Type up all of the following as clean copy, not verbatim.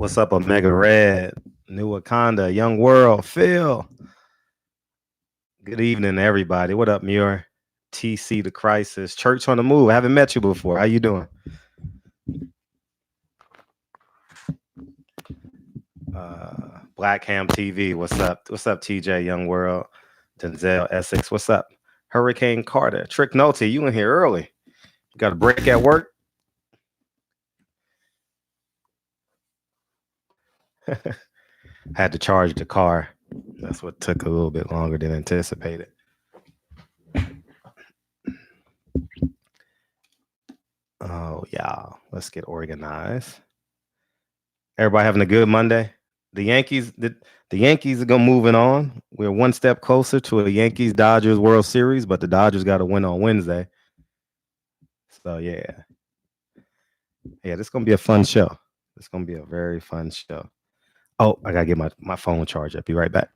What's up, Omega Red, New Wakanda, Young World, Phil? Good evening, everybody. What up, Muir? TC the Crisis, Church on the Move. I haven't met you before. How you doing? Black Ham TV. What's up? What's up, TJ Young World? Denzel Essex. What's up? Hurricane Carter. Trick Nolte, you in here early. You got a break at work? Had to charge the car. That's what took a little bit longer than anticipated. Oh, yeah. Let's get organized. Everybody having a good Monday? The Yankees are gonna moving on. We're one step closer to a Yankees Dodgers World Series, but the Dodgers got to win on Wednesday. So yeah, this is gonna be a fun show. It's gonna be a very fun show. Oh, I gotta get my phone charged up. Be right back.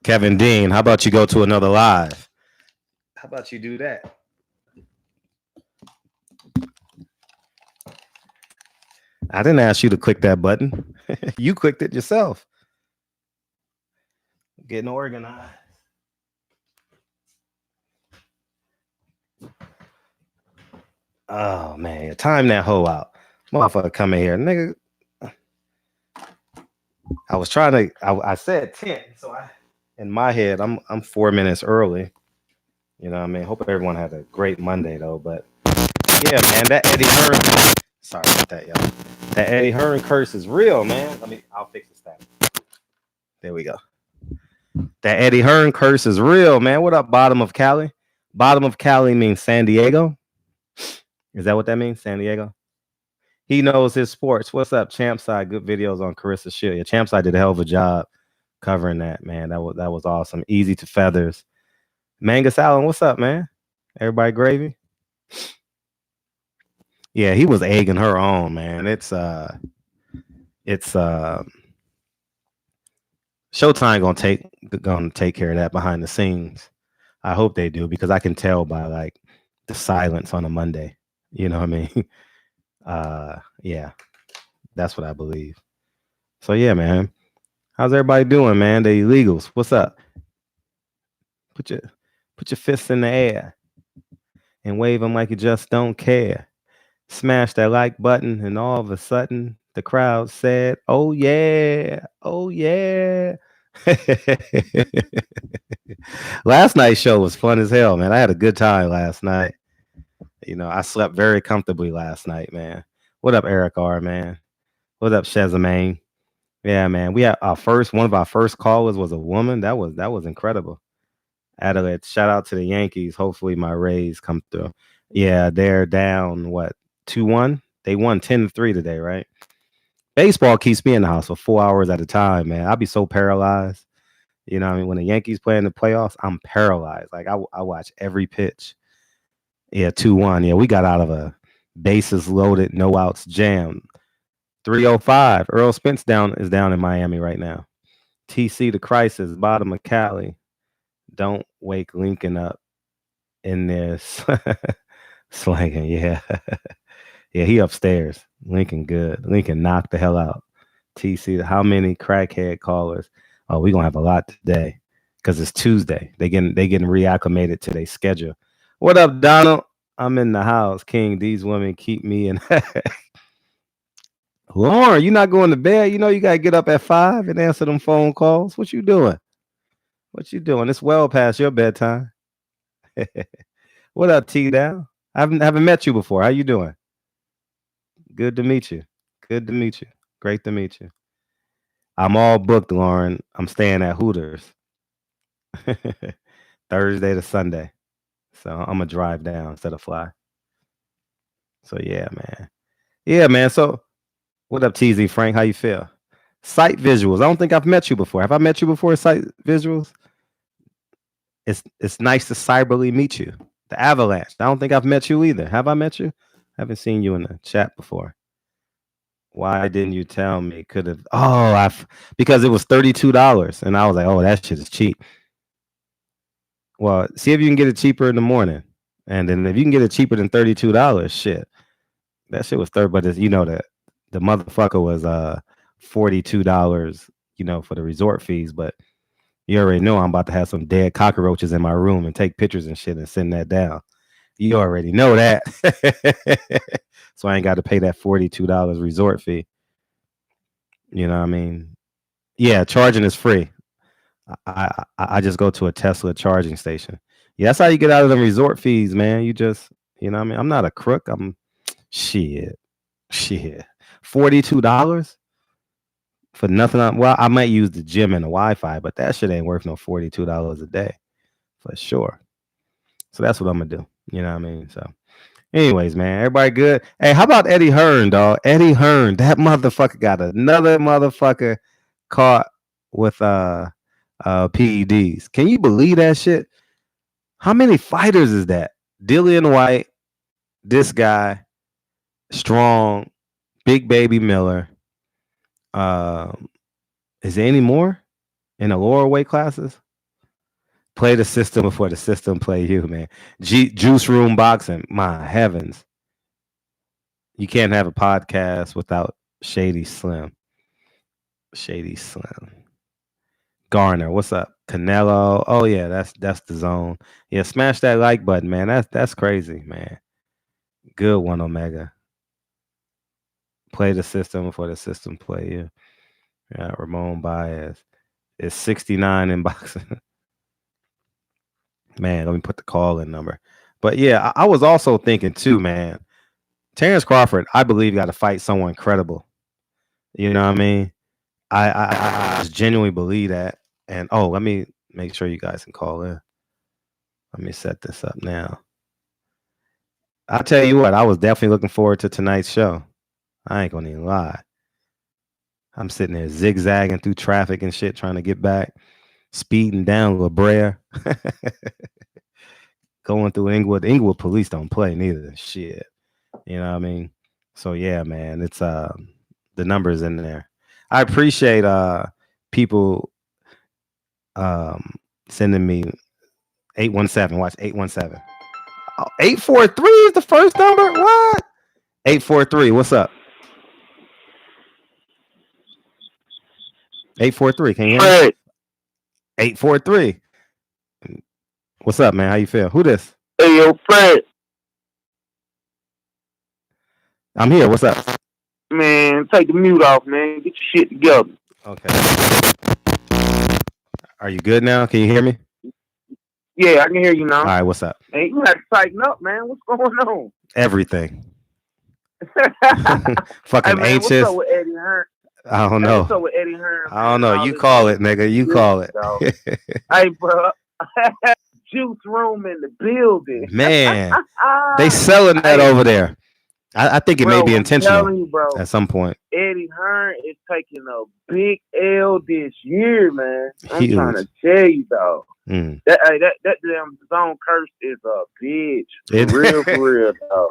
Kevin Dean, how about you go to another live? How about you do that? I didn't ask you to click that button. You clicked it yourself. Getting organized. Oh man, time that hoe out. Motherfucker coming here. Nigga. I was trying to I said 10, so in my head I'm 4 minutes early. You know what I mean? Hope everyone had a great Monday though. But yeah, man, that Eddie Hearn. Sorry about that, y'all. That Eddie Hearn curse is real, man. I'll fix the stat. There we go. That Eddie Hearn curse is real, man. What up, bottom of Cali? Bottom of Cali means San Diego. Is that what that means? San Diego? He knows his sports. What's up, Champside? Good videos on Carissa Shield. Yeah, Champside did a hell of a job covering that, man. That was awesome. Easy to feathers. Mangus Allen, what's up, man? Everybody gravy? Yeah, he was egging her on, man. It's Showtime gonna take care of that behind the scenes. I hope they do, because I can tell by like the silence on a Monday. You know what I mean? Yeah, that's what I believe. So yeah, man. How's everybody doing, man? The illegals, what's up? Put your fists in the air and wave them like you just don't care. Smash that like button, and all of a sudden the crowd said, "Oh yeah, oh yeah." Last night's show was fun as hell, man. I had a good time last night. You know, I slept very comfortably last night, man. What up, Eric R, man? What up, Shazamain? Yeah, man. We had one of our first callers was a woman. That was incredible. Adelaide, shout out to the Yankees. Hopefully my Rays come through. Yeah, they're down 2-1. They won 10-3 today, right? Baseball keeps me in the house for 4 hours at a time, man. I'll be so paralyzed. You know what I mean? When the Yankees play in the playoffs, I'm paralyzed. Like I watch every pitch. Yeah, 2-1. Yeah, we got out of a bases loaded, no outs jam. 305. Earl Spence is down in Miami right now. TC the Crisis, bottom of Cali. Don't wake Lincoln up in this slanging. Yeah. Yeah, he upstairs. Lincoln good. Lincoln knocked the hell out. TC, how many crackhead callers? Oh, we're gonna have a lot today because it's Tuesday. They getting reacclimated to their schedule. What up, Donald? I'm in the house. King, these women keep me in. Lauren, you not going to bed? You know you gotta get up at 5 and answer them phone calls. What you doing? What you doing? It's well past your bedtime. What up, T Down? I haven't met you before. How you doing? Good to meet you. Good to meet you. Great to meet you. I'm all booked, Lauren. I'm staying at Hooters Thursday to Sunday. So I'm gonna drive down instead of fly. So yeah, man. Yeah, man. So what up, TZ Frank? How you feel? Sight visuals. I don't think I've met you before. Have I met you before? Sight visuals. It's nice to cyberly meet you. The Avalanche. I don't think I've met you either. Have I met you? Haven't seen you in the chat before. Why didn't you tell me? Could have. Oh, because it was $32, and I was like, oh, that shit is cheap. Well, see if you can get it cheaper in the morning, and then if you can get it cheaper than $32, shit, that shit was third. But you know that the motherfucker was $42, for the resort fees. But you already know I'm about to have some dead cockroaches in my room and take pictures and shit and send that down. You already know that. So I ain't got to pay that $42 resort fee. You know what I mean? Yeah, charging is free. I just go to a Tesla charging station. Yeah, that's how you get out of the resort fees, man. You just, you know what I mean? I'm not a crook. I'm shit. $42 for nothing. Well, I might use the gym and the Wi-Fi, but that shit ain't worth no $42 a day for sure. So that's what I'm gonna do. You know what I mean? So anyways, man, everybody good? Hey, how about Eddie Hearn, dog? Eddie Hearn, that motherfucker got another motherfucker caught with PEDs. Can you believe that shit? How many fighters is that? Dillian White, this guy, Strong, Big Baby Miller. Is there any more in the lower weight classes? Play the system before the system play you, man. Juice Room Boxing. My heavens. You can't have a podcast without Shady Slim. Shady Slim. Garner, what's up? Canelo. Oh yeah, that's the zone. Yeah, smash that like button, man. That's crazy, man. Good one, Omega. Play the system before the system play you. Yeah, Ramon Baez is 69 in boxing. Man, let me put the call-in number. But yeah, I was also thinking too, man. Terrence Crawford, I believe, got to fight someone credible. You know what I mean? I just genuinely believe that. And let me make sure you guys can call in. Let me set this up now. I'll tell you what, I was definitely looking forward to tonight's show. I ain't gonna even lie. I'm sitting there zigzagging through traffic and shit, trying to get back, speeding down La Brea, going through Inglewood. Inglewood police don't play neither. Shit. You know what I mean? So yeah, man, it's the numbers in there. I appreciate people sending me 817. Watch 817. 843 is the first number? What? 843. What's up? 843. Can you hear me? 843. What's up, man? How you feel? Who this? Hey, yo, Fred. I'm here. What's up? Man, take the mute off, man. Get your shit together. Okay. Are you good now? Can you hear me? Yeah, I can hear you now. All right, what's up? Hey, you have to tighten up, man. What's going on? Everything. Fucking hey, man, anxious. What's up with Eddie Hearn? I don't know. What's up with Eddie Hearn? I don't know. You call it, nigga. You call it. Hey, bro. Juice Room in the building. Man, they selling that over there. I think it may be intentional you, bro, at some point. Eddie Hearn is taking a big L this year, man. I'm Huge. trying to tell you, dog. That damn zone curse is a bitch. For real, dog.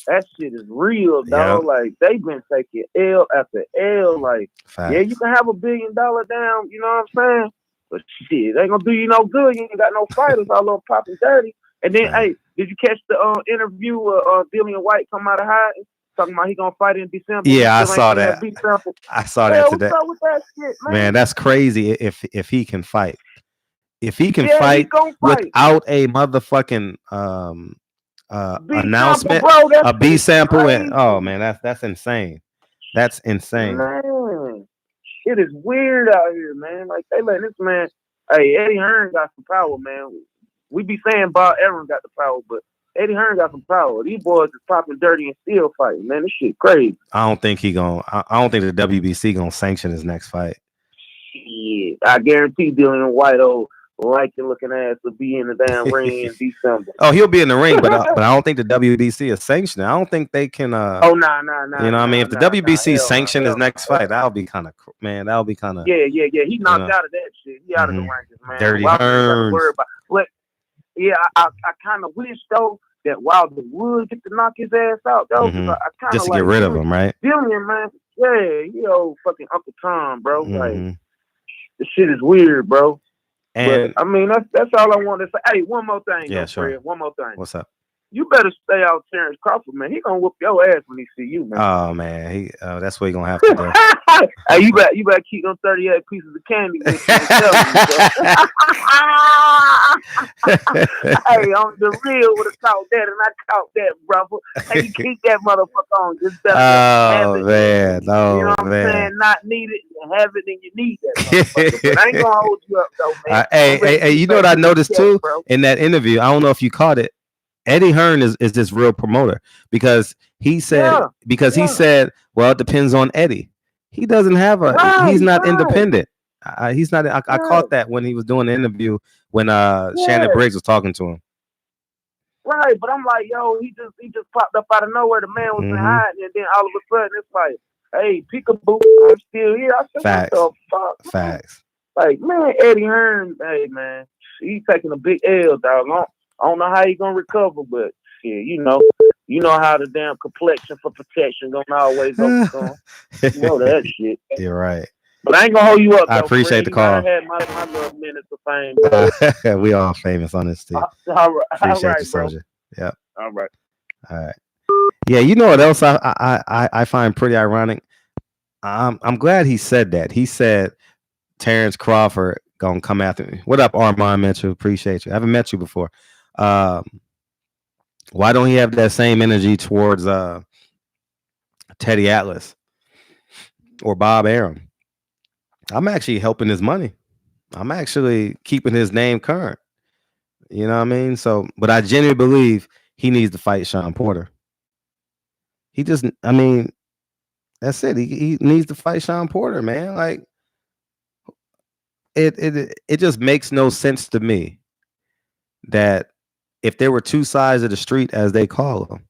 That shit is real, dog. Yep. Like, they've been taking L after L. Like, facts. Yeah, you can have $1 billion down, you know what I'm saying? But shit, they ain't gonna do you no good. You ain't got no fighters all over popping dirty. And then, hey, did you catch the interview of Dillian White come out of hiding? Talking about he gonna fight in December. Yeah, I saw that. I saw that today. What's up with that shit, man, that's crazy. If he can fight, fight without a motherfucking announcement, sample, a B sample, and oh man, that's insane. That's insane. Man, shit is weird out here, man. Like, they letting this man. Hey, Eddie Hearn got some power, man. We be saying Bob Evans got the power, but Eddie Hearn got some power. These boys is popping dirty and still fighting, man. This shit crazy. I don't think I don't think the WBC gonna sanction his next fight. Shit, I guarantee Dillian White, old liking looking ass, will be in the damn ring in December. Oh, he'll be in the ring, but I don't think the WBC is sanctioning. I don't think they can. Nah. You know what I mean? If the WBC sanction his next fight, that'll be kind of man. That'll be kind of. Yeah. He knocked out of that shit. He out of the rankings, man. Dirty Hearn. But yeah, I kind of wish though that Wilder would get to knock his ass out though. I kind just to get rid of him, right? Dillian, man. Yeah, you know, fucking Uncle Tom, bro. Like this shit is weird, bro. And but, I mean, that's all I want to say. Hey, one more thing. Yeah, sure. Fred, one more thing. What's up? You better stay out Terrence Crawford, man. He gonna whoop your ass when he see you, man. Oh man, that's what he gonna have to do. Hey, you better keep them 38 pieces of candy with you. Hey, on the real would have caught that, and I caught that, brother. Hey, you keep that motherfucker on. Just better have it. Man, you know what I'm saying? Not need it, have it, and you need that motherfucker. But I ain't gonna hold you up though, man. Hey, you know what I noticed too in that interview? I don't know if you caught it. Eddie Hearn is this real promoter because he said he said, well, it depends on Eddie. He doesn't have he's not independent. He's not. I caught that when he was doing the interview when Shannon Briggs was talking to him. Right, but I'm like, yo, he just popped up out of nowhere. The man was hiding, and then all of a sudden it's like, hey, peekaboo, I'm still here. I said, Facts. what the fuck? Facts. Like, man, Eddie Hearn, hey man, he's taking a big L, dog. I don't know how he gonna recover, but yeah, you know how the damn complexion for protection gonna always overcome. You know that shit. You're right. But I ain't gonna hold you up. I appreciate the call. I had my little minutes of fame. We all famous on this too. All right, appreciate you, soldier. Yeah. All right. Yeah, you know what else I find pretty ironic? I'm glad he said that. He said Terrence Crawford gonna come after me. What up, Armand Mitchell? Appreciate you. I haven't met you before. Why don't he have that same energy towards Teddy Atlas or Bob Arum? I'm actually helping his money. I'm actually keeping his name current. You know what I mean? So, but I genuinely believe he needs to fight Sean Porter. That's it. He needs to fight Sean Porter, man. Like it just makes no sense to me that if there were two sides of the street, as they call them,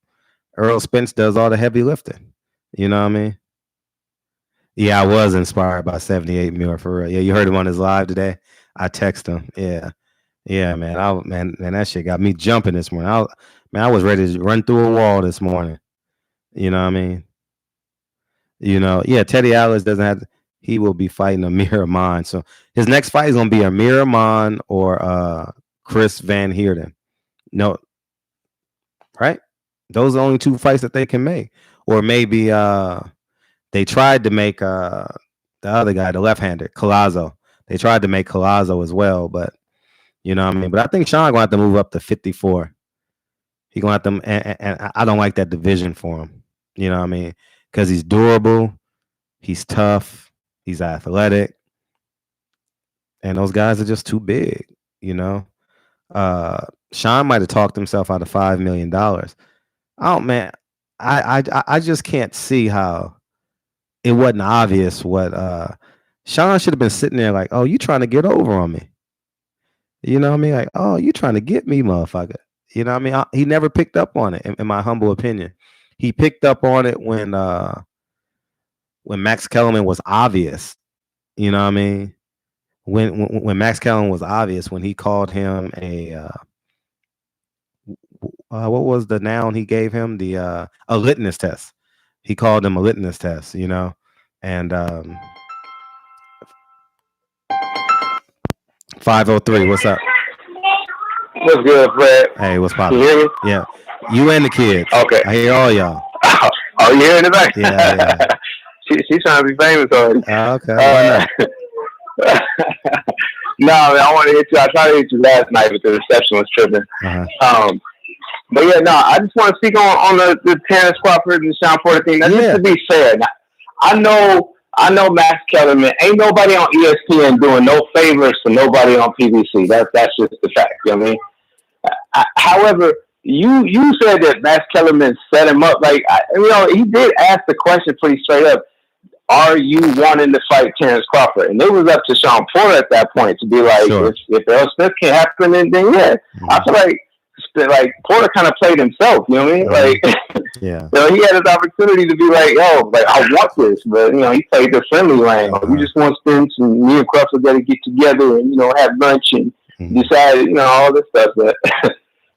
Earl Spence does all the heavy lifting. You know what I mean? Yeah, I was inspired by 78 Muir for real. Yeah, you heard him on his live today. I text him. Yeah, man. Man, that shit got me jumping this morning. I was ready to run through a wall this morning. You know what I mean? You know, yeah. Teddy Atlas doesn't have. He will be fighting Amir Rahman. So his next fight is gonna be Amir Rahman or Chris Van Heerden. No, right? Those are the only two fights that they can make. Or maybe they tried to make the other guy, the left-hander, Collazo. They tried to make Collazo as well, but you know what I mean? But I think Sean gonna have to move up to 54. He gonna have to, and I don't like that division for him. You know what I mean? Because he's durable, he's tough, he's athletic, and those guys are just too big, you know. Sean might have talked himself out of $5 million. Oh man, I just can't see how it wasn't obvious what Sean should have been sitting there like, oh, you trying to get over on me. You know what I mean? Like, oh, you trying to get me, motherfucker. You know what I mean? He never picked up on it, in my humble opinion. He picked up on it when Max Kellerman was obvious. You know what I mean? When Max Kellerman was obvious, when he called him a what was the noun he gave him? A litmus test. He called him a litmus test, you know? And 503, what's up? What's good, Fred? Hey, what's poppin'? You hear me? Yeah. You and the kids. Okay. I hear all y'all. Oh, you hearing it? Yeah. She's trying to be famous already. Okay. Why not? No, man, I want to hit you. I tried to hit you last night, but the reception was tripping. But yeah, no, I just want to speak on the Terrence Crawford and Sean Porter thing. Now, just to be fair, now, I know Max Kellerman. Ain't nobody on ESPN doing no favors for nobody on PBC. That's just the fact. You know what I mean? However, you said that Max Kellerman set him up. Like, he did ask the question pretty straight up. Are you wanting to fight Terrence Crawford? And it was up to Sean Porter at that point to be like, if Errol Spence can't happen, then yeah. Mm-hmm. I feel like Porter kind of played himself. You know what I mean? Mm-hmm. Like, yeah. He had his opportunity to be like, I want this, but he played the friendly lane. We just want Spence and me and Crawford got to get together and have lunch and decide, all this stuff. But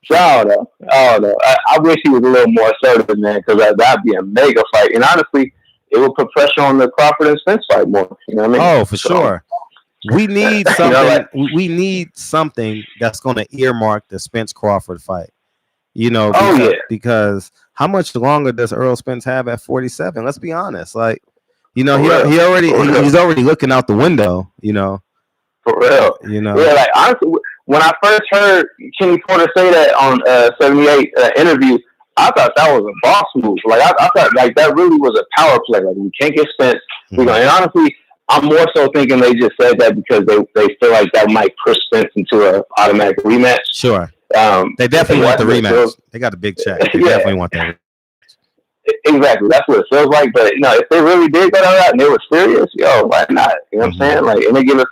so I don't know. I wish he was a little more assertive, man, because that'd be a mega fight. And honestly, it would put pressure on the Crawford and Spence fight more. You know what I mean? Oh, for sure. We need something. We need something that's going to earmark the Spence Crawford fight. Because how much longer does Errol Spence have at 47? Let's be honest. Like, he's already looking out the window. For real. Yeah. Like, honestly, when I first heard Kenny Porter say that on 78 interview, I thought that was a boss move. Like, I thought like that really was a power play. Like, we can't get Spence. And honestly, I'm more so thinking they just said that because they feel like that might push Spence into an automatic rematch. Sure. They definitely want the rematch. They got a big check. They definitely want that. Exactly. That's what it feels like. But, if they really did go that and they were serious, why not? You know what I'm saying? Like, and they give us,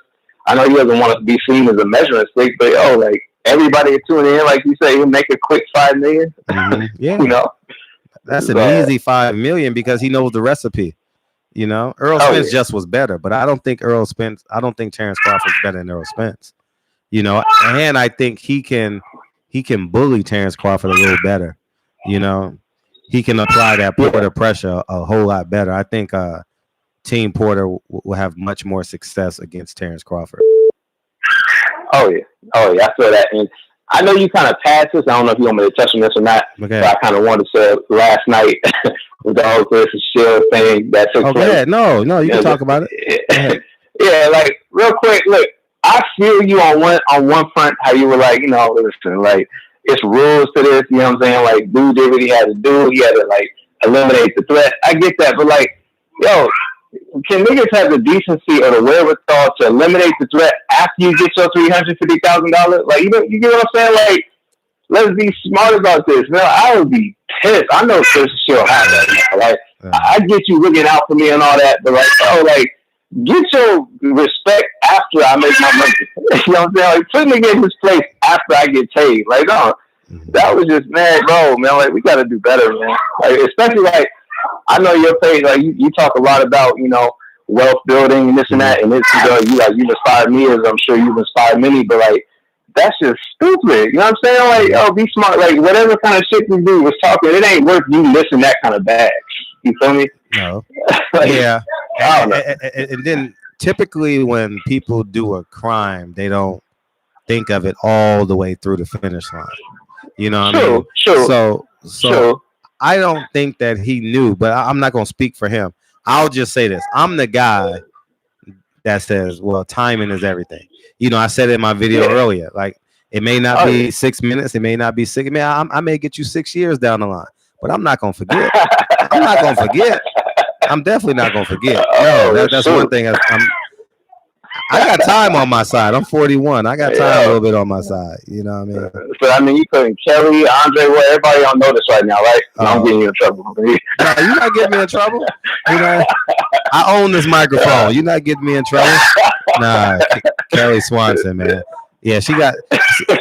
I know he doesn't want us to be seen as a measuring stick, but, like, everybody tuning in, like you say, he'll make a quick $5 million. Mm-hmm. Yeah. That's an easy $5 million because he knows the recipe. Errol Spence just was better, but I don't think Terrence Crawford's better than Errol Spence. And I think he can bully Terrence Crawford a little better. He can apply that Porter pressure a whole lot better. I think Team Porter will have much more success against Terrence Crawford. Oh yeah, I feel that. And I know you kind of passed this. I don't know if you want me to touch on this or not. Okay. But I kind of wanted to say last night with the whole Clarissa Shield thing that took place. Okay, no, you can talk about it. Yeah, like real quick. Look, I feel you on one front. How you were like, listen, like it's rules to this. You know what I'm saying? Like, dude did what he had to do. He had to like eliminate the threat. I get that, but like, can niggas have the decency or the wherewithal to eliminate the threat after you get your $350,000? Like, you get what I'm saying? Like, let's be smart about this. Man, I would be pissed. I know Chris Shield have that. Like, I get you looking out for me and all that, but like, get your respect after I make my money. You know what I'm saying? Like, put me in his place after I get paid. Like, that was just mad, bro, man. Like, we got to do better, man. Like, especially like. I know your page, like you talk a lot about, wealth building and this and that, and it's you've inspired me as I'm sure you've inspired many, but like that's just stupid. You know what I'm saying? Like, be smart. Like whatever kind of shit you do was talking, it ain't worth you missing that kind of bag. You feel me? No. Yeah. I don't know. And then typically when people do a crime, they don't think of it all the way through the finish line. You know what I mean? Sure. So I don't think that he knew, but I'm not going to speak for him. I'll just say this. I'm the guy that says, well, timing is everything. I said it in my video earlier. Like, it may not be 6 minutes. It may not be 6. I may get you 6 years down the line, but I'm not going to forget. I'm not going to forget. I'm definitely not going to forget. No, that's one thing. I got time on my side. I'm 41. I got time a little bit on my side. You know what I mean? So, you couldn't Kelly, Andre, everybody on notice right now, right? I'm getting you in trouble. No, you're not getting me in trouble. I own this microphone. You're not getting me in trouble. Nah, Kelly Swanson, man. Yeah, she got.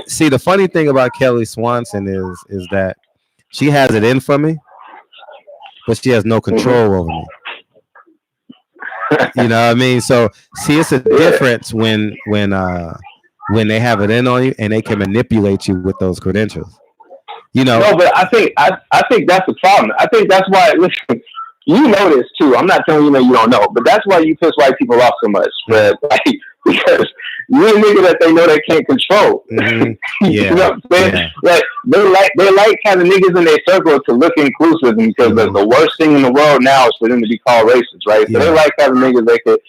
See, the funny thing about Kelly Swanson is that she has it in for me, but she has no control over me. You know what I mean? So see, it's a difference when they have it in on you and they can manipulate you with those credentials. No, but I think that's the problem. I think that's why. Listen, you know this too. I'm not telling you don't know, but that's why you piss white people off so much, Fred. Like, because you're a nigga that they know they can't control. Mm-hmm. Yeah. You know what I'm saying? Yeah. Like they like kind of niggas in their circle to look inclusive, because the worst thing in the world now is for them to be called racist, right? So they like having niggas they could,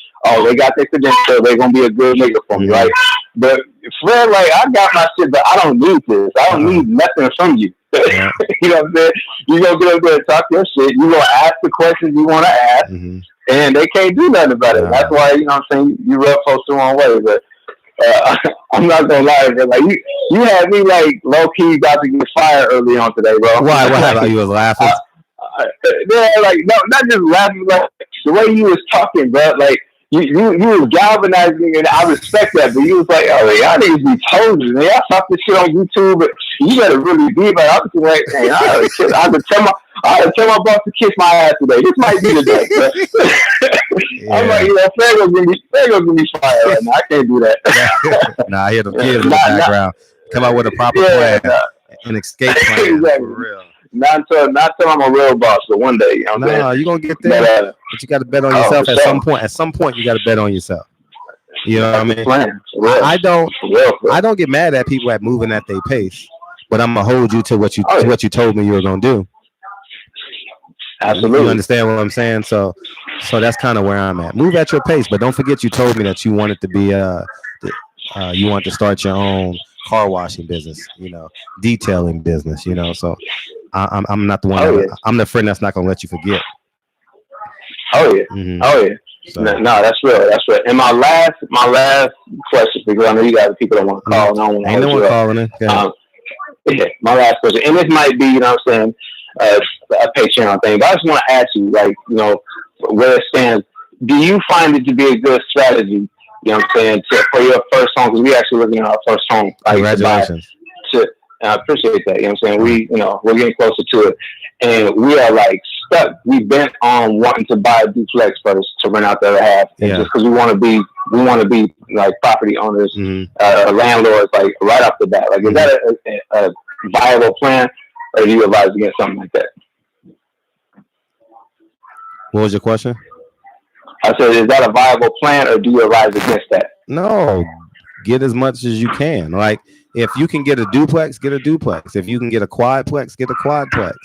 they got their credentials, they're gonna be a good nigga for me, right? But Fred, like, I got my shit, but I don't need this. I don't need nothing from you. Yeah. You know what I'm saying? You gonna get up there and talk your shit. You gonna ask the questions you want to ask, and they can't do nothing about it. That's why, you know what I'm saying, you rub folks the wrong way. But I'm not gonna lie, bro. Like you had me like low key about to get fired early on today, bro. Why? What happened? You was laughing? Yeah, like no, not just laughing, like the way you was talking, bro. Like you was galvanizing, and I respect that. But you was like, oh, y'all niggas be told, man. Y'all talk this shit on YouTube, but you better really be like, I was like, hey, I had to tell my boss to kiss my ass today. This might be the day. Yeah. I'm like, Fago's gonna be fired right now. I can't do that. Nah, I hear the kids in the background. Come out with a proper plan, an escape plan. Exactly. For real. Not until I'm a real boss, but one day. You know what I'm saying? You're gonna get there. But you gotta bet on yourself at some point. At some point you gotta bet on yourself. You know what I mean? I don't get mad at people at moving at their pace, but I'm gonna hold you to what you told me you were gonna do. Absolutely. You understand what I'm saying? So that's kind of where I'm at. Move at your pace, but don't forget you told me that you wanted to be you want to start your own car washing business, detailing business, so I'm not the one I'm the friend that's not gonna let you forget. Oh yeah. So. No, that's real. And my last question, because I know you guys people that want to call, and I don't want to ain't no one calling in. Yeah, my last question, and this might be, what I'm saying, a Patreon thing, but I just want to ask you, like, where it stands. Do you find it to be a good strategy? You know what I'm saying, for your first home, because we actually looking at our first home. Like, congratulations. I appreciate that. You know what I'm saying? We're getting closer to it, and we are like stuck. We've been on wanting to buy a duplex first to rent out the other half, just because we want to be like property owners, landlords, like right off the bat. Like, is that a viable plan, or do you advise against something like that? What was your question? I said, is that a viable plan, or do you advise against that? No, get as much as you can. Like, if you can get a duplex, get a duplex. If you can get a quadplex, get a quadplex.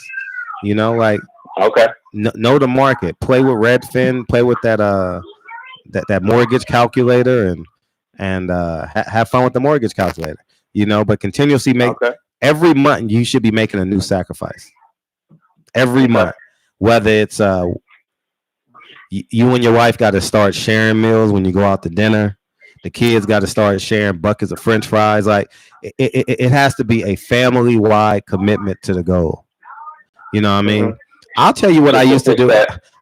Like, okay, know the market. Play with Redfin. Play with that mortgage calculator, and have fun with the mortgage calculator. But continuously make every month you should be making a new sacrifice. Every month, whether it's you and your wife got to start sharing meals when you go out to dinner. The kids got to start sharing buckets of French fries. Like, it has to be a family-wide commitment to the goal. You know what I mean? I'll tell you what I used to do.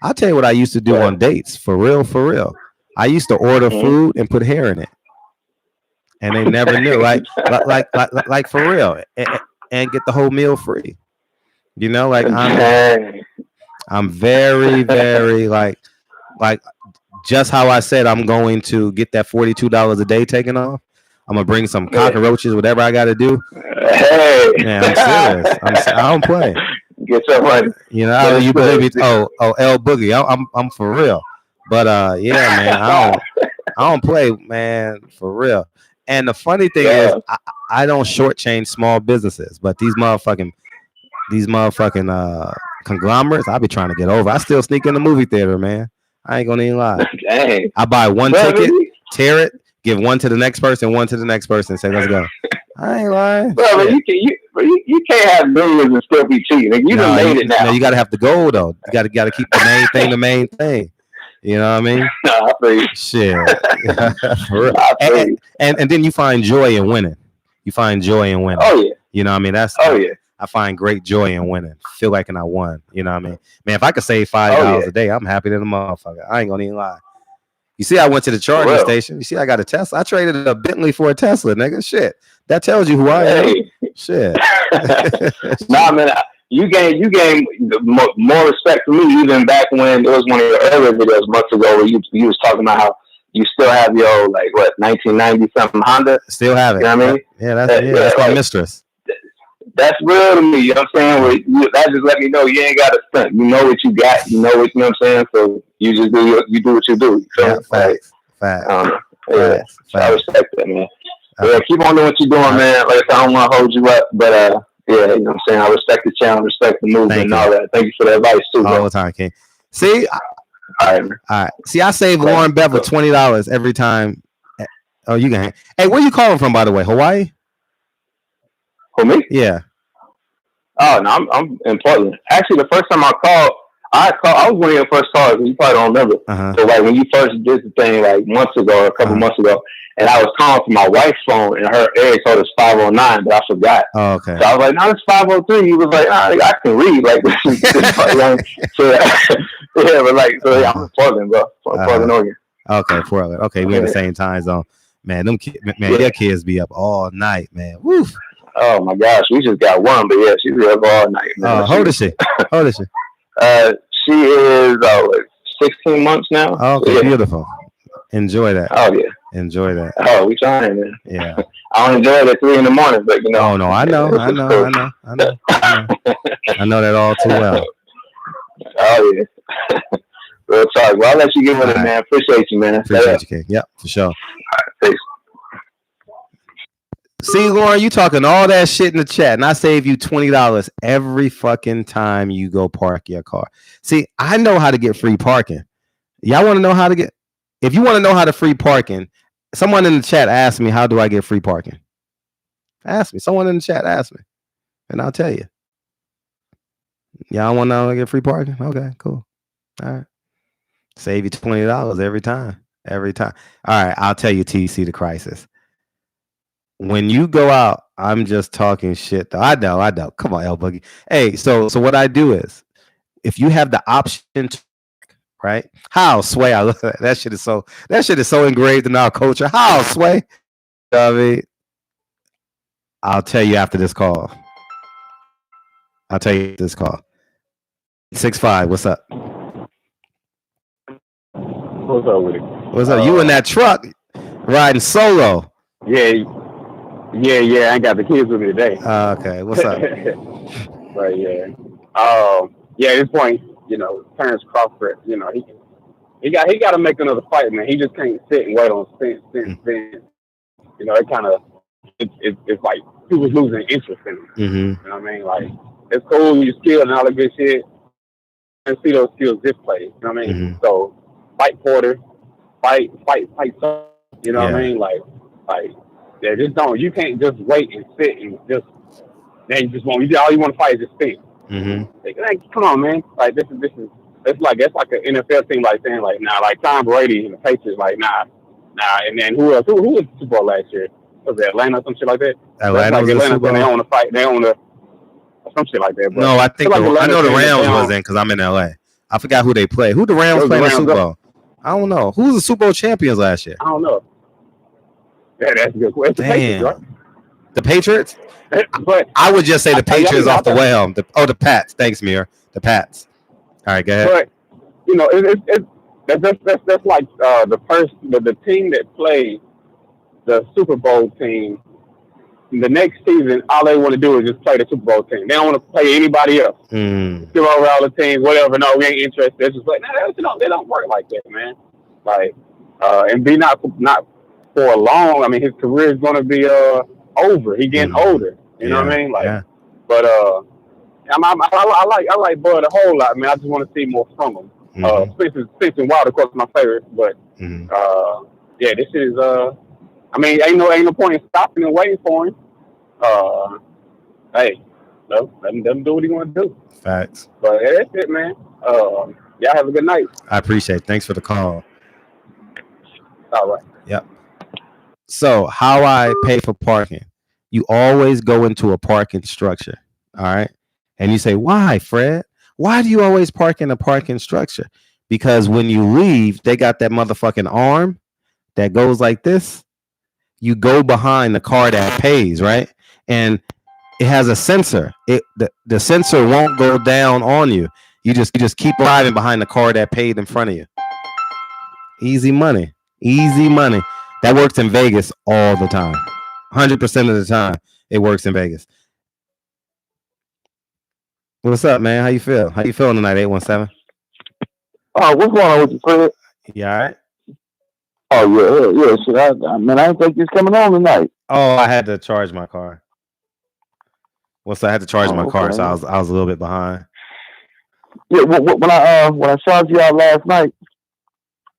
I'll tell you what I used to do on dates. For real. I used to order food and put hair in it, and they never knew. Like for real, and get the whole meal free. Like I'm very, very like just how I said I'm going to get that $42 a day taken off. I'm gonna bring some cockroaches, whatever I got to do. Hey, man, I'm serious. I don't play. Get your money. You believe me? Oh, L Boogie. I'm for real. But yeah, man, I don't play, man, for real. And the funny thing is, I don't shortchange small businesses, but these motherfucking conglomerates, I be trying to get over. I still sneak in the movie theater, man. I ain't gonna even lie. Dang. I buy one ticket, tear it, give one to the next person, and say, let's go. I ain't lying. Bro, you can't have millions and still be cheating. Like, you done made it now. No, you gotta have the goal though. You gotta keep the main thing. You know what I mean? No, I feel you. Shit. And then you find joy in winning. Oh yeah. You know what I mean? I find great joy in winning. Feel like I won. You know what I mean? Man, if I could save $5 a day, I'm happy than a motherfucker. I ain't gonna even lie. You see, I went to the charging station. You see, I got a Tesla. I traded a Bentley for a Tesla, nigga. Shit. That tells you who I am. Shit. Nah, man. You gained more respect for me even back when it was one of your earlier videos months ago where you was talking about how you still have your 1990 something Honda. Still have it. You know what I mean? Yeah, that's my mistress. That's real to me. You know what I'm saying? That just let me know you ain't got to stunt. You know what you got. You know what I'm saying. So you just do what you do. So, yeah, facts. I respect that, man. Yeah, keep on doing what you're doing, man. Like I said, I don't want to hold you up, but yeah, you know what I'm saying. I respect the channel, respect the movement, and all that. Thank you for the advice too. All the time, King. See, all right. See, I save Lauren Bevel $20 every time. Oh, you can. Hey, where you calling from, by the way? Hawaii? For me? Yeah. Oh no, I'm in Portland. Actually, the first time I called, I was one of your first callers. You probably don't remember. So like when you first did the thing like months ago, or a couple months ago, and I was calling from my wife's phone, and her area code is 509, but I forgot. Oh, okay. So I was like, no, it's 503. He was like, I can read. Like, so yeah, but like, so yeah, I'm in Portland, bro. Portland, Oregon. Okay, Portland. Okay, we in the same time zone. Man, your kids be up all night, man. Woo. Oh my gosh, we just got one, but yeah, she's up all night. How old is she? How old is she? She is 16 months now. Oh, okay, so, yeah. Beautiful. Enjoy that. Oh yeah, enjoy that. Oh, we trying, man. Yeah. I don't enjoy it at 3 a.m, but you know. Oh no, I know that all too well. Oh yeah. Real talk. Well, I'll let you get with it, man. Appreciate you, man. Appreciate you, King. Yep, for sure. All right, peace. See, Lauren, you talking all that shit in the chat, and I save you $20 every fucking time you go park your car. See, I know how to get free parking. Y'all want to know how to get? If you want to know how to free parking, someone in the chat asked me, how do I get free parking? Ask me. Someone in the chat asked me, and I'll tell you. Y'all want to know how to get free parking? Okay, cool. All right. Save you $20 every time. Every time. All right, I'll tell you, TC the crisis. When you go out, I'm just talking shit though. I know. Come on, L Boogie. Hey, so what I do is, if you have the option to, right? How, Sway? I look at that shit is so engraved in our culture. How, Sway? You know what I mean? I'll tell you after this call. 6'5", what's up? What's up with it? What's up? You in that truck riding solo? Yeah. I ain't got the kids with me today. Okay, what's up? Right, yeah. Yeah, at this point, Terrence Crawford, he got to make another fight, man. He just can't sit and wait on Spence. It kind of it's like people's losing interest in him. Mm-hmm. You know what I mean? Like, it's cool, you're skilled and all that good shit. And see those skills display. You know what I mean? Mm-hmm. So fight Porter, fight. You know what I mean? Like. Yeah, just don't. You can't just wait and sit and just. Then you just want. All you want to fight is just Spence. Mm-hmm. Like, come on, man. Like this is. It's like an NFL team like saying like nah, like Tom Brady and the Patriots like nah. And then who else? Who was the Super Bowl last year? Was it Atlanta or some shit like that? Atlanta was the Super Bowl. They own the fight. They own the some shit like that. But no, I think I know the Rams was in because I'm in LA. I forgot who they play. Who the Rams played in the Super Bowl? I don't know. Who was the Super Bowl champions last year? I don't know. Yeah, that's a good question. The Patriots, right? The Patriots? But I would just say the Patriots off the whale. The Pats. Thanks, Mir. The Pats. All right, go ahead. But that's like the team that played the Super Bowl team. The next season, all they want to do is just play the Super Bowl team. They don't want to play anybody else. Give over all the teams, whatever. No, we ain't interested. It's just like they don't work like that, man. Like and be not for long. I mean, his career is going to be over. He getting older. You know what I mean? Like, but I like Bud a whole lot, man. I just want to see more from him. Spence and Wild, of course, my favorite. But yeah, this is I mean, ain't no point in stopping and waiting for him. Hey, no, let him do what he want to do. Facts. But yeah, that's it, man. Y'all have a good night. I appreciate it. Thanks for the call. All right. Yep. So how I pay for parking, you always go into a parking structure. All right. And you say, why, Fred? Why do you always park in a parking structure? Because when you leave, they got that motherfucking arm that goes like this. You go behind the car that pays, right? And it has a sensor. The sensor won't go down on you. You just keep driving behind the car that paid in front of you. Easy money. Easy money. That works in Vegas all the time. 100% of the time, it works in Vegas. What's up, man? How you feel? How you feeling tonight, 817? Oh, what's going on with you, Fred? You all right? Oh, yeah. Shit, I didn't think you was coming on tonight. Oh, I had to charge my car. I had to charge my car, so I was a little bit behind. Yeah, when I charged you out last night,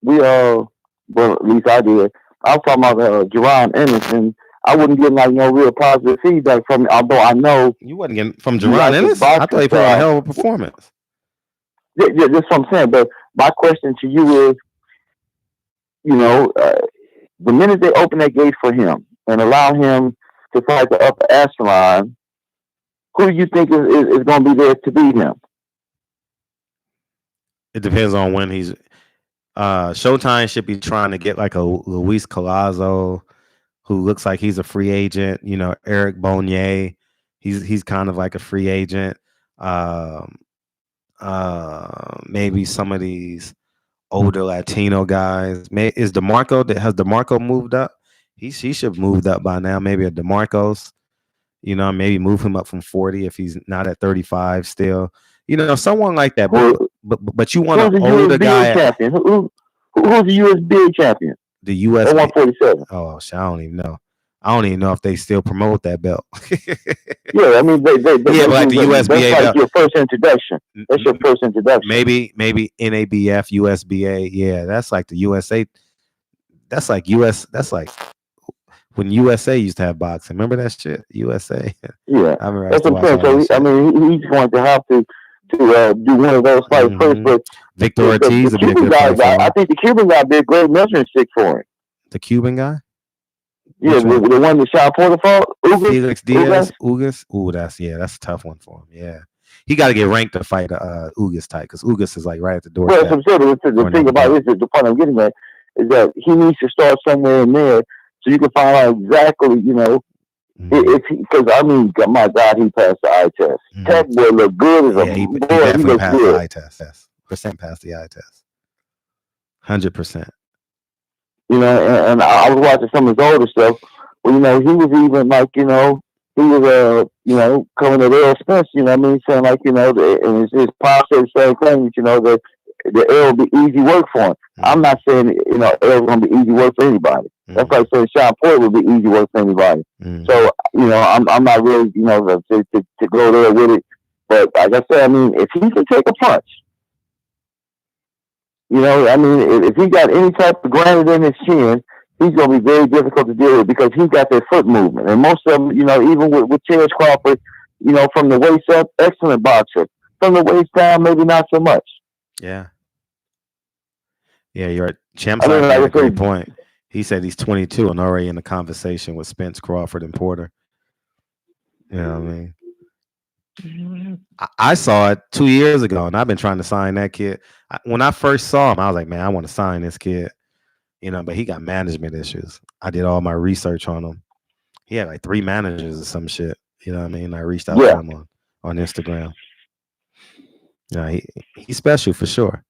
well, at least I did. I was talking about Jerron Ennis, and I wasn't getting no real positive feedback from it. Although I know you wasn't getting from Jerron Ennis. I thought he put on a hell of a performance. That's what I'm saying. But my question to you is, the minute they open that gate for him and allow him to fight the upper echelon, who do you think is going to be there to beat him? It depends on when he's. Showtime should be trying to get like a Luis Collazo, who looks like he's a free agent. Eric Bonnier, he's kind of like a free agent. Maybe some of these older Latino guys. Has DeMarco moved up? He should have moved up by now. Maybe a DeMarcos. Maybe move him up from 40 if he's not at 35 still. Someone like that. But you want an older guy. Champion? Who's the USBA champion? The US 147. Oh, I don't even know. I don't even know if they still promote that belt. Yeah, I mean, they like the USBA. That's like your first introduction. That's your first introduction. Maybe NABF, USBA. Yeah, that's like the USA. That's like US. That's like when USA used to have boxing. Remember that shit? USA. Yeah, I remember. That's what I'm saying. So I mean, he's going to have to do one of those fights first. But Victor Ortiz would be a good fight. I think the Cuban guy would be a great measuring stick for him. The Cuban guy? Yeah, the one that Sean Porter fought. Felix Diaz. Ugas. Ooh, that's a tough one for him. Yeah. He got to get ranked to fight Ugas type because Ugas is like right at the door. Well, the thing about this is the point I'm getting at is that he needs to start somewhere in there so you can find out exactly, if because I mean, my God, he passed the eye test. That boy looked good as he boy. Definitely He looked passed good. the eye test. Yes. Percent passed the eye test. 100%. And I was watching some of his older stuff. Well, he was even like, he was, coming at Earl Spence, saying like, and his pop said the same thing, that the Earl will be easy work for him. I'm not saying, Earl's going to be easy work for anybody. That's like saying Sean Porter will be easy work for anybody. So, I'm not really, to go there with it. But like I said, I mean, if he can take a punch, if he got any type of granite in his chin, he's going to be very difficult to deal with because he's got that foot movement. And most of them, even with Terrence Crawford, from the waist up, excellent boxer. From the waist down, maybe not so much. Yeah. Yeah, you're right. Champs had a great point. He said he's 22 and already in the conversation with Spence, Crawford, and Porter. You know what I mean? I saw it 2 years ago, and I've been trying to sign that kid. When I first saw him, I was like, man, I want to sign this kid. But he got management issues. I did all my research on him. He had like 3 managers or some shit. You know what I mean? I reached out to him on Instagram. Yeah, he's special for sure.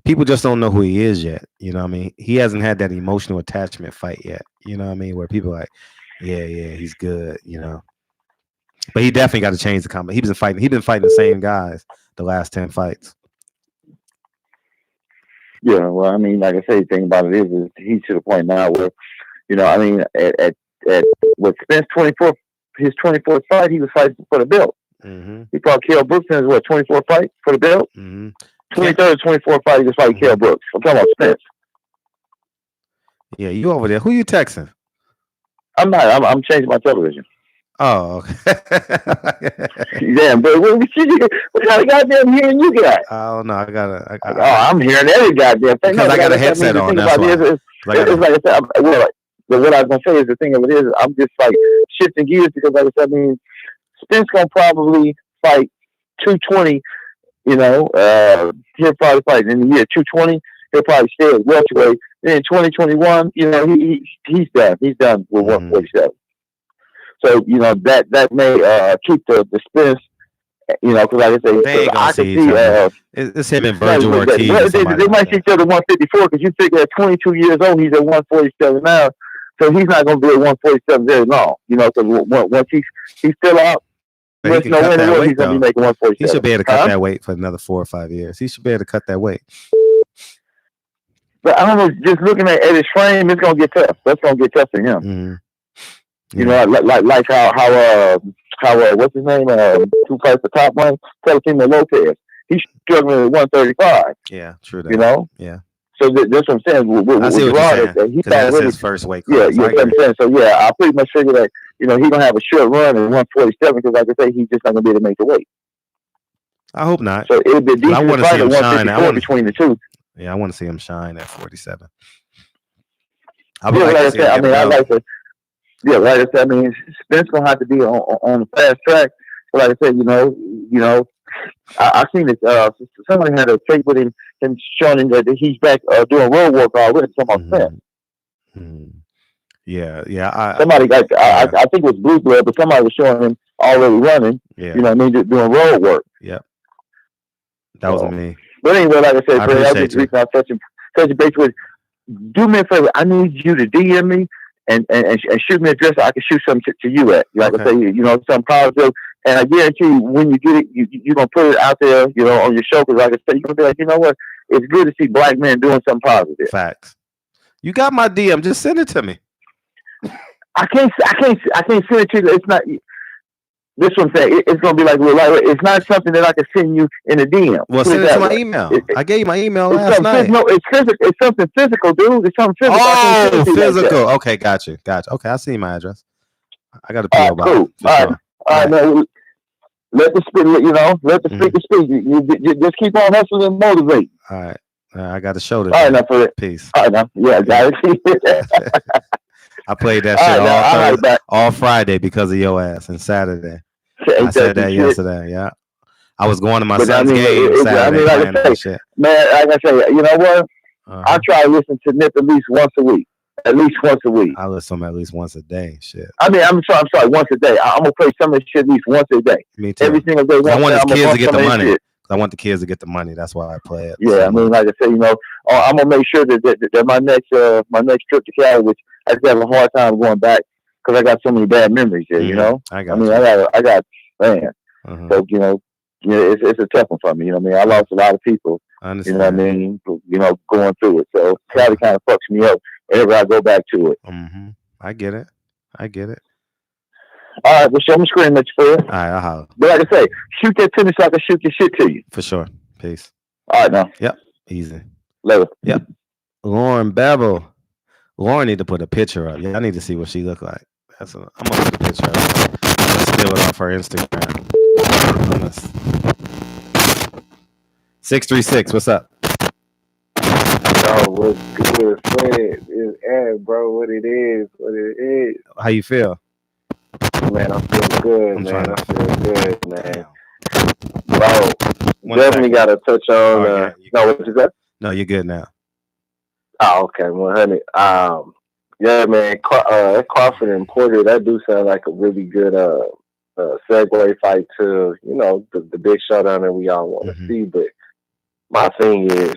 People just don't know who he is yet. You know what I mean? He hasn't had that emotional attachment fight yet. You know what I mean? Where people are like, yeah, he's good, But he definitely got to change the combat. He's been fighting the same guys the last 10 fights. Yeah, well, I mean, like I say, the thing about it is he's to the point now where, at with Spence 24, his 24th fight, he was fighting for the belt. He fought Kell Brooks in his 24th fight for the belt. 23rd, 24th fight, he was fighting Kell Brooks. I'm talking about Spence. Yeah, you over there? Who you texting? I'm not. I'm changing my television. Oh, okay. Damn, but what kind of goddamn hearing you got? I don't know. I'm hearing every goddamn thing. Because I got a headset on. That's why. It's like I said, what I was gonna say is the thing of it is I'm just like shifting gears because like I said, I mean, Spence gonna probably fight 220. He'll probably fight in the year 220. He'll probably stay at welterweight. Then in 2021, he's done. He's done with 147. So that may keep the Spence. Because like I say, I can see it's him and Virgil Ortiz. They might see each other 154 because you figure at 22 years old he's at 147 now, so he's not going to be at 147 very long. Because once he's still out. But he can cut that weight, though. He should be able to cut that weight for another 4 or 5 years. He should be able to cut that weight. But I don't know, just looking at his frame, it's going to get tough. That's going to get tough for him. Like how what's his name? Who fights the top one? Telecimo Lopez. He's struggling at 135. Yeah, true. That. Yeah. So that's what I'm saying. I see what you're saying. That's his first weight class. Yeah, what I'm saying. So yeah, I pretty much figure that he's gonna have a short run at 147 because, like I say, he's just not gonna be able to make the weight. I hope not. So it'd be decent. I want to see him shine. Between the two. Yeah, I want to see him shine at 47. I like I said, I mean, I like to. Yeah, like I said, I mean, Spence gonna have to be on the fast track. But like I said, you know, I seen it. Somebody had a tape with him showing him that he's back doing road work already. Talking about Spence. Yeah. Somebody got. I think it was Blue Blood, but somebody was showing him already running. Yeah. You know what I mean? Doing road work. Yep. That was me. But anyway, like I said, Fred, I just reached out, touching base with. Do me a favor. I need you to DM me and shoot me a address so I can shoot something to you at. Like I say, you know, something positive. And I guarantee you, when you get it, you're going to put it out there, you know, on your show. Because like I said, you're going to be like, you know what? It's good to see black men doing something positive. Facts. You got my DM. Just send it to me. I can't send it to you. It's not. This one saying it's gonna be like it's not something that I can send you in a DM. Well, send it to my email. I gave you my email last night. No, it's physical. It's something physical, dude. It's something physical. Oh, physical. Like okay, got you. Okay, I see my address. I got a PO box. Cool. All right. Man, let the speaker speak. You just keep on hustling and motivate. All right. I got a show today. All right, now for it. Peace. All right, now. Yeah, got it. I played that shit all Friday because of your ass and Saturday. I said that yesterday. Yeah, I was going to my son's game Saturday playing that shit. Man, like I say, you know what? I try to listen to Nip at least once a week. I listen to him at least once a day. Shit. I mean, I'm sorry, once a day. I'm gonna play some of this shit at least once a day. Me too. Every single day. I want the kids to get the money. I want the kids to get the money. That's why I play it. Yeah, I mean, like I say, you know, I'm gonna make sure that my next trip to Cali, which I just have a hard time going back because I got so many bad memories there. You know, I got man. So you know, it's a tough one for me. You know what I mean? I lost a lot of people. I understand. You know what I mean? You know, going through it. So Cali kind of fucks me up whenever I go back to it. I get it. All right, well, show me screen at you, Fred. All right, I'll holler. But like I say, shoot that to me so I can shoot your shit to you. For sure. Peace. All right, now. Yep. Easy. Later. Yep. Lauren Bevel. Lauren need to put a picture up. Yeah, I need to see what she look like. I'm gonna put a picture up. Let's steal it off her Instagram. 636. What's up? Yo, what's good, Fred? It's Ed, bro. What it is? How you feel? Man, I feel good, man. I feel good, man. Bro, definitely got to touch on. No, what you said? No, you're good now. Oh, okay, 100. Yeah, man. Crawford and Porter, that do sound like a really good segue fight to, you know, the big showdown that we all want to see. But my thing is,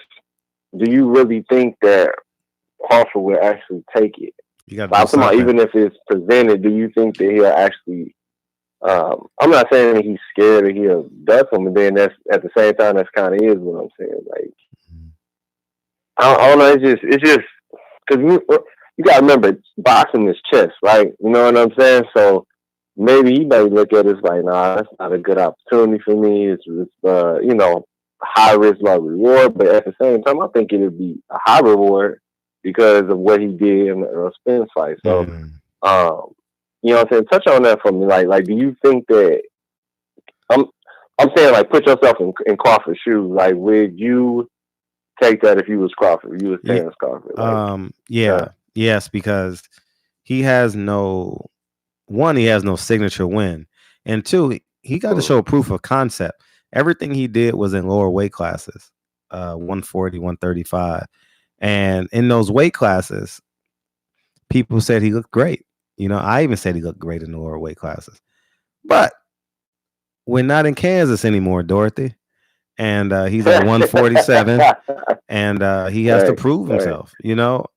do you really think that Crawford will actually take it? Even if it's presented, do you think that he'll actually? I'm not saying that he's scared or he'll duck him, and then that's at the same time that's kind of is what I'm saying. Like, I don't know. It's just because you got to remember boxing is chess, right? You know what I'm saying? So maybe he may look at it as like, nah, that's not a good opportunity for me. It's you know, high risk, low reward. But at the same time, I think it would be a high reward because of what he did in the Spence fight. So, you know what I'm saying? Touch on that for me. Like, do you think that I'm saying, like, put yourself in Crawford's shoes. Like, would you take that if you was Crawford? You was Terrence Crawford. Like, yes, because he has no signature win, and two, he got to show proof of concept. Everything he did was in lower weight classes, 140, 135. And in those weight classes, people said he looked great. You know, I even said he looked great in the lower weight classes. But we're not in Kansas anymore, Dorothy. And he's at 147. And he has to prove himself. You know,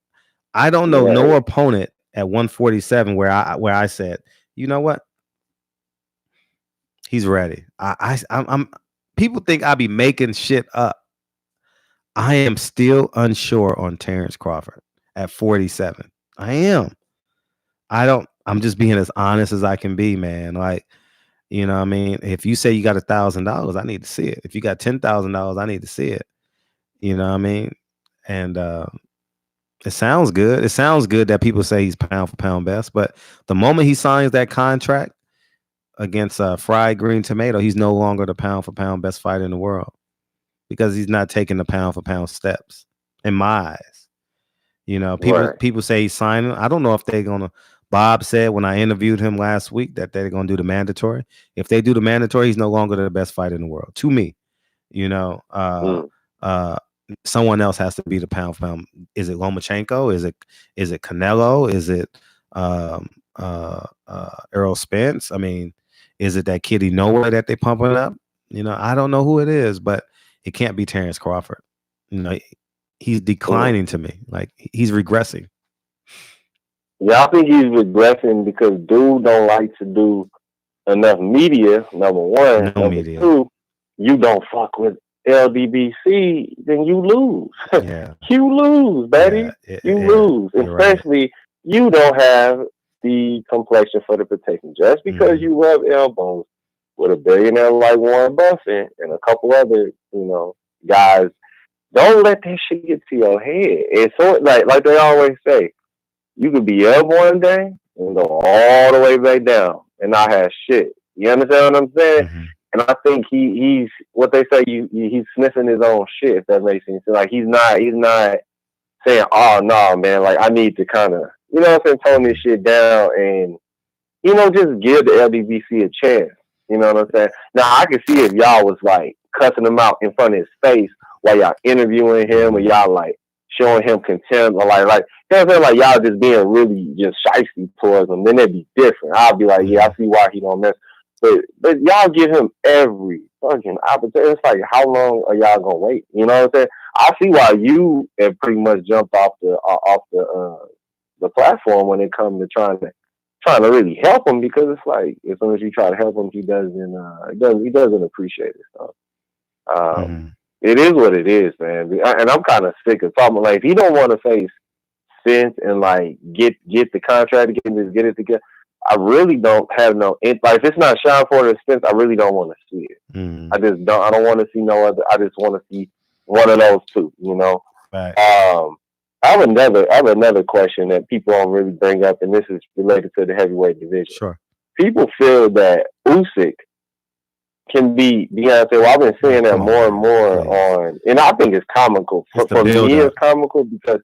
I don't know no opponent at 147 where I said, you know what? He's ready. I'm people think I be making shit up. I am still unsure on Terrence Crawford at 47. I am. I'm just being as honest as I can be, man. Like, you know what I mean? If you say you got $1,000, I need to see it. If you got $10,000, I need to see it. You know what I mean? And it sounds good. It sounds good that people say he's pound for pound best. But the moment he signs that contract, against fried green tomato, he's no longer the pound for pound best fighter in the world because he's not taking the pound for pound steps in my eyes. You know, people say he's signing. I don't know if they're gonna. Bob said when I interviewed him last week that they're gonna do the mandatory. If they do the mandatory, he's no longer the best fighter in the world. To me, you know, someone else has to be the pound for pound. Is it Lomachenko? Is it Canelo? Is it Errol Spence? I mean, is it that Kitty Noah that they pumping up? You know, I don't know who it is, but it can't be Terrence Crawford. You know, he's declining to me. Like he's regressing. Yeah, I think he's regressing because dude don't like to do enough media. Number one, number two, you don't fuck with LDBC, then you lose. Yeah. You lose, buddy. You lose. Especially you don't have the complexion for the protection. Just because you rub elbows with a billionaire like Warren Buffett and a couple other, guys, don't let that shit get to your head. It's so like they always say, you could be up one day and go all the way back down and not have shit. You understand what I'm saying? Mm-hmm. And I think he's what they say. He's sniffing his own shit. If that makes sense. Like he's not saying, "Oh no, man! Like I need to kind of, tone this shit down and just give the LDBC a chance." You know what I'm saying? Now I can see if y'all was like cussing him out in front of his face while y'all interviewing him, or y'all like showing him contempt, or like like y'all just being really just shysty towards him. Then it'd be different. I'll be like, yeah, I see why he don't mess. But y'all give him every fucking opportunity. It's like, how long are y'all gonna wait? You know what I'm saying? I see why you have pretty much jumped off the platform when it comes to trying to really help him, because it's like as soon as you try to help him, he doesn't appreciate it. So it is what it is, man. And I'm kind of sick of talking. Like if he don't want to face Spence and like get the contract again, just get it together. I really don't have no like if it's not Sean Porter or Spence, I really don't want to see it. I just don't. I don't want to see no other. I just want to see one of those two. Right. I have another question that people don't really bring up, and this is related to the heavyweight division. Sure. People feel that Usyk can be Deontay. Well, I've been seeing that more and more on, and I think it's comical. For me, it's comical because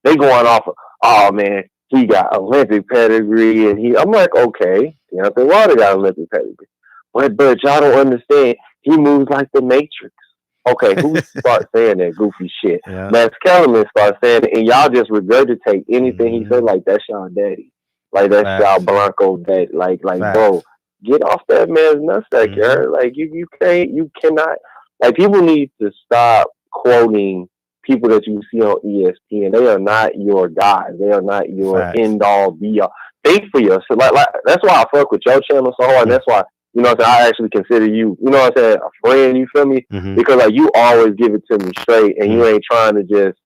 they going off of, oh man, he got Olympic pedigree, and I'm like, okay, Deontay Wilder got Olympic pedigree, but y'all don't understand. He moves like the Matrix. Okay, who starts saying that goofy shit? Yeah. Max Kellerman starts saying it, and y'all just regurgitate anything he said. Like that's y'all daddy, like that's y'all Blanco daddy. Like bro, get off that man's nutsack, yo. Like you cannot. Like people need to stop quoting people that you see on ESPN. They are not your guys. They are not your end all be all. Think for yourself. Like that's why I fuck with your channel so hard. And that's why I actually consider you, a friend. You feel me? Because like you always give it to me straight, and you ain't trying to just,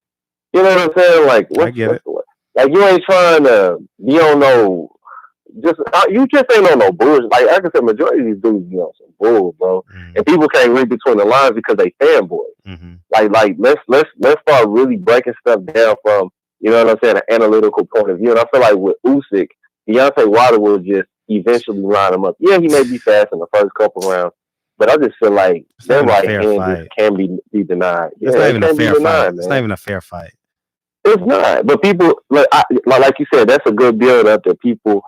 you know what I'm saying? Like like you ain't trying to be on no. You just ain't on no bullshit. Like I can say, majority of these dudes be on some bull, bro. And people can't read between the lines because they fanboys. Like let's start really breaking stuff down from, an analytical point of view. And I feel like with Usyk, Deontay Wilder will just eventually line him up. Yeah, he may be fast in the first couple rounds, but I just feel like their right hand can be denied. It's not even a fair fight. It's not even a fair fight. It's not. But people, like you said, that's a good build up that people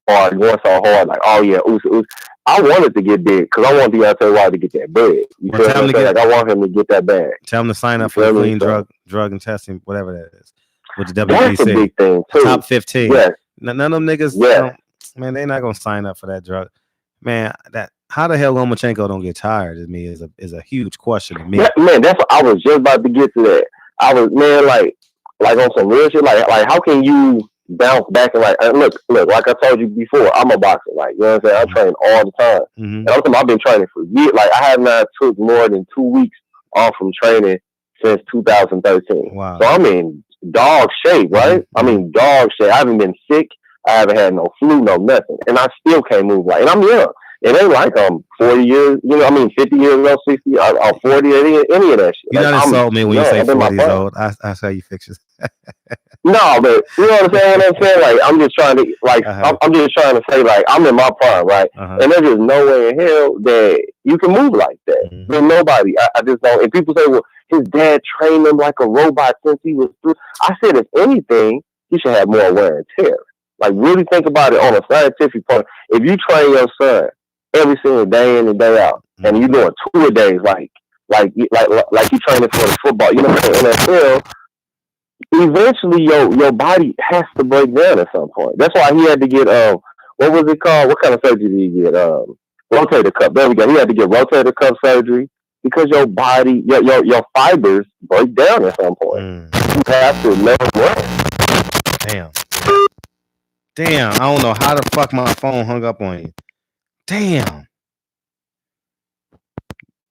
are going so hard, like, oh yeah, Usyk. I wanted to get big because I want Deontay Wilder to get that bread. You feel what I'm saying? Like I want him to get that bag. Tell him to sign up for the clean drug and testing, whatever that is, with the WBC. That's a big thing too. Top 15. Yes. None of them niggas, man, they're not gonna sign up for that drug. Man, that how the hell Lomachenko don't get tired to me is a huge question to me. Man, that's what I was just about to get to that. I was like on some real shit. Like how can you bounce back and look, like I told you before, I'm a boxer. Like, you know what I'm saying? I train all the time. And I've been training for years. Like I have not took more than 2 weeks off from training since 2013. Wow. So I'm in dog shape, right? I mean dog shape. I haven't been sick. I haven't had no flu, no nothing. And I still can't move right. And I'm young. It ain't like I'm 40 years, 50 years old, 60, or 40, any of that shit. You don't insult me when you say 40 years old. I say you fix it. No, but you know what I'm saying? What I'm saying? Like, I'm just trying to, like, I'm just trying to say, like, I'm in my prime, right? And there's just no way in hell that you can move like that. There's nobody. I just don't. And people say, well, his dad trained him like a robot since he was 3. I said, if anything, he should have more wear and tear. Like, really think about it on a scientific point. If you train your son every single day in and day out, and you doing 2-a-days, like you training for the football, you know what I'm saying? NFL, eventually your body has to break down at some point. That's why he had to get what was it called? What kind of surgery did he get? Rotator cuff. There we go. He had to get rotator cuff surgery because your body, your fibers break down at some point. You have to let them run. Damn. I don't know how the fuck my phone hung up on you. Damn.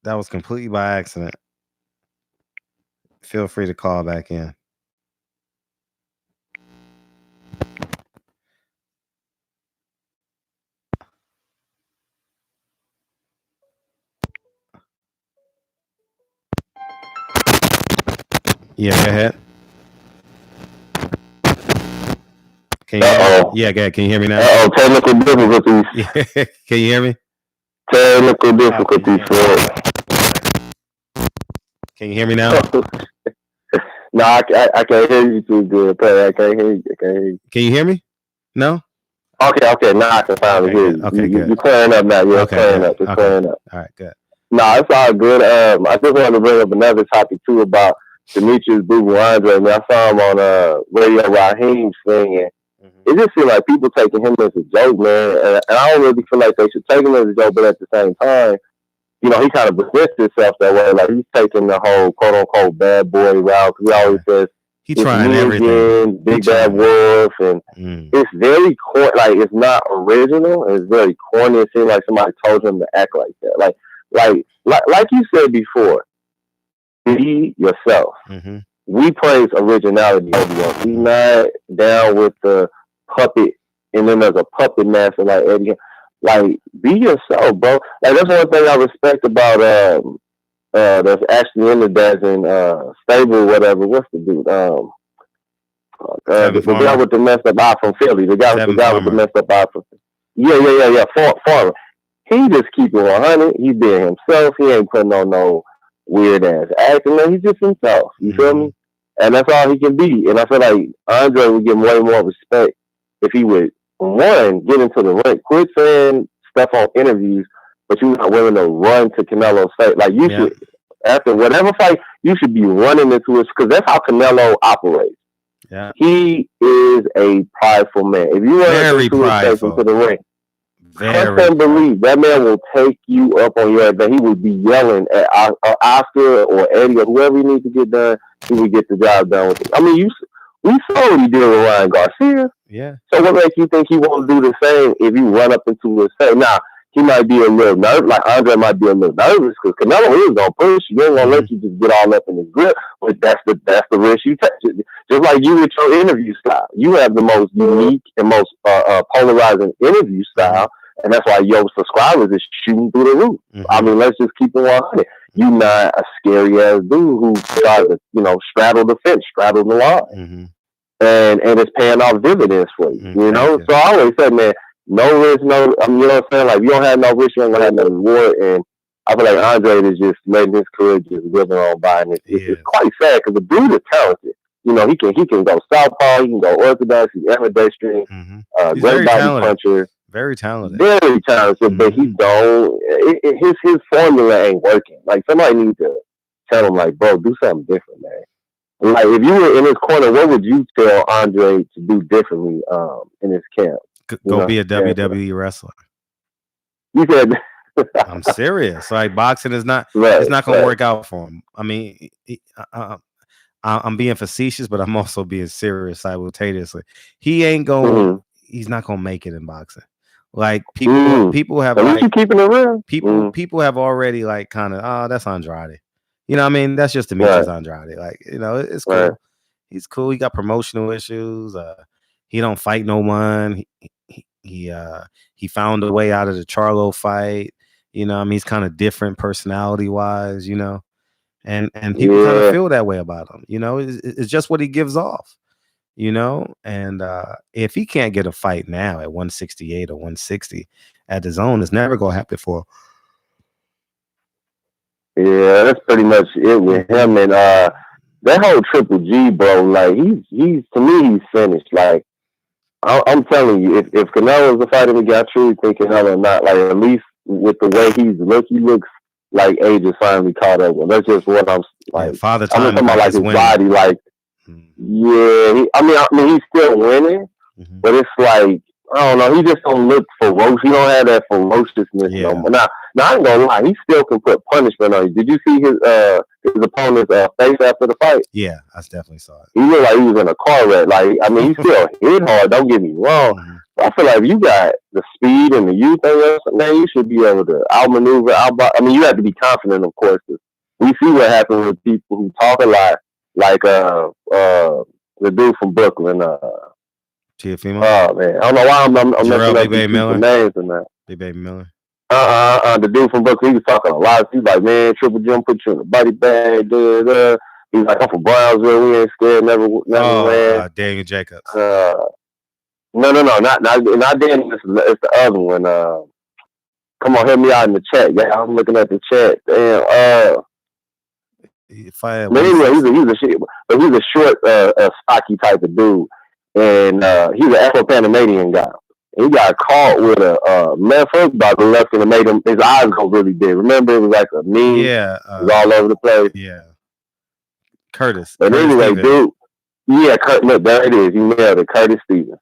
That was completely by accident. Feel free to call back in. Yeah, go ahead. Can you hear me? Yeah, go ahead. Can you hear me now? Technical difficulties. Yeah. Can you hear me? Technical difficulties. Can you hear me now? No, I can't hear you too good. I can't hear you. Can you hear me? No? Okay. Now I can finally hear you. Okay, good. You're clearing up now. You're clearing up. You're clearing up. All right, good. No, it's all good. I just wanted to bring up another topic too about Demetrius Boo-Boo-Andre. I saw him on Radio Raheem singing. It just seems like people taking him as a joke, man. And I don't really feel like they should take him as a joke, but at the same time, you know, he kind of presents himself that way. Like, he's taking the whole quote-unquote bad boy route. He always says, he's trying everything. Big Bad Wolf. And it's very corny. Like, it's not original. It's very corny. It seems like somebody told him to act like that. Like you said before, be yourself. We praise originality. He's not down with the puppet, and then there's a puppet master like Eddie. Like, be yourself, bro. Like, that's one thing I respect about that's actually in the Dazzin stable, whatever. What's the dude? The guy with the messed up eye from Philly. The guy with the messed up eye from Philly. Yeah. Farmer. He just keep it 100. He being himself. He ain't putting on no weird ass acting. Man, he's just himself. You feel me? And that's all he can be. And I feel like Andre would get way more respect if he would, one, get into the ring. Quit saying stuff on interviews, but you're not willing to run to Canelo's face. Like, you should, after whatever fight, you should be running into it, because that's how Canelo operates. Yeah. He is a prideful man. If you run into the ring, I can't believe that man will take you up on your head. He would be yelling at Oscar or Eddie or whoever he needs to get done. He would get the job done with it. I mean, we saw what he did with Ryan Garcia. Yeah. So what makes you think he won't do the same if you run up into his face? Now, he might be a little nervous. Like, Andre might be a little nervous because Canelo is gonna push. He ain't gonna let you just get all up in his grip. But that's the risk you take. Just like you with your interview style, you have the most unique and most polarizing interview style. And that's why your subscribers is shooting through the roof. I mean, let's just keep it 100. You're not a scary ass dude who tries to, straddle the fence, straddle the line. And it's paying off dividends for you, you know? So I always say, man, no risk, you know what I'm saying? Like, you don't have no risk, you ain't gonna have no reward. And I feel like Andre is just letting his career just wither on by. And it's quite sad because the dude is talented. You know, he can go southpaw, he can go orthodox, he's ambidextrous, great body puncher. Very talented. Very talented, but he don't. His formula ain't working. Like, somebody needs to tell him, like, bro, do something different, man. Like, if you were in his corner, what would you tell Andre to do differently in his camp? Go be a WWE wrestler. You said. I'm serious. Like, boxing is not. It's not going to work out for him. I mean, I'm being facetious, but I'm also being serious simultaneously. He ain't going. He's not going to make it in boxing. Like, people have. Like, you keeping it real? People have already, like, kind of. That's Andrade. You know what I mean? That's just Demetrius Andrade. Like, it's cool. Right. He's cool. He got promotional issues. He don't fight no one. He found a way out of the Charlo fight. You know, I mean, he's kind of different personality wise. You know, and people kind of feel that way about him. You know, it's just what he gives off. you know. And if he can't get a fight now at 168 or 160 at the zone, it's never gonna happen for him. Yeah, that's pretty much it with him. And that whole Triple G, bro, like he's to me, he's finished. Like I'm telling you, if Canelo's the fighter we got, truly think Canelo or not, like at least with the way he looks like age is finally caught up with. That's just what I'm like. Yeah, Father I'm Time talking about like his winning. body, like yeah. I mean he's still winning, but it's like I don't know. He just don't look ferocious. He don't have that ferociousness no more. Now I ain't gonna lie. He still can put punishment on you. Did you see his opponent's face after the fight? Yeah, I definitely saw it. He looked like he was in a car wreck. Like I mean, he still hit hard. Don't get me wrong. But I feel like if you got the speed and the youth, man, you should be able to outmaneuver. I mean, you have to be confident, of course. We see what happens with people who talk a lot, like the dude from Brooklyn. Tiafimo? Oh man, I don't know why I'm messing up these people's names and that. Big Baby Miller. The dude from Brooklyn, he was talking a lot. He's like, man, Triple G put you in a body bag. He's like, I'm from Brownsville. We ain't scared. Never ran. Daniel Jacobs. No, not Daniel. It's the other one. Come on, help me out in the chat. Yeah, I'm looking at the chat. Damn. But anyway, he's a short, stocky type of dude. And he's an Afro-Panamanian guy. He got caught with a left hook by the left and it made his eyes go really big. Remember, it was like a meme. Yeah. It was all over the place. Yeah. Curtis. But anyway, dude. Yeah, look, there it is. You nailed it. Curtis Stevens.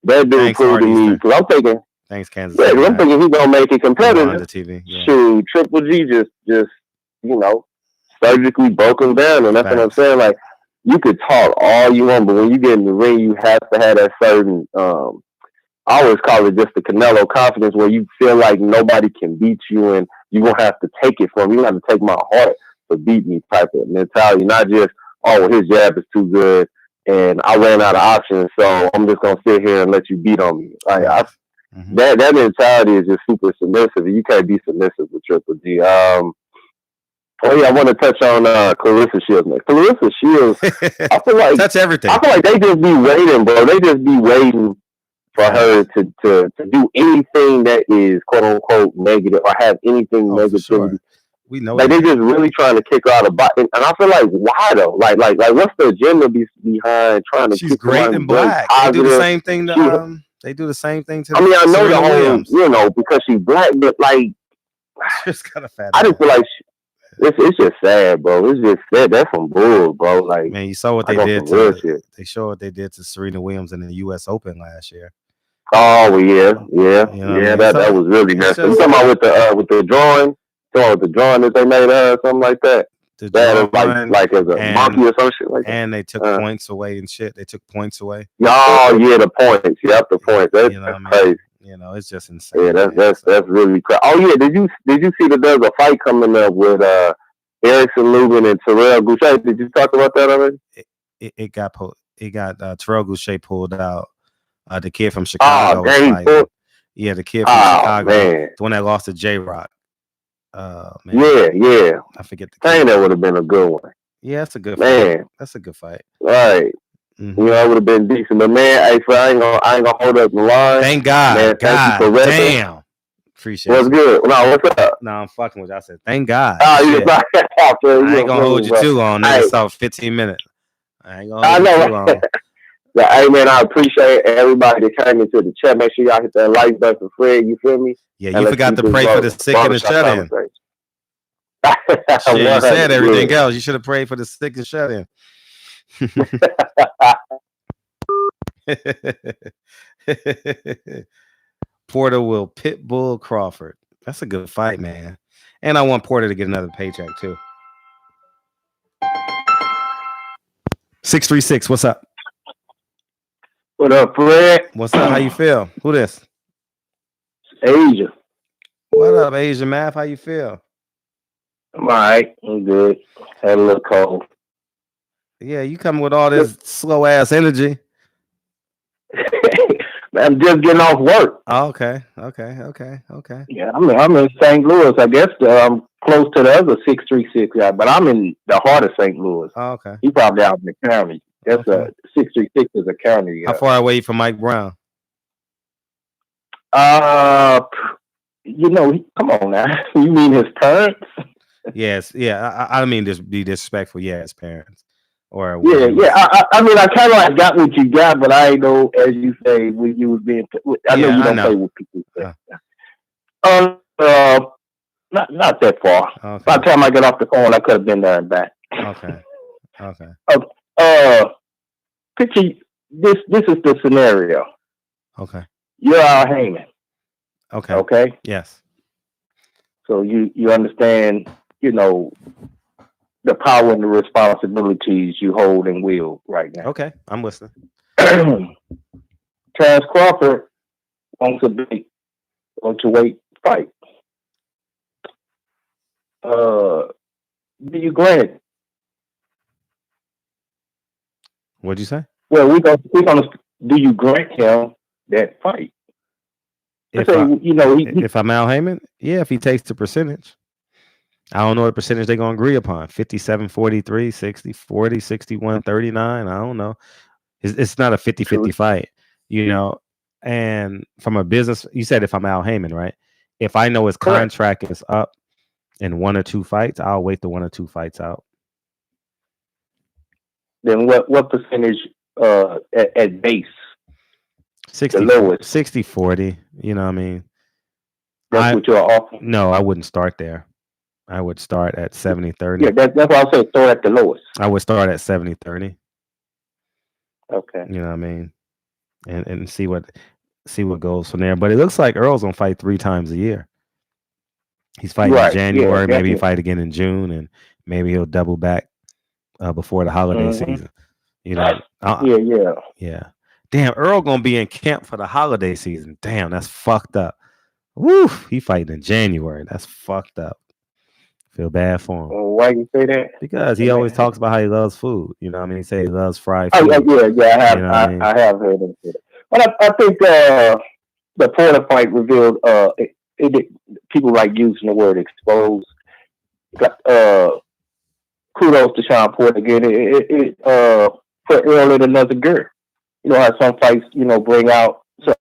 That dude proved to me. Because I'm thinking. Thanks, Kansas City. Yeah, I'm thinking he's going to make it competitive. On the TV. Yeah. Shoot, Triple G just, surgically broke him down. And that's what I'm saying. Like, you could talk all you want, but when you get in the ring, you have to have that certain, I always call it just the Canelo confidence where you feel like nobody can beat you and you're going to have to take it from me. You have to take my heart to beat me type of mentality. Not just, oh, his jab is too good and I ran out of options, so I'm just going to sit here and let you beat on me. Like that mentality is just super submissive. You can't be submissive with Triple G. Oh yeah, I want to touch on Clarissa Shields. Man. Clarissa Shields, I feel like that's everything. I feel like they just be waiting, bro. They just be waiting for her to do anything that is quote unquote negative or have anything negativity. Sure. We know like they're just really trying to kick her out of box, and I feel like why though? Like what's the agenda behind trying to? She's great and black. They do the same thing to they do the same thing to. I mean, I know the whole, because she's black, but like, she's kind of fat. I just feel like. It's just sad, bro. It's just sad. That's some bull, bro. Like, man, you saw what they did to. They showed what they did to Serena Williams in the U.S. Open last year. Oh yeah. That was really messed up. You talking about with the drawing? With the drawing that they made or something like that. Like as a monkey or some shit like that. And they took points away and shit. They took points away. Oh yeah, the points. Yep, the points. That's crazy. It's just insane. Yeah, that's really crazy. Oh yeah, did you see that there's a fight coming up with Erickson Lubin and Terrell Goucher? Did you talk about that already? It got Terrell Goucher pulled out. The kid from Chicago. The kid from Chicago. Man. The one that lost to J-Rock. Man. Yeah. I forget the kid. That would have been a good one. Yeah, that's a good man. Fight. That's a good fight. Right. Mm-hmm. It would have been decent. But man, I ain't gonna hold up the line. Thank God. Man, thank you for damn. Appreciate it. What's good? No, what's up? No, I'm fucking with you. I said, thank God. I ain't gonna hold you too long. It's off 15 minutes. I ain't gonna hold you too long. Hey man, I appreciate everybody that came into the chat. Make sure y'all hit that like button for Fred. You feel me? Yeah, you forgot to pray for the sick and the shut in. You said everything else. You should have prayed for the sick and shut in. Porter will pitbull Crawford. That's a good fight, man. And I want Porter to get another paycheck too. 636, what's up? What up, Fred? What's up? How you feel? Who this? Asia. What up, Asia Math? How you feel? I'm all right. I'm good. Had a little cold. Yeah, you coming with all this slow ass energy. I'm just getting off work. Oh, okay. Yeah, I'm in St. Louis. I guess I'm close to the other 636 guy, but I'm in the heart of St. Louis. Oh, okay. He probably out in the county. That's a 636 is a counter. How far away from Mike Brown? Come on now. You mean his parents? Yes, yeah. I mean just be disrespectful. Yeah, his parents. Or yeah. I mean, I kind of like got what you got, but I know, as you say, when you was being. I know you don't play with people. Not that far. Okay. By the time I get off the phone, I could have been there and back. Okay. Picture this. This is the scenario. Okay. You're Al Heyman. Okay. Okay. Yes. So you understand, the power and the responsibilities you hold and wield right now. Okay, I'm listening. Terrence Crawford wants a big welterweight fight. Do you grant it? What'd you say? Well, we're gonna do you grant him that fight? If I'm Al Heyman, yeah, if he takes the percentage. I don't know what percentage they're going to agree upon. 57, 43, 60, 40, 61, 39. I don't know. It's not a 50-50 fight, and from a business, you said if I'm Al Heyman, right? If I know his contract is up in 1 or 2 fights, I'll wait the 1 or 2 fights out. Then what percentage at base? 60, the lowest. 60, 40. You know what I mean? That's what you're offering? No, I wouldn't start there. I would start at 70-30. Yeah, that's what I said. Start at the lowest. I would start at 70-30. Okay. You know what I mean? And see what goes from there. But it looks like Earl's gonna fight 3 times a year. He's fighting in January, maybe he'll fight again in June, and maybe he'll double back before the holiday season. Yeah. Damn, Earl gonna be in camp for the holiday season. Damn, that's fucked up. Woo, he fighting in January. That's fucked up. Feel bad for him. Why you say that? Because he always talks about how he loves food. You know what I mean? He say he loves fried food. I have heard him say that. But I think the Porter fight revealed people like using the word expose. Kudos to Sean Porter again. It put Earl in another gear. You know how some fights, bring out stuff.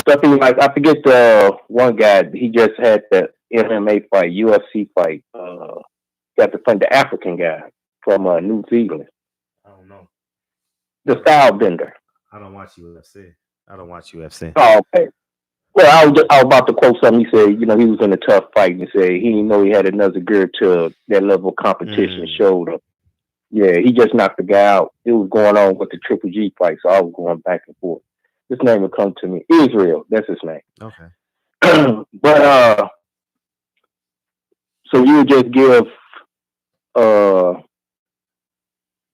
Like, I forget the one guy. He just had the MMA fight, UFC fight. Got to fight the African guy from New Zealand. I don't know. The style bender. I don't watch UFC. Oh, okay. Well, I was about to quote something. He said, he was in a tough fight and said he didn't know he had another gear to that level of competition showed him. Yeah, he just knocked the guy out. It was going on with the Triple G fight, so I was going back and forth. His name would come to me. Israel, that's his name. Okay. But so you would just give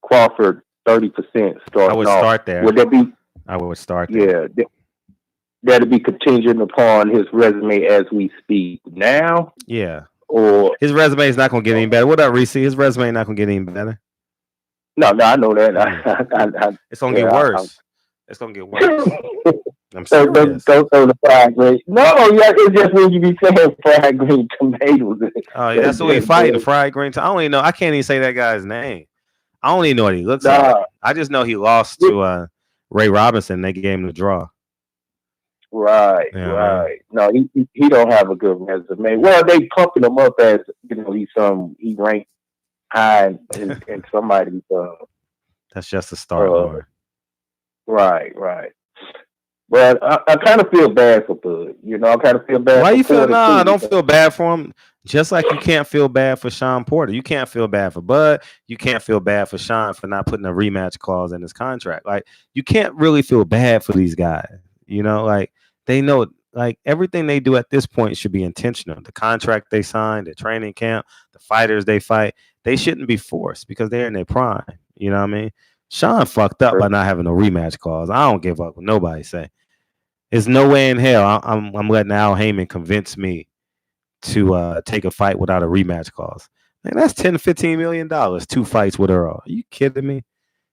Crawford 30% start. I would start there. Would that be? I would start there. Yeah, that'd be contingent upon his resume as we speak now. Yeah. Or his resume is not going to get any better. What up, Reese? His resume is not going to get any better. No, I know that. It's going to get worse. It's going to get worse. I'm sorry. Don't throw the fried green. No, it's just when you be saying fried green tomatoes. Oh, yeah, that's what he fighting, fried green. I don't even know. I can't even say that guy's name. I don't even know what he looks like. I just know he lost to Ray Robinson. They gave him the draw. Right. No, he don't have a good resume. Well, they pumping him up as he ranked high in somebody's. That's just a start. Right. But I kind of feel bad for Bud. I kind of feel bad. Why you feel? Nah, don't feel bad for him. Just like you can't feel bad for Sean Porter. You can't feel bad for Bud. You can't feel bad for Sean for not putting a rematch clause in his contract. Like, you can't really feel bad for these guys. Like, they know, like, everything they do at this point should be intentional. The contract they signed, the training camp, the fighters they fight, they shouldn't be forced because they're in their prime. You know what I mean? Sean fucked up by not having a rematch clause. I don't give up what nobody say. There's no way in hell I'm letting Al Heyman convince me to take a fight without a rematch clause. Man, that's $10-15 million. 2 fights with Earl. Are you kidding me?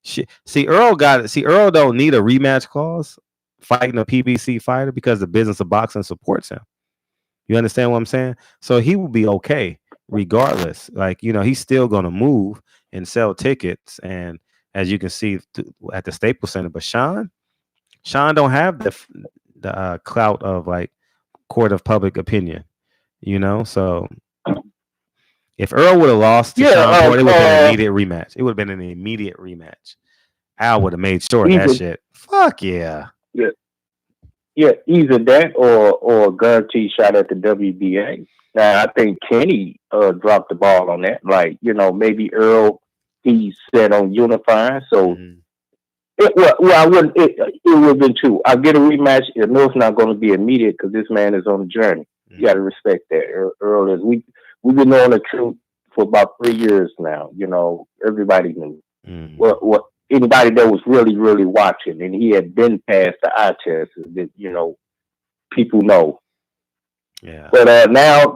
Shit. See, Earl got it. See, Earl don't need a rematch clause fighting a PBC fighter because the business of boxing supports him. You understand what I'm saying? So he will be okay regardless. Like, he's still gonna move and sell tickets. And as you can see at the Staples Center, but Sean don't have the clout of like court of public opinion, So if Earl would have lost to Sean Porter, it would have been an immediate rematch. It would have been an immediate rematch. Al would have made sure of that shit. Fuck yeah. Yeah, either that or a guaranteed shot at the WBA. Now, I think Kenny dropped the ball on that. Like, maybe Earl, he's set on unifying. So, it would have been two. I'll get a rematch. I know it's not going to be immediate because this man is on the journey. You got to respect that. Earl is. We've been on the truth for about 3 years now. Everybody knew. What anybody that was really, really watching, and he had been past the eye test, that people know. Yeah. But now,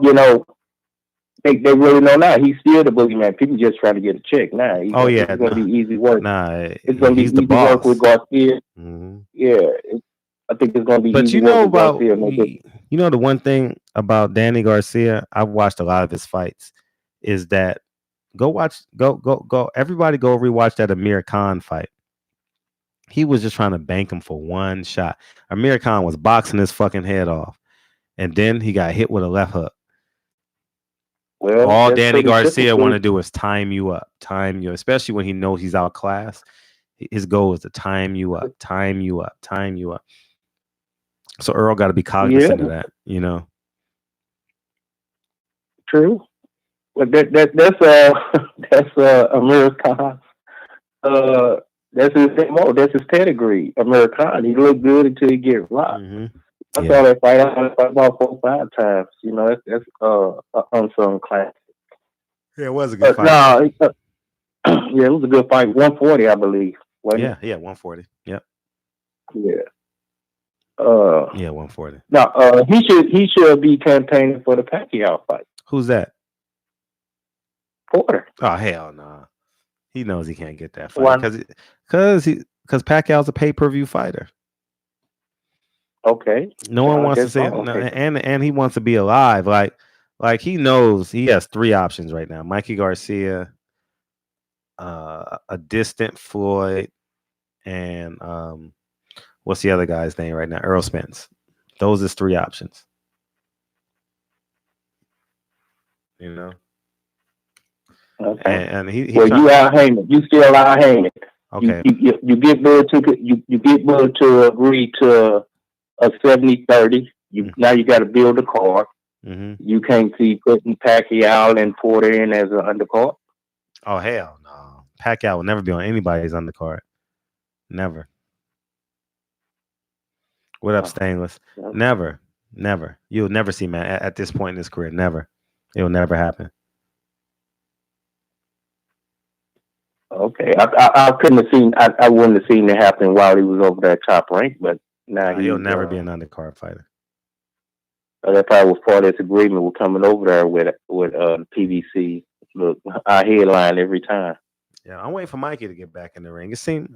they really know now. He's still the boogeyman. People just trying to get a check now. It's going to be easy work. It's going to be easy work with Garcia. Yeah, I think it's going to be. But easy work with Garcia. The one thing about Danny Garcia, I've watched a lot of his fights, is that go everybody go rewatch that Amir Khan fight. He was just trying to bank him for one shot. Amir Khan was boxing his fucking head off, and then he got hit with a left hook. Well, all Danny Garcia want to do is time you up, especially when he knows he's outclassed. His goal is to time you up. So Earl got to be cognizant of that, True. Well, that's Amir Khan. That's his MO. That's his pedigree. Amir Khan. He look good until he get rocked. I saw that fight. I fight about 4 or 5 times. That's an unsung classic. Yeah, it was a good fight. Yeah, it was a good fight. 140, I believe. Yeah, 140. Yep. Yeah. 140. Now, he should be campaigning for the Pacquiao fight. Who's that? Porter. Oh hell no! Nah. He knows he can't get that fight because Pacquiao's a pay-per-view fighter. Okay. No one wants to see it, and he wants to be alive. Like he knows he has 3 options right now: Mikey Garcia, a distant Floyd, and what's the other guy's name right now? Earl Spence. Those is 3 options. Okay. And he you out hanging. You still out hanging. Okay. You get Bud to agree to a 70-30. Now you got to build a card. You can't see putting Pacquiao and Porter in as an undercard. Oh hell no! Pacquiao will never be on anybody's undercard. Never. What up, Stainless? Never. You'll never see, man. At this point in his career, never. It will never happen. Okay, I couldn't have seen. I wouldn't have seen it happen while he was over that top rank, but now he'll never be an undercard fighter. That probably was part of this agreement with coming over there with PBC. Look, our headline every time. Yeah, I'm waiting for Mikey to get back in the ring. It seems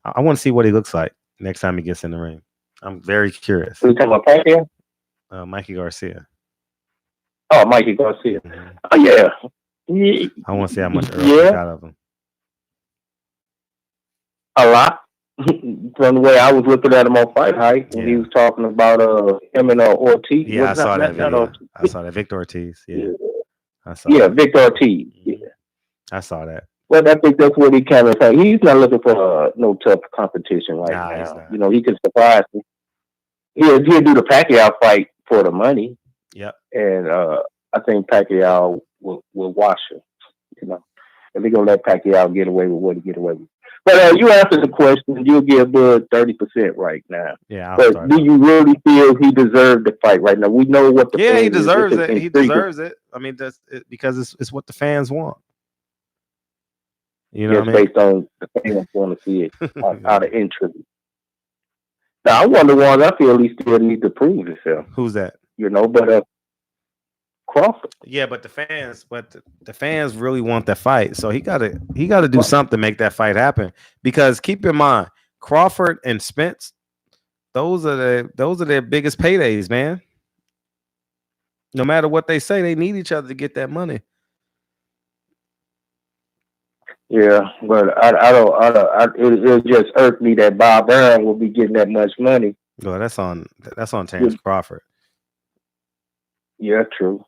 I want to see what he looks like next time he gets in the ring. I'm very curious. Who you talking about, Pacquiao? Mikey Garcia. Oh, Mikey Garcia. Oh yeah. I want to see how much Earl gets out of him. A lot. From the way I was looking at him on Fight Hype, and he was talking about him and Ortiz. Yeah, I saw that video. I saw that. Victor Ortiz. Yeah. I saw that. Victor Ortiz. Yeah. I saw that. Well, I think that's what he kind of saying. He's not looking for no tough competition now. He can surprise me. He'll do the Pacquiao fight for the money. Yep. And I think Pacquiao will wash him. If they're gonna let Pacquiao get away with what he get away with. But you answered the question. You'll give Bud 30% right now. Yeah. But do you really feel he deserved the fight right now? We know what the he deserves it. He deserves it. I mean, that's it, because it's what the fans want. You know what I mean? Based on the fans want to see it out of interest. Now, I wonder why I feel he still needs to prove himself. Who's that? But Crawford. Yeah, but the fans really want that fight, so he gotta do something to make that fight happen. Because keep in mind, Crawford and Spence, those are their biggest paydays, man. No matter what they say, they need each other to get that money. Yeah, but it'll just irk me that Bob Hearn will be getting that much money. Well, that's on Terrence Crawford. Yeah, true.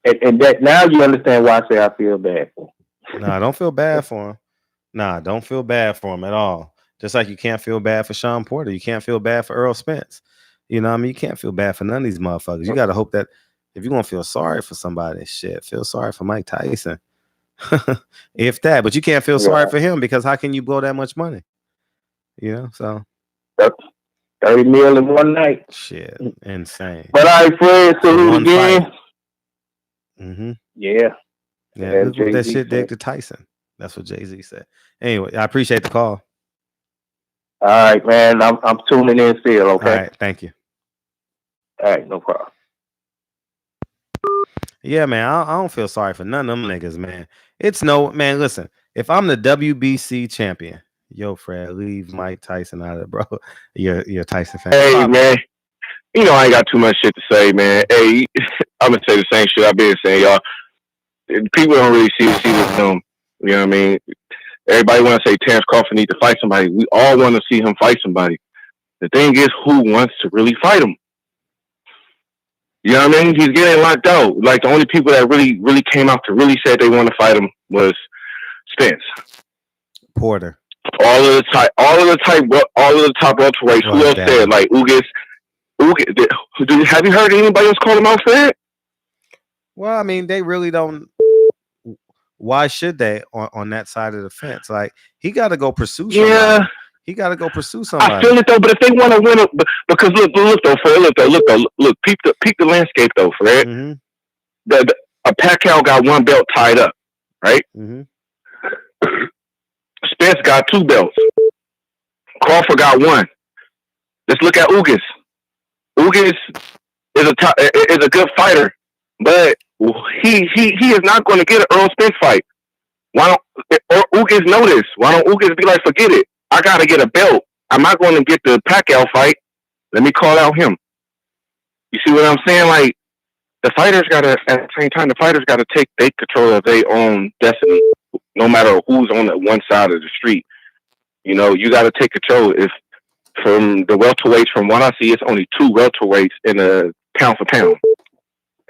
And that now you understand why I say I feel bad for him. Nah, don't feel bad for him. Nah, don't feel bad for him at all. Just like you can't feel bad for Sean Porter. You can't feel bad for Earl Spence. You know what I mean? You can't feel bad for none of these motherfuckers. You got to hope that if you're going to feel sorry for somebody, shit, feel sorry for Mike Tyson. If that. But you can't feel sorry for him because how can you blow that much money? You know, so. 30 mil in one night. Shit, insane. But all right, Fred, salute again. Mm-hmm. Yeah. Look what that shit did to Tyson. That's what Jay-Z said. Anyway, I appreciate the call. All right, man. I'm tuning in still, okay? All right, thank you. All right, no problem. Yeah, man, I don't feel sorry for none of them niggas, man. Man, listen, if I'm the WBC champion, yo, Fred, leave Mike Tyson out of it, bro. You're a Tyson fan. Hey, man, you know I ain't got too much shit to say, man. Hey, I'm going to say the same shit I've been saying, y'all. People don't really see this film. You know what I mean? Everybody want to say Terrence Crawford needs to fight somebody. We all want to see him fight somebody. The thing is, who wants to really fight him? You know what I mean? He's getting locked out. Like, the only people that really came out to really say they want to fight him was Spence, Porter, all of the top welterweights. Who else said? Like Ugas. Have you heard anybody else call him out for it? Well, I mean, they really don't. Why should they on that side of the fence? Like, he got to go pursue somebody. Yeah. He got to go pursue somebody. I feel it though, but if they want to win it, because look though, Fred, look, peep the landscape though, Fred. Mm-hmm. A Pacquiao got one belt tied up, right? Mm-hmm. Spence got 2 belts. Crawford got 1. Let's look at Ugas. Ugas is a good fighter, but he is not going to get an Earl Spence fight. Why don't Ugas know this? Why don't Ugas be like, forget it? I got to get a belt. I'm not going to get the Pacquiao fight. Let me call out him. You see what I'm saying? Like, the fighters got to, at the same time, take control of their own destiny, no matter who's on the one side of the street. You know, you got to take control. If from the welterweights, from what I see, it's only 2 welterweights in a pound for pound,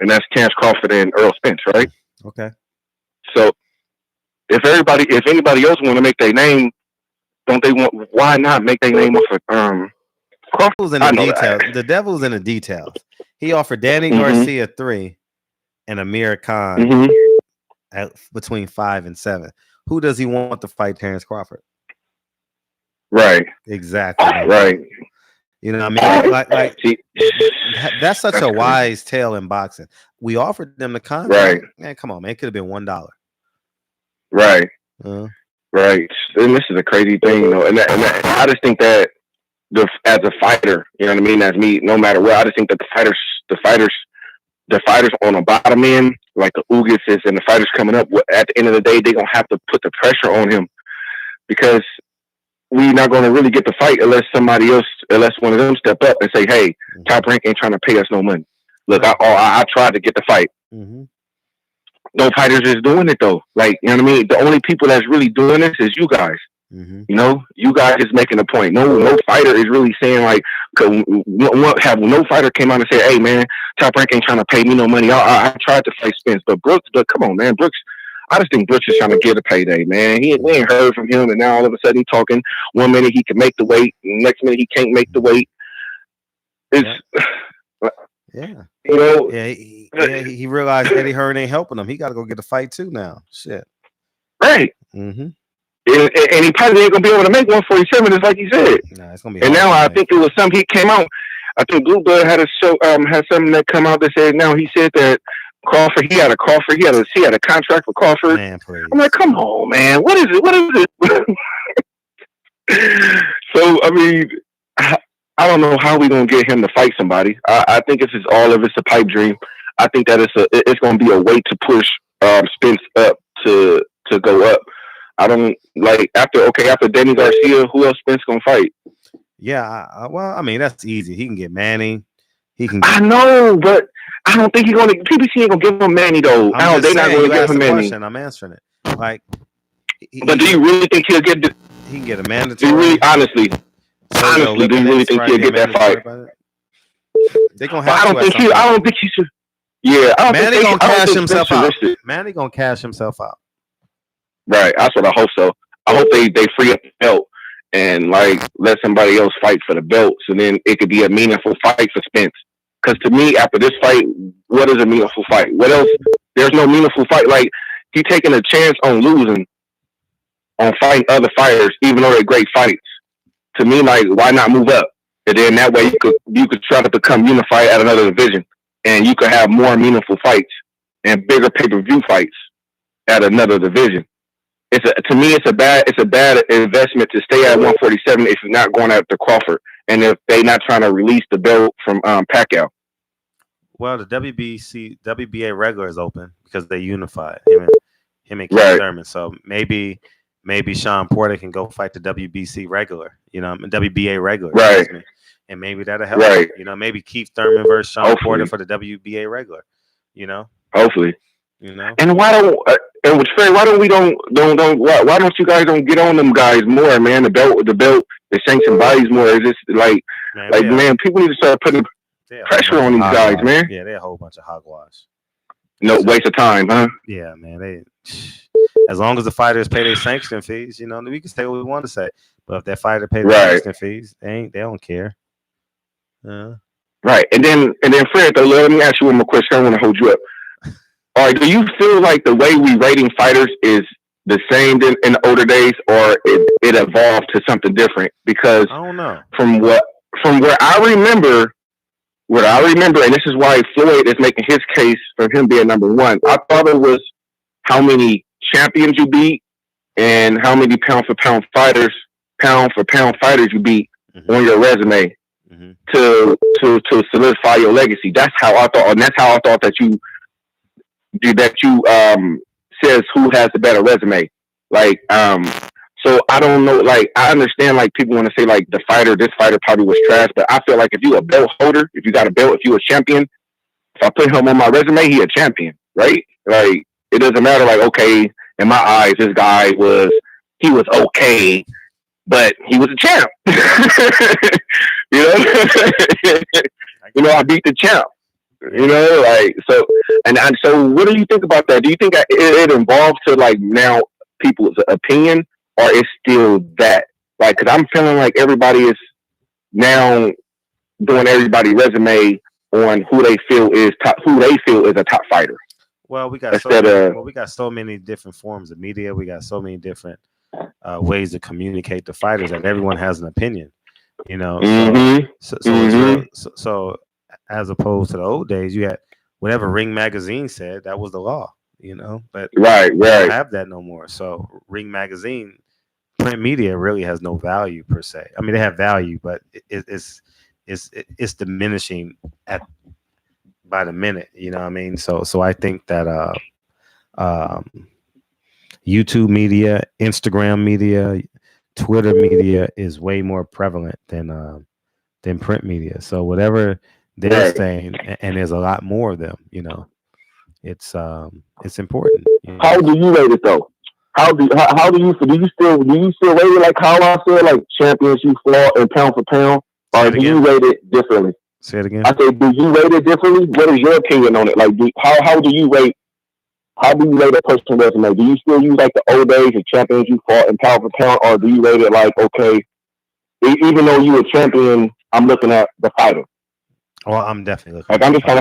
and that's Terrence Crawford and Earl Spence, right? Okay. So, if anybody else want to make their name, why not make their name off of Crawford's in the details. The devil's in the details. He offered Danny Garcia 3 and Amir Khan at between 5 and 7. Who does he want to fight Terrence Crawford? Right. Exactly. Right. You know what I mean? Like that's such a wise tale in boxing. We offered them the contract. Right. Man, come on, man. It could have been $1. Right. Right. And this is a crazy thing, you know. And I just think that as a fighter, you know what I mean? As me, no matter what, I just think that the fighters on the bottom end, like the Ugases and the fighters coming up, at the end of the day, they're going to have to put the pressure on him, because we're not going to really get the fight unless one of them step up and say, hey, Top Rank ain't trying to pay us no money. Look, I tried to get the fight. No fighters is doing it though. Like, you know what I mean? The only people that's really doing this is you guys. You know, you guys is making a point. No fighter is really saying like, no fighter came out and said, hey man, Top Rank ain't trying to pay me no money. I tried to fight Spence, but come on, man, Brooks. I just think Brooks is trying to get a payday, man. We ain't heard from him, and now all of a sudden he's talking. 1 minute he can make the weight, next minute he can't make the weight. It's you know, he realized Eddie Hearn ain't helping him. He got to go get a fight too now. Shit. Right. And he probably ain't gonna be able to make 147, just like he said. Nah, it's gonna be. And now I think it was something he came out. I think Bluebird had had something that come out that said now he said that Crawford, he had a contract with Crawford. Man, please. I'm like, come on, man, what is it? So I mean, I don't know how we gonna get him to fight somebody. I think it's a pipe dream. I think that it's gonna be a way to push Spence up to go up. I don't like after Danny Garcia, who else Spence gonna fight? Yeah, well, I mean that's easy. He can get Manny. I know, but I don't think PBC ain't gonna give him Manny though. They're not gonna give him Manny. I'm answering it. Like But do you really think he'll get? He can get a mandatory. Do you really, honestly, do you really think he'll get that fight? They're gonna have I don't think he should. Yeah, Manny gonna cash himself out. Manny gonna cash himself out. Right, that's what I hope so. I hope they free up the belt and like let somebody else fight for the belt, so then it could be a meaningful fight for Spence. Because to me, after this fight, what is a meaningful fight? What else? There's no meaningful fight. Like he taking a chance on losing, on fighting other fighters, even though they're great fights. To me, like why not move up? And then that way you could try to become unified at another division, and you could have more meaningful fights and bigger pay-per-view fights at another division. To me, it's a bad investment to stay at 147 if you're not going after Crawford, and if they're not trying to release the belt from Pacquiao. Well, the WBA regular is open because they unified him and Keith Thurman. So maybe Sean Porter can go fight the WBC regular, WBA regular, right? And maybe that'll help. Right. Maybe Keith Thurman versus Sean Porter for the WBA regular. Hopefully. And why don't you guys don't get on them guys more, man? The belt, the sanctioned bodies more. Is this man, people need to start putting pressure on these guys, man. Yeah, they're a whole bunch of hogwash. No waste of time, huh? Yeah, man. As long as the fighters pay their sanction fees, we can say what we want to say. But if that fighter pays their sanction fees, they don't care. Right, and then Fred, though, let me ask you one more question. I want to hold you up. All right, do you feel like the way we rating fighters is the same in the older days, or it evolved to something different? Because I don't know. From where I remember, and this is why Floyd is making his case for him being number one. I thought it was how many champions you beat and how many pound for pound fighters you beat on your resume to solidify your legacy. That's how I thought, and that's how I thought that you says who has the better resume. Like, so I don't know. Like, I understand. Like, people want to say like this fighter probably was trash, but I feel like if you a belt holder, if you got a belt, if you a champion, if I put him on my resume, he a champion, right? Like, it doesn't matter. Like, okay, in my eyes, this guy was okay, but he was a champ. I beat the champ. So what do you think about that? Do you think it involves to like now people's opinion, or it's still that? Like, because I'm feeling like everybody is now doing everybody's resume on who they feel is a top fighter. Well, we got so many different forms of media. We got so many different ways to communicate to fighters that everyone has an opinion. So as opposed to the old days, you had whatever Ring Magazine said, that was the law, but right. We don't have that no more. So Ring Magazine, print media really has no value per se. I mean, they have value, but it's diminishing by the minute. You know what I mean? So I think that YouTube media, Instagram media, Twitter media is way more prevalent than print media. So whatever they're saying, and there's a lot more of them, it's important. How do you rate it though? How do you still rate it like how I said, like champions you fought and pound for pound, or do you rate it differently? Say it again. I say, do you rate it differently? What is your opinion on it? Like, how do you rate a person's resume? Do you still use like the old days of champions you fought and pound for pound, or do you rate it like, okay, even though you a champion, I'm looking at the fighter? Well, I'm definitely looking. Like, I'm just trying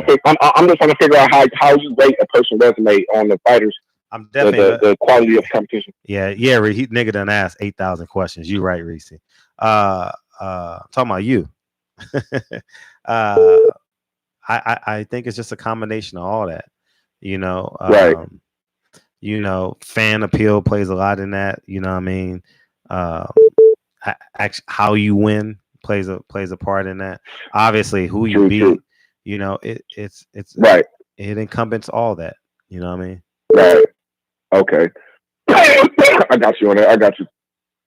to figure out how you rate a person's resume on the fighters. I'm definitely the quality of competition. Yeah. He nigga done asked 8,000 questions. You right, Reese. Talking about you. I think it's just a combination of all that. Right. Fan appeal plays a lot in that. You know what I mean? How you win plays a part in that. Obviously, who you beat. It's right. It encompasses all that. You know what I mean? Right. Okay. I got you on that. I got you.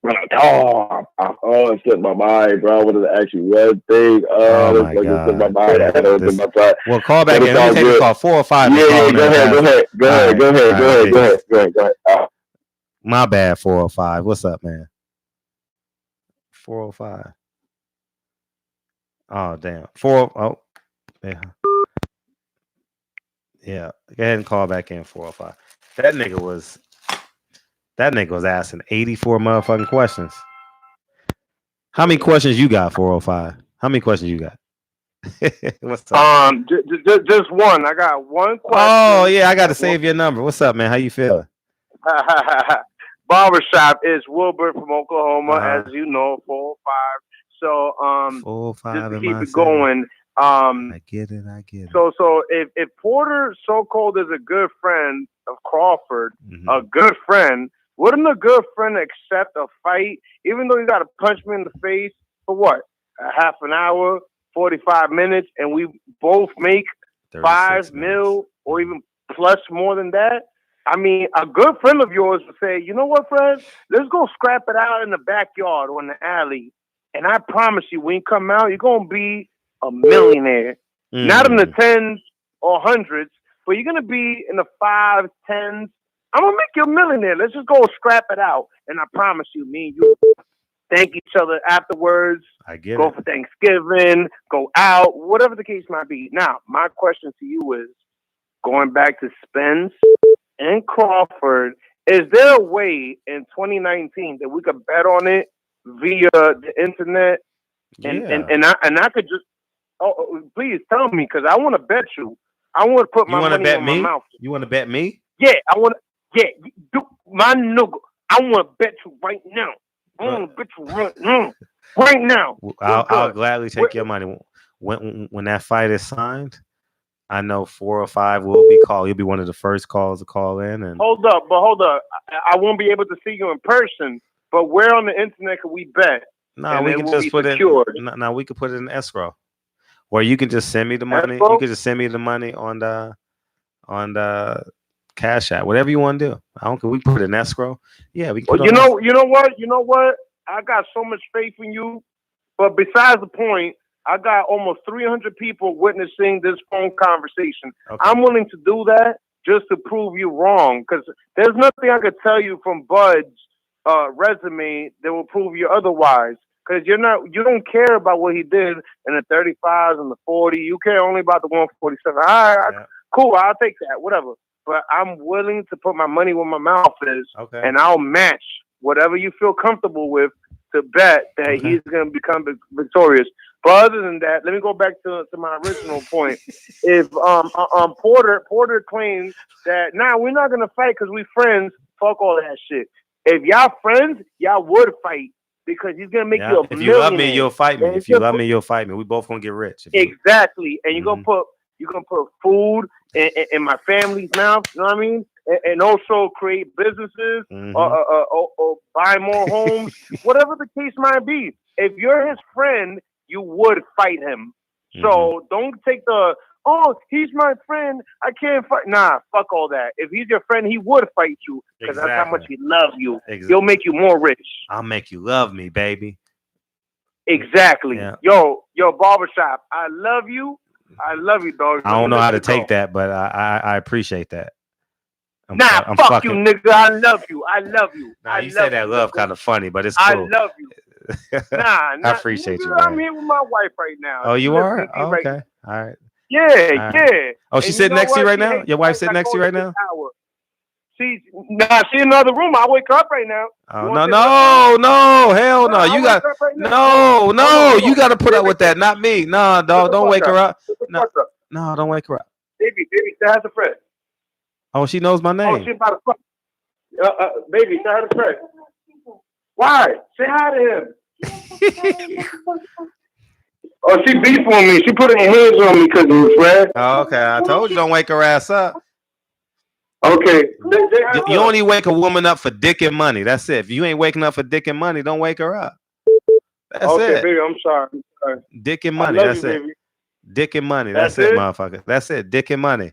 It slipped my mind, bro. What is it actually one thing? Oh my God. My mind. Well, call back in. Let me take a call 4 or 5. Yeah, go ahead. My bad, 405. What's up, man? 405. Oh, damn. Oh, yeah. Yeah. Go ahead and call back in 405. That nigga was asking 84 motherfucking questions. How many questions you got, 405? How many questions you got? What's up? Just one. I got one question. Oh, yeah, I got to save your number. What's up, man? How you feeling? Barbershop is Wilbur from Oklahoma, as you know, 405. So, 405 just to keep it going. I get it. So if Porter so-called is a good friend of Crawford, a good friend, wouldn't a good friend accept a fight, even though you got to punch me in the face for what? A half an hour, 45 minutes, and we both make $5 million or even plus more than that? I mean, a good friend of yours would say, you know what, Fred? Let's go scrap it out in the backyard or in the alley. And I promise you, when you come out, you're going to be a millionaire. Not in the tens or hundreds, but you're going to be in the 5s, 10s. I'm going to make you a millionaire. Let's just go scrap it out. And I promise you, me and you thank each other afterwards. I get go it. for Thanksgiving, go out, whatever the case might be. Now, my question to you is, going back to Spence and Crawford, is there a way in 2019 that we could bet on it via the internet? And I could just, please tell me, because I want to bet you. I want to put my money in my mouth. You want to bet me? Yeah, I want to. Yeah, my nigga. I want to bet you right now. I want to bet you right now. I'll gladly take your money. When that fight is signed, I know 4 or 5 will be called. You'll be one of the first calls to call in. And hold up. I won't be able to see you in person, but where on the internet can we bet? No, we can just put it. No, we could put it in escrow, or you can just send me the money. Escrow? You can just send me the money on the Cash App, whatever you want to do. I don't care. We put it in escrow. Yeah, we. Can You know what? I got so much faith in you, but besides the point, I got almost 300 people witnessing this phone conversation. Okay. I'm willing to do that just to prove you wrong, because there's nothing I could tell you from Bud's resume that will prove you otherwise. Because you don't care about what he did in the 35s and the 40. You care only about the 147. All right, yeah. Cool. I'll take that. Whatever. But I'm willing to put my money where my mouth is, and I'll match whatever you feel comfortable with to bet that he's going to become victorious. But other than that, let me go back to my original point. If Porter claims that we're not going to fight because we friends, fuck all that shit. If y'all friends, y'all would fight. Because he's gonna make you a millionaire. If you love me, you'll fight me. If you love me, you'll fight me. We both gonna get rich. Exactly. And you're gonna put food in my family's mouth. You know what I mean? And also create businesses or buy more homes. Whatever the case might be. If you're his friend, you would fight him. So don't take he's my friend, I can't fight. Nah, fuck all that. If he's your friend, he would fight you because that's how much he loves you. Exactly. He'll make you more rich. I'll make you love me, baby. Exactly. Yeah. Yo, Barbershop, I love you, dog. I don't know how to take that, but I appreciate that. Fuck you, nigga. I love you. Nah, you said that love kind of funny, but it's cool. I love you. I appreciate you. I'm here with my wife right now. Oh, you are? Oh, okay. All right. Yeah. Oh, she's sitting next to you right now? Your wife's sitting next to you right now? She's in another room. I'll wake her up right now. Oh, no, hell no. You got you got to put up with that, not me. No, dog, don't wake her up. No, don't wake her up. Baby, say hi to Fred. Oh, she knows my name. Oh, she about to fuck. Baby, say hi to Fred. Why? Say hi to him. Oh, she beefed on me. She put her hands on me because of Fred. Oh, okay. I told you don't wake her ass up. Okay. You only wake a woman up for dick and money. That's it. If you ain't waking up for dick and money, don't wake her up. That's it. Okay, baby, I'm sorry. Dick and money. That's it. Baby. Dick and money. That's it, motherfucker. That's it. Dick and money.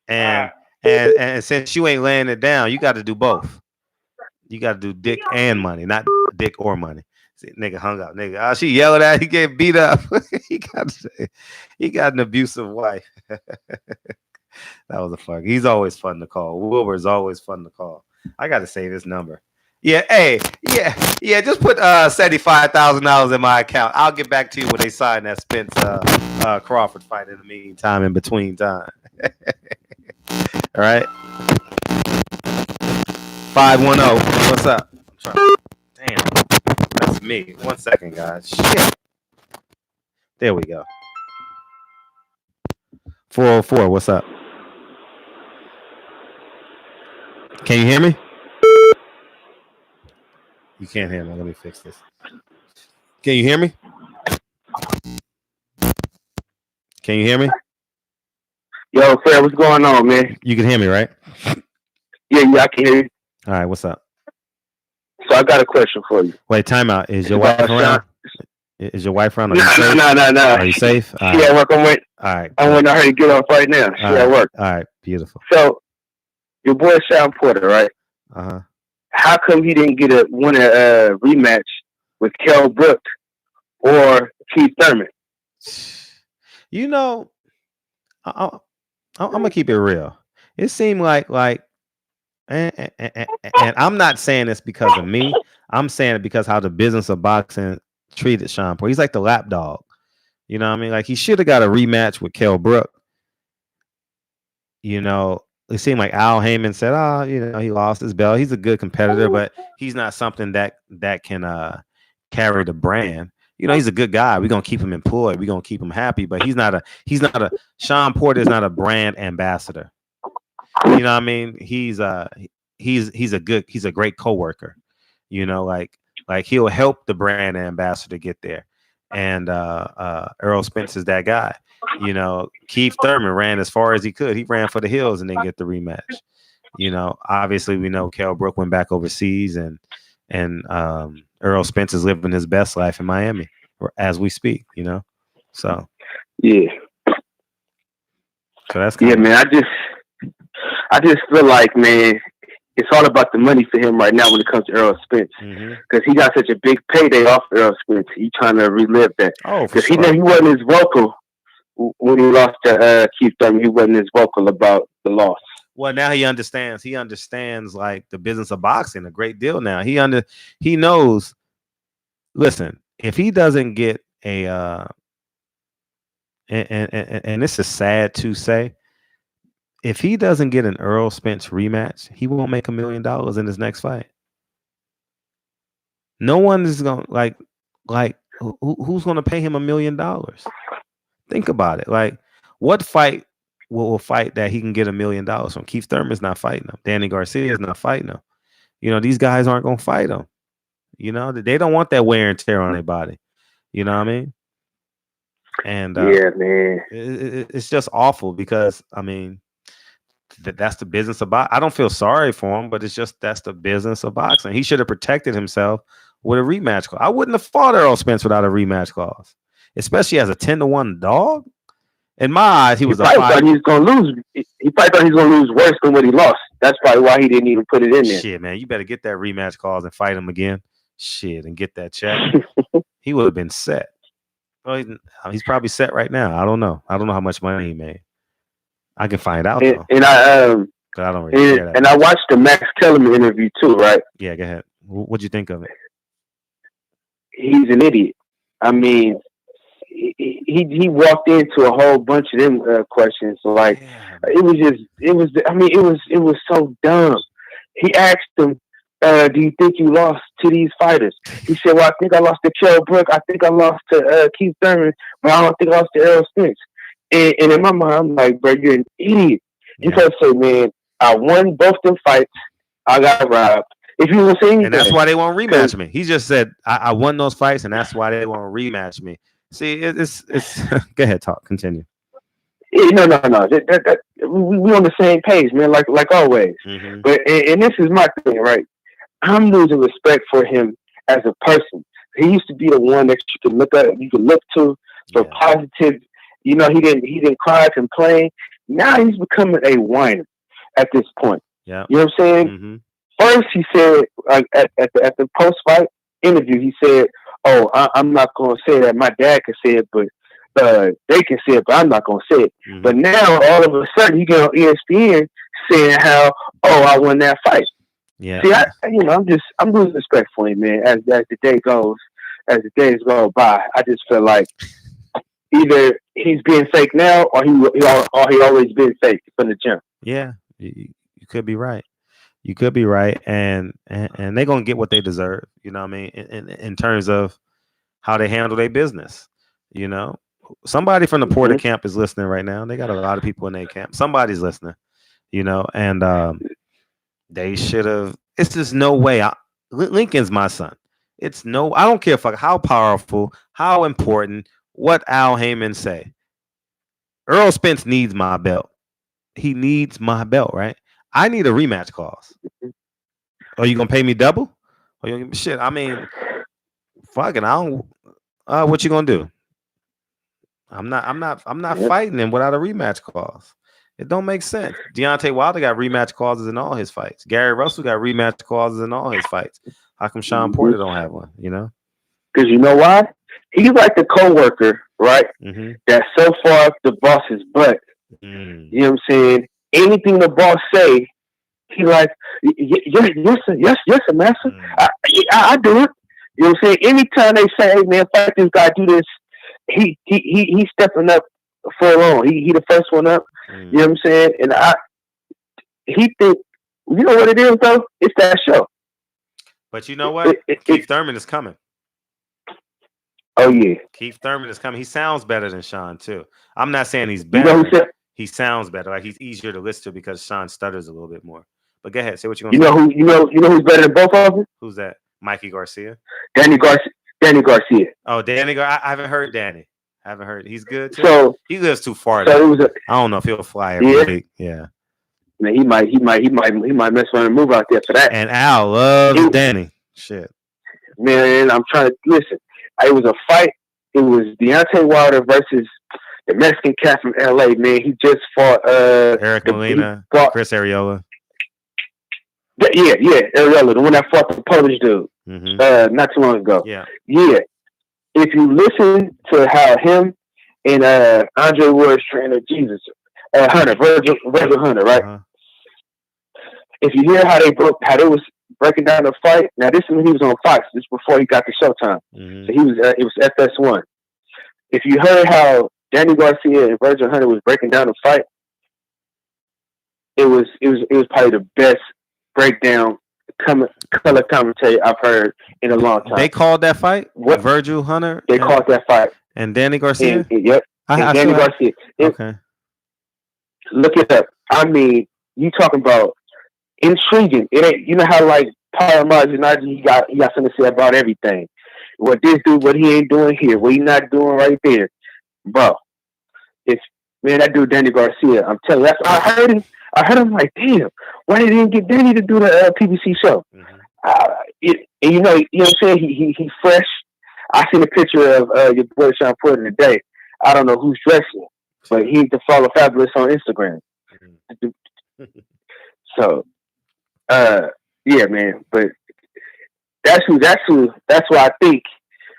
And since you ain't laying it down, you got to do both. You got to do dick and money, not dick or money. See, nigga hung up. Nigga, she yelled at. He get beat up. he got an abusive wife. That was a fun. He's always fun to call. Wilbur is always fun to call. I got to save his number. Yeah, hey, yeah. Just put $75,000 in my account. I'll get back to you when they sign that Spence Crawford fight. In the meantime, in between time. All right. 510. What's up? Damn, that's me. 1 second, guys. Shit. There we go. 404. What's up? Can you hear me? You can't hear me. Let me fix this. Can you hear me? Can you hear me? Yo, Fred, what's going on, man? You can hear me, right? Yeah, I can hear you. All right, what's up? So I got a question for you. Wait, time out. Is your wife around? Is your wife around? No. Are you safe? She at work. I'm waiting. All right. I'm waiting on her to get off right now. She at work. All right, beautiful. So your boy Sean Porter, right? Uh-huh. How come he didn't get a rematch with Kell Brook or Keith Thurman? You know, I'm gonna keep it real. It seemed like, and I'm not saying this because of me. I'm saying it because how the business of boxing treated Sean Porter. He's like the lapdog. You know what I mean? Like he should have got a rematch with Kell Brook. You know, it seemed like Al Heyman said, he lost his belt. He's a good competitor, but he's not something that can carry the brand. You know, he's a good guy. We're gonna keep him employed. We're gonna keep him happy, but he's not a Sean Porter is not a brand ambassador. You know what I mean? He's a great coworker. You know, like he'll help the brand ambassador get there. And Earl Spence is that guy. You know, Keith Thurman ran as far as he could. He ran for the hills and then get the rematch. You know, obviously we know Kell Brook went back overseas and Earl Spence is living his best life in Miami as we speak, you know? So yeah. So that's man, I just feel like, man, it's all about the money for him right now when it comes to Earl Spence. Because he got such a big payday off Earl Spence. He's trying to relive that. Because he wasn't as vocal when he lost to Keith Thurman. He wasn't as vocal about the loss. Well, now he understands. He understands like the business of boxing a great deal now. He knows. Listen, if he doesn't get a and this is sad to say, if he doesn't get an Earl Spence rematch, he won't make $1 million in his next fight. No one is going who's going to pay him $1 million? Think about it. Like, what fight will fight that he can get $1 million from? Keith Thurman's not fighting him. Danny Garcia is not fighting him. You know, these guys aren't going to fight him. You know, they don't want that wear and tear on their body. You know what I mean? And yeah, man, it's just awful because I mean, that's the business of boxing. I don't feel sorry for him, but it's just that's the business of boxing. He should have protected himself with a rematch clause. I wouldn't have fought Earl Spence without a rematch clause, especially as a 10-1 dog. In my eyes, he probably thought he was going to lose. He probably thought he was going to lose worse than what he lost. That's probably why he didn't even put it in there. Shit, man, you better get that rematch clause and fight him again. Shit, and get that check. He would have been set. Well, he's probably set right now. I don't know. I don't know how much money he made. I can find out though. And I don't really care that and much. I watched the Max Kellerman interview too, right? Yeah, go ahead. What'd you think of it? He's an idiot. I mean, he walked into a whole bunch of them questions. Like it was so dumb. He asked him, do you think you lost to these fighters? He said, well, I think I lost to Kell Brook. I think I lost to Keith Thurman, but I don't think I lost to Earl Spence. And in my mind, I'm like, bro, you're an idiot. You can't say, man, I won both them fights. I got robbed. If you want to say anything. And that's why they won't rematch me. He just said, I won those fights, and that's why they won't rematch me. See, it's go ahead, talk. Continue. No. We on the same page, man, like always. Mm-hmm. But and this is my thing, right? I'm losing respect for him as a person. He used to be the one that you could look to for positive. You know, he didn't cry, complain. Now he's becoming a whiner at this point. Yeah. You know what I'm saying? Mm-hmm. First, he said at the post-fight interview, he said, "Oh, I'm not going to say that. My dad could say it, but they can say it, but I'm not gonna say it. Mm-hmm. But now all of a sudden you get on ESPN saying how, I won that fight. Yeah. See, I'm losing respect for him, man. As the days go by, I just feel like either he's being fake now, or he always been fake from the gym. Yeah, you could be right. You could be right, and they're gonna get what they deserve. You know what I mean? In terms of how they handle their business. You know, somebody from the Porter camp is listening right now. They got a lot of people in their camp. Somebody's listening. You know, and they should have. It's just no way. Lincoln's my son. I don't care how powerful, how important, what Al Heyman say. Earl Spence needs my belt. He needs my belt, right? I need a rematch clause. Are you gonna pay me double? Shit. I mean, fucking. I don't. What you gonna do? I'm not fighting him without a rematch clause. It don't make sense. Deontay Wilder got rematch clauses in all his fights. Gary Russell got rematch clauses in all his fights. How come Sean Porter don't have one? You know? Because you know why? He's like the coworker, right? Mm-hmm. That's so far up the boss's butt. Mm. You know what I'm saying? Anything the boss say, he like, yes, a master. I do it. You know what I'm saying? Anytime they say, hey man, fight this guy, do this, he's stepping up for long. He the first one up. Mm. You know what I'm saying? And he think, you know what it is though? It's that show. But you know what? Keith Thurman is coming. Oh yeah, Keith Thurman is coming. He sounds better than Sean too. I'm not saying he's better. He sounds better. Like he's easier to listen to because Sean stutters a little bit more. But go ahead, say what you're gonna say. You know who's better than both of them? Who's that? Mikey Garcia. Danny Garcia. Oh, Danny. I haven't heard Danny. I haven't heard. He's good too. So he lives too far. So I don't know if he'll fly every week. Yeah. Man, he might mess around and move out there for that. And Al loves Danny. Shit. Man, I'm trying to listen. It was a fight. It was Deontay Wilder versus the Mexican cat from LA. Man, he just fought Eric Molina, Chris Arreola. Yeah, Arreola, the one that fought the Polish dude, not too long ago. Yeah. If you listen to how him and Andre Ward's trainer, Hunter, Virgil Hunter, right? Uh-huh. If you hear how they was breaking down the fight. Now this is when he was on Fox. This is before he got to Showtime. Mm-hmm. So it was FS1. If you heard how Danny Garcia and Virgil Hunter was breaking down the fight, it was probably the best breakdown color commentary I've heard in a long time. They called that fight? What? Virgil Hunter? They called that fight. And Danny Garcia? Yep. And Danny Garcia. Okay. Look it up. I mean, you talking about intriguing. It ain't, you know how like Paul Malignaggi, he got something to say about everything. What this dude, what he ain't doing here, what he not doing right there. Bro. That dude Danny Garcia, I'm telling you, I heard him like, damn, why they didn't get Danny to do the PBC show? Mm-hmm. You know what I'm saying? He fresh. I seen a picture of your boy Sean Porter today. I don't know who's dressing, but he needs to follow Fabulous on Instagram. Mm-hmm. So, yeah, man. But that's who I think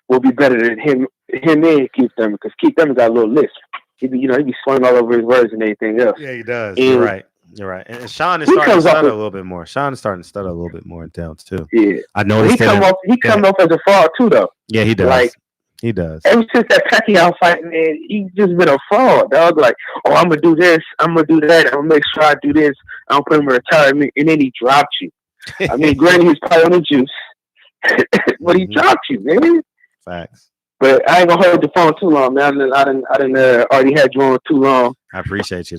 will be better than him and Keith Thurman, because Keith Thurman got a little list. He be swung all over his words and everything else. Yeah, he does. And You're right. And Sean is starting to stutter a little bit more. Sean is starting to stutter a little bit more in town too. Yeah, I noticed. He come off as a fraud too, though. Yeah, he does. Like, he does. Ever since that Pacquiao fight, man, he's just been a fraud, dog. Like, I'm gonna do this, I'm gonna do that, I'm gonna make sure I do this. I'm gonna put him in retirement, and then he dropped you. I mean, granted, he's probably on the juice, but he dropped you, man. Facts. But I ain't gonna hold the phone too long, man. I didn't already had you on too long. I appreciate you.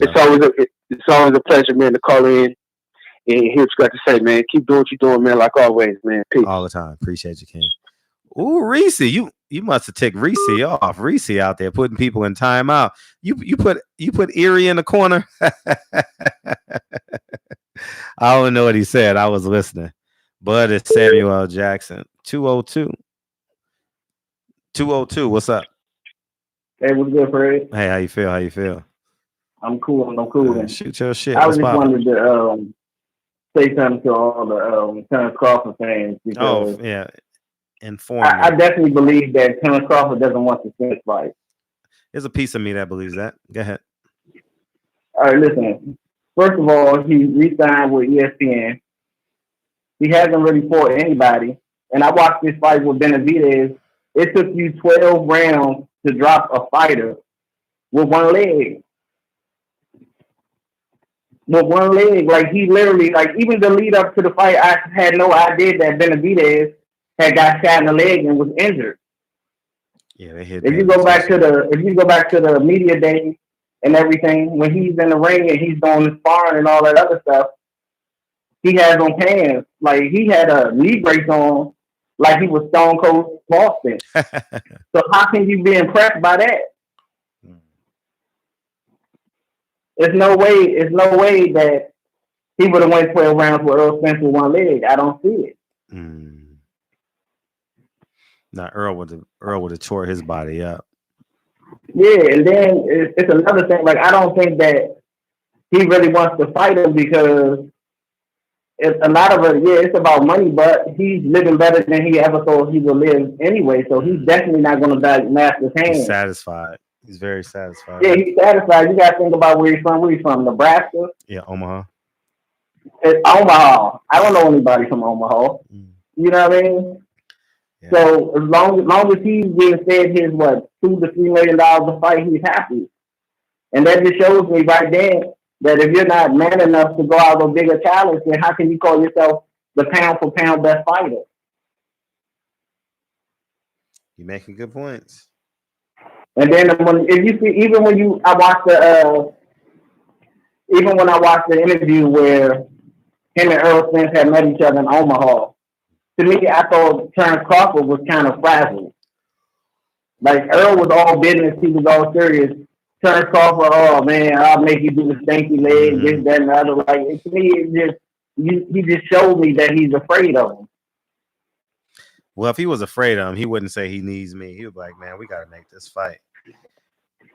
It's always a pleasure, man, to call in and hear what you got to say, man. Keep doing what you're doing, man. Like always, man. Peace. All the time. Appreciate you, King. Ooh, Reese, you must have ticked Reese off. Reese out there putting people in timeout. You put Erie in the corner. I don't know what he said. I was listening. But it's Samuel L. Jackson. 202. 202. What's up? Hey, what's good, Fred? Hey, how you feel? I'm cool. Shoot your shit. I was just wanted to say something to all the Terrence Crawford fans. Oh, yeah. Inform I definitely believe that Terrence Crawford doesn't want the fist fight. there's a piece of me that believes that. Go ahead. All right, listen. First of all, he re-signed with ESPN. He hasn't really fought anybody. And I watched this fight with Benavidez. It took you 12 rounds to drop a fighter with one leg. With one leg. Like, he literally, like, even the lead up to the fight, I had no idea that Benavidez had got shot in the leg and was injured. Yeah, they hit. If you go back to the media day and everything, when he's in the ring and he's doing the sparring and all that other stuff, he has on pants. Like, he had a knee brace on like he was Stone Cold Boston. So how can you be impressed by that? There's no way that he would have went 12 rounds with Earl Spence with one leg. I don't see it. Now Earl would have tore his body up. Yeah, and then it's another thing. Like, I don't think that he really wants to fight him because it's a lot of it. Yeah, it's about money, but he's living better than he ever thought he would live anyway. So he's definitely not going to die master's hand. He's satisfied. He's very satisfied. Yeah, he's satisfied. You got to think about where he's from. Where he's from? Nebraska. Yeah, Omaha. It's Omaha. I don't know anybody from Omaha. You know what I mean? Yeah. So as long as he's getting fed his $2 to $3 million a fight, he's happy. And that just shows me right there that if you're not man enough to go out with a bigger challenge, then how can you call yourself the pound for pound best fighter? You're making good points. And then even when I watched the interview where him and Earl Spence had met each other in Omaha, to me, I thought Terrence Crawford was kind of frazzled. Like, Earl was all business, he was all serious. Terrence Crawford, oh man, I'll make you do the stanky leg, this, that, and the other. Like, to me, he just showed me that he's afraid of him. Well, if he was afraid of him, he wouldn't say he needs me. He would be like, man, we got to make this fight.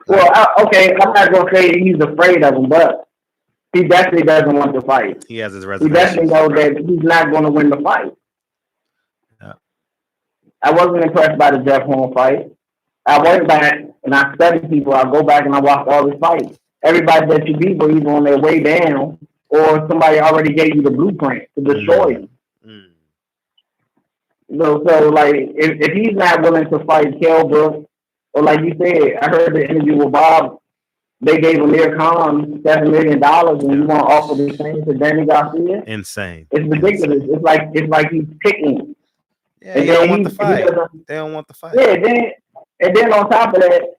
Well, okay, I'm not going to say he's afraid of him, but he definitely doesn't want to fight. He has his reservations. He definitely knows that he's not going to win the fight. Yeah. I wasn't impressed by the Jeff Horn fight. I went back and I studied people. I go back and I watch all his fights. Everybody that you beat were either on their way down or somebody already gave you the blueprint to destroy you. So like, if he's not willing to fight Kell Brooks, or like you said, I heard the interview with Bob, they gave Amir Khan $7 million and you want to offer the same to Danny Garcia? Insane. It's ridiculous. Insane. It's like he's picking. Yeah, they don't want the fight. They don't want the fight. Yeah, and then on top of that,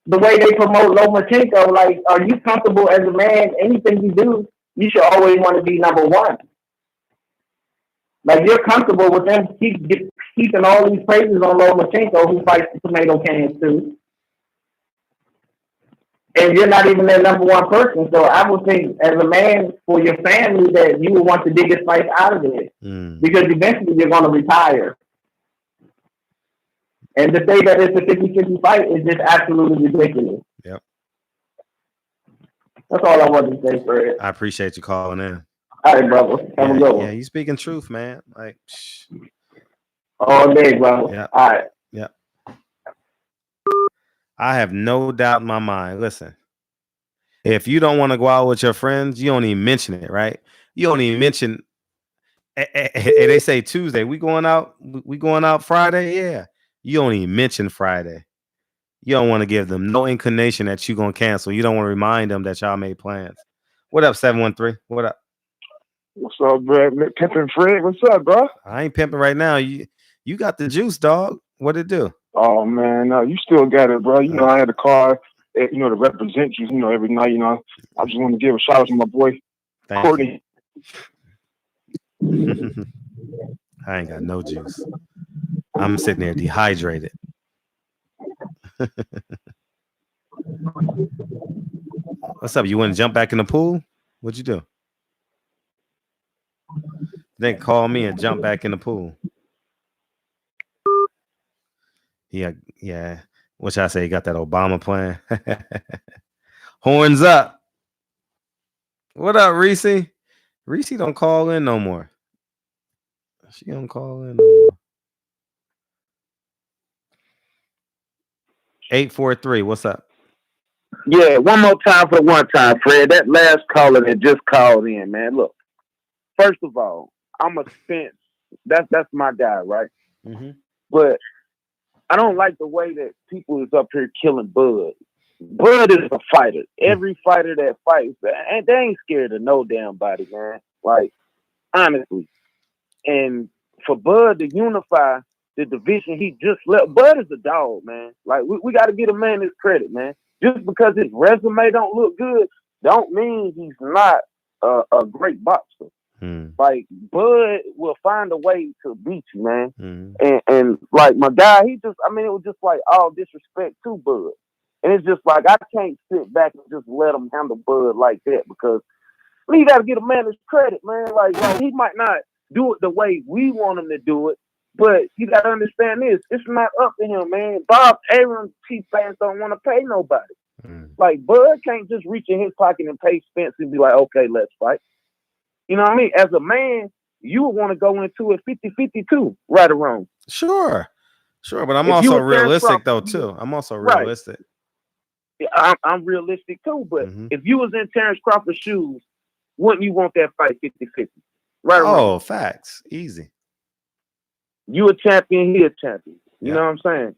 the way they promote Lomachenko, like, are you comfortable as a man? Anything you do, you should always want to be number one. Like, you're comfortable with them keeping all these praises on Lomachenko, who fights the tomato cans too. And you're not even their number one person. So I would think, as a man, for your family, that you would want the biggest fight out of it. Because eventually you're going to retire. And to say that it's a 50-50 fight is just absolutely ridiculous. Yep. That's all I wanted to say for it. I appreciate you calling in. All right, brother. Have a good one. Yeah, you speaking truth, man. Like, all day, brother. Yeah. All right. Yeah. I have no doubt in my mind. Listen, if you don't want to go out with your friends, you don't even mention it, right? You don't even mention. They say Tuesday. We going out Friday. Yeah. You don't even mention Friday. You don't want to give them no inclination that you're going to cancel. You don't want to remind them that y'all made plans. What up, 713? What up? What's up, bro? Pimping Fred? What's up, bro? I ain't pimping right now. You got the juice, dog. What it do? Oh, man. No, you still got it, bro. You know, I had a car, to represent you, every night, I just want to give a shout out to my boy, Courtney. I ain't got no juice. I'm sitting there dehydrated. What's up? You want to jump back in the pool? What'd you do? Then call me and jump back in the pool. Yeah. What should I say? You got that Obama plan? Horns up. What up, Reese? Reese don't call in no more. She don't call in no more. 843, what's up? Yeah, one more time for one time, Fred. That last caller that just called in, man. Look, first of all, I'm a Spence. That's my guy, right? Mm-hmm. But I don't like the way that people is up here killing Bud. Bud is a fighter. Every fighter that fights, they ain't scared of no damn body, man. Like, honestly. And for Bud to unify the division he just left, Bud is a dog, man. Like, we got to get a man his credit, man. Just because his resume don't look good, don't mean he's not a great boxer. Like, Bud will find a way to beat you, man. And like my guy, it was just like all disrespect to Bud. And it's just like, I can't sit back and just let him handle Bud like that, because you got to get a man his credit, man. Like, he might not do it the way we want him to do it, but you got to understand this. It's not up to him, man. Bob Aaron Chief fans don't want to pay nobody. Like, Bud can't just reach in his pocket and pay Spence and be like, okay, let's fight. You know what I mean? As a man, you would want to go into it 50-50 too, right or wrong. Sure. But I'm also realistic though too. I'm also realistic. Yeah, I'm realistic too, but if you was in Terrence Crawford's shoes, wouldn't you want that fight 50-50? Right or wrong? Facts. Easy. You a champion, he a champion. You know what I'm saying?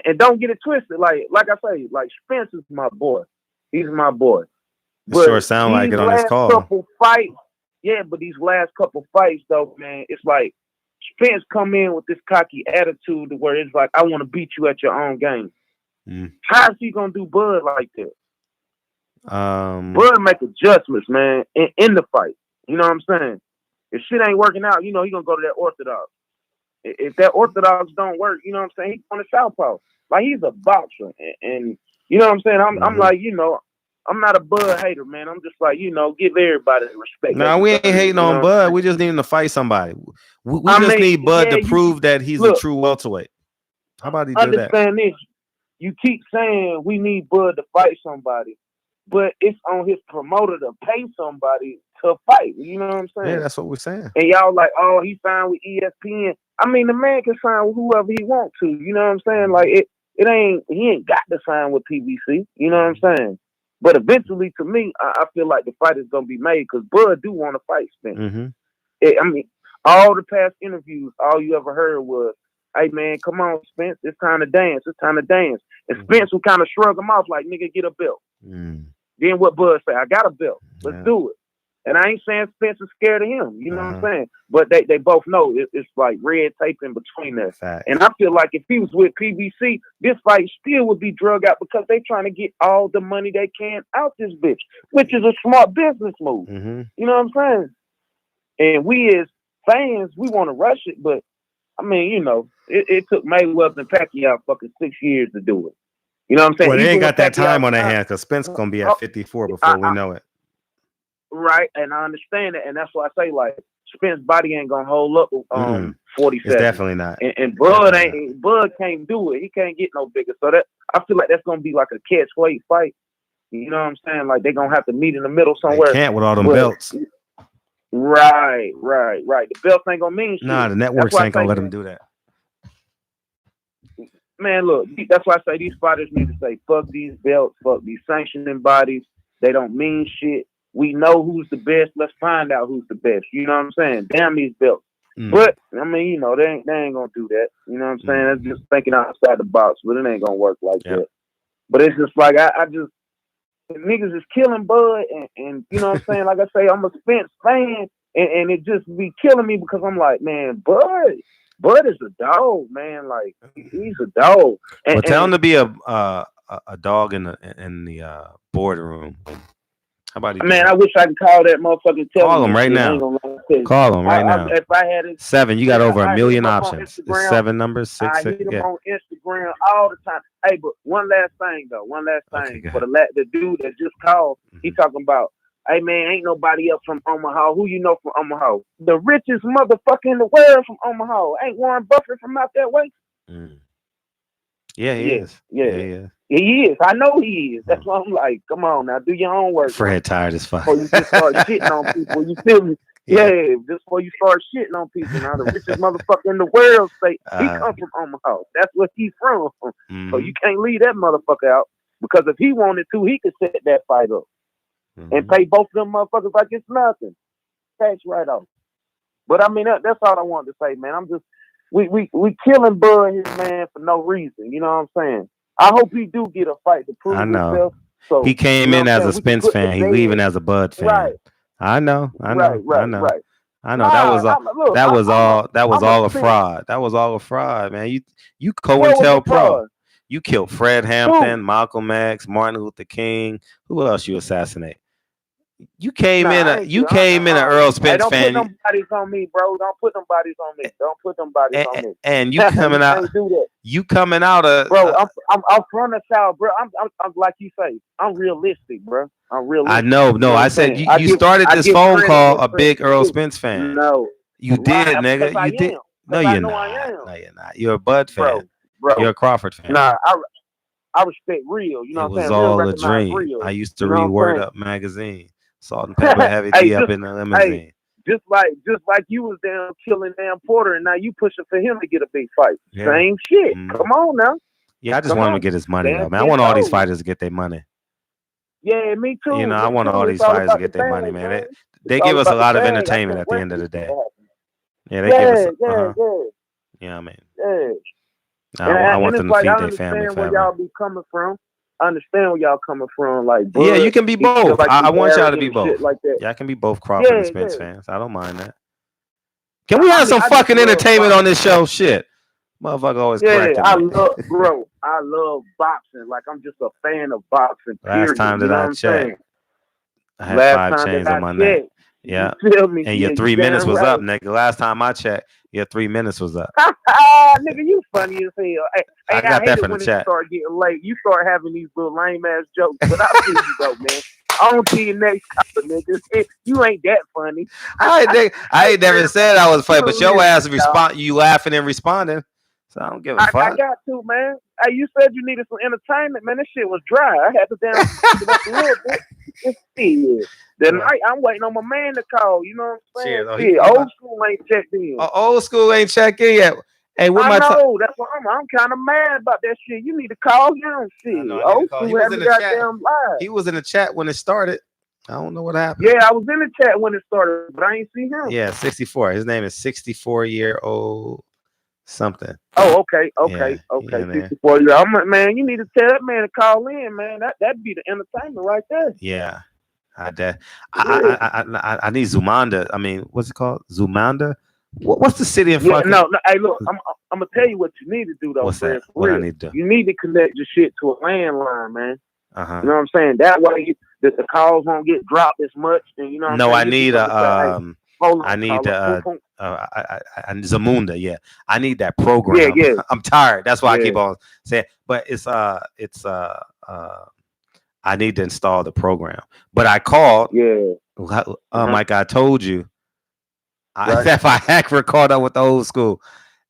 And don't get it twisted. Like I say, like, Spence is my boy. He's my boy. But sure sound like it on this call. Couple fights, but these last couple fights though, man, it's like Spence come in with this cocky attitude to where it's like, I want to beat you at your own game. How is he gonna do Bud like that? Bud make adjustments, man, in the fight. You know what I'm saying? If shit ain't working out, he gonna go to that orthodox. If that orthodox don't work, you know what I'm saying, he's on the southpaw. Like, he's a boxer, and you know what I'm saying. I'm like, I'm not a Bud hater, man. I'm just like, give everybody respect. No, we ain't hating on Bud. We just need to fight somebody. We just need Bud to prove that he's a true welterweight. How about he do that? Understand this. You keep saying we need Bud to fight somebody, but it's on his promoter to pay somebody to fight. You know what I'm saying? Yeah, that's what we're saying. And y'all like, oh, he signed with ESPN. I mean, the man can sign with whoever he wants to. You know what I'm saying? Like, he ain't got to sign with PBC. You know what I'm saying? But eventually, to me, I feel like the fight is gonna be made, because Bud do want to fight Spence. I mean, all the past interviews, all you ever heard was, hey, man, come on, Spence, it's time to dance. It's time to dance. And Spence would kind of shrug him off like, nigga, get a belt. Then what Bud say? I got a belt. Let's do it. And I ain't saying Spence is scared of him. You know what I'm saying? But they both know it's like red tape in between us. And I feel like if he was with PBC, this fight still would be drug out, because they trying to get all the money they can out this bitch, which is a smart business move. You know what I'm saying? And we as fans, we want to rush it, but I mean, it took Mayweather and Pacquiao fucking 6 years to do it. You know what I'm saying? Well, they ain't got that time on their hands, because Spence gonna be at 54 before we know it. Right, and I understand it, and that's why I say, like, Spence's body ain't gonna hold up 47. It's definitely not. And Bud Bud can't do it. He can't get no bigger. So that, I feel like that's gonna be like a catch-weight fight. You know what I'm saying? Like, they're gonna have to meet in the middle somewhere. They can't with all them belts. Right. The belts ain't gonna mean shit. Nah, the networks ain't gonna let them do that. Man, look, that's why I say these fighters need to say, fuck these belts, fuck these sanctioning bodies. They don't mean shit. We know who's the best. Let's find out who's the best. You know what I'm saying? Damn these belts. But, I mean, they ain't going to do that. You know what I'm saying? That's just thinking outside the box, but it ain't going to work like that. But it's just like, I just, niggas is killing Bud, and you know what I'm saying? Like I say, I'm a Spence fan, and it just be killing me, because I'm like, man, Bud is a dog, man. Like, he's a dog. Well, tell him to be a dog in the boardroom. How about you? Man, I wish I could call that motherfucker. Call him right now. Call him right now. If I had it, 7, you got over 1 million options. It's 7 numbers, 6. I hit him on Instagram all the time. Hey, but one last thing though. For the dude that just called, he talking about, hey man, ain't nobody else from Omaha. Who you know from Omaha? The richest motherfucker in the world from Omaha. Ain't Warren Buffett from out that way? Yeah, he is. Yeah. He is. I know he is. That's why I'm like, come on now, do your own work. Fred tired as fuck. Before you just start shitting on people, you feel me? Yeah, just before you start shitting on people. Now, the richest motherfucker in the world say he comes from Omaha. That's where he's from. So you can't leave that motherfucker out. Because if he wanted to, he could set that fight up and pay both of them motherfuckers like it's nothing. Cash right off. But I mean, that's all I wanted to say, man. I'm just we killing Bud here, man, for no reason. You know what I'm saying? I hope he do get a fight to prove himself. So he came in as a Spence fan. He leaving as a Bud fan. Right. I know. Right. I know that was all a fraud. That was all a fraud, man. You COINTELPRO. You killed Fred Hampton, Malcolm X, Martin Luther King. Who else you assassinate? You came in an Earl Spence fan. Don't put them bodies on me, bro. Don't put them bodies on me. Don't put them bodies on me. And you coming out. You coming out of. Bro, I'm from the South, bro. I'm like you say. I'm realistic, bro. I'm realistic. I know. No, I said you started this phone call a big Earl Spence fan. No, you did, nigga. You did. No, you're not. No, you're not. You're a Bud fan. Bro. You're a Crawford fan. Nah, I respect real. You know what I'm saying? It was all a dream. Real. I used to read Word Up magazine. Salt and Pepper Heavy D up in the limousine. Just like you was down killing damn Porter, and now you pushing for him to get a big fight. Yeah. Same shit. Come on now. Yeah, I just want him to get his money, though, man. I want all these fighters to get their money. Yeah, me too. You know, I want all these fighters to get their money, man. They give us a lot of entertainment at the end of the day. Yeah, they give us. Yeah, I mean. Yeah. I want them to feed their family. I understand where y'all be coming from. I understand where y'all coming from. Like, yeah, you can be both. Like I want y'all to be both. Like that. Yeah, I can be both Crawford and Spence fans. I don't mind that. Can we have some fucking entertainment on this show? Shit, motherfucker always cracking. I love boxing. Like I'm just a fan of boxing. Last time that I checked, I had 5 chains on my neck. Yeah, and your 3 minutes was up, nigga. Last time I checked, your 3 minutes was up. Nigga, you funny as hell. I got that from the chat. It start getting late. You start having these little lame ass jokes, but I'll see you though, man. I don't see you next time, nigga. You ain't that funny. I ain't never said I was funny, but your ass you laughing and responding. So I don't give a fuck. I got to, man. Hey, you said you needed some entertainment, man. This shit was dry. I had to down a little bit. The night I'm waiting on my man to call. You know what I'm saying? Old school ain't checked in. Old school ain't checked in yet. Hey, what I know. That's why I'm kind of mad about that shit. You need to call him. Shit. Old school had me goddamn live. He was in the chat when it started. I don't know what happened. Yeah, I was in the chat when it started, but I ain't see him. Yeah, 64. His name is 64-year-old something. Oh, okay. 64 year. I'm like, man, you need to tell that man to call in, man. That'd be the entertainment right there. Yeah. I need Zumanda. I mean, what's it called? Zumanda? What's the city in front? No. Hey, look, I'm gonna tell you what you need to do though. What's that? What I need to do? You need to connect your shit to a landline, man. Uh-huh. You know what I'm saying? That way, the calls won't get dropped as much. And you know. What I need Zamunda. Yeah, I need that program. Yeah. I'm tired. That's why I keep on saying. But it's I need to install the program. But I called. Yeah. Like I told you. If I caught up with the old school,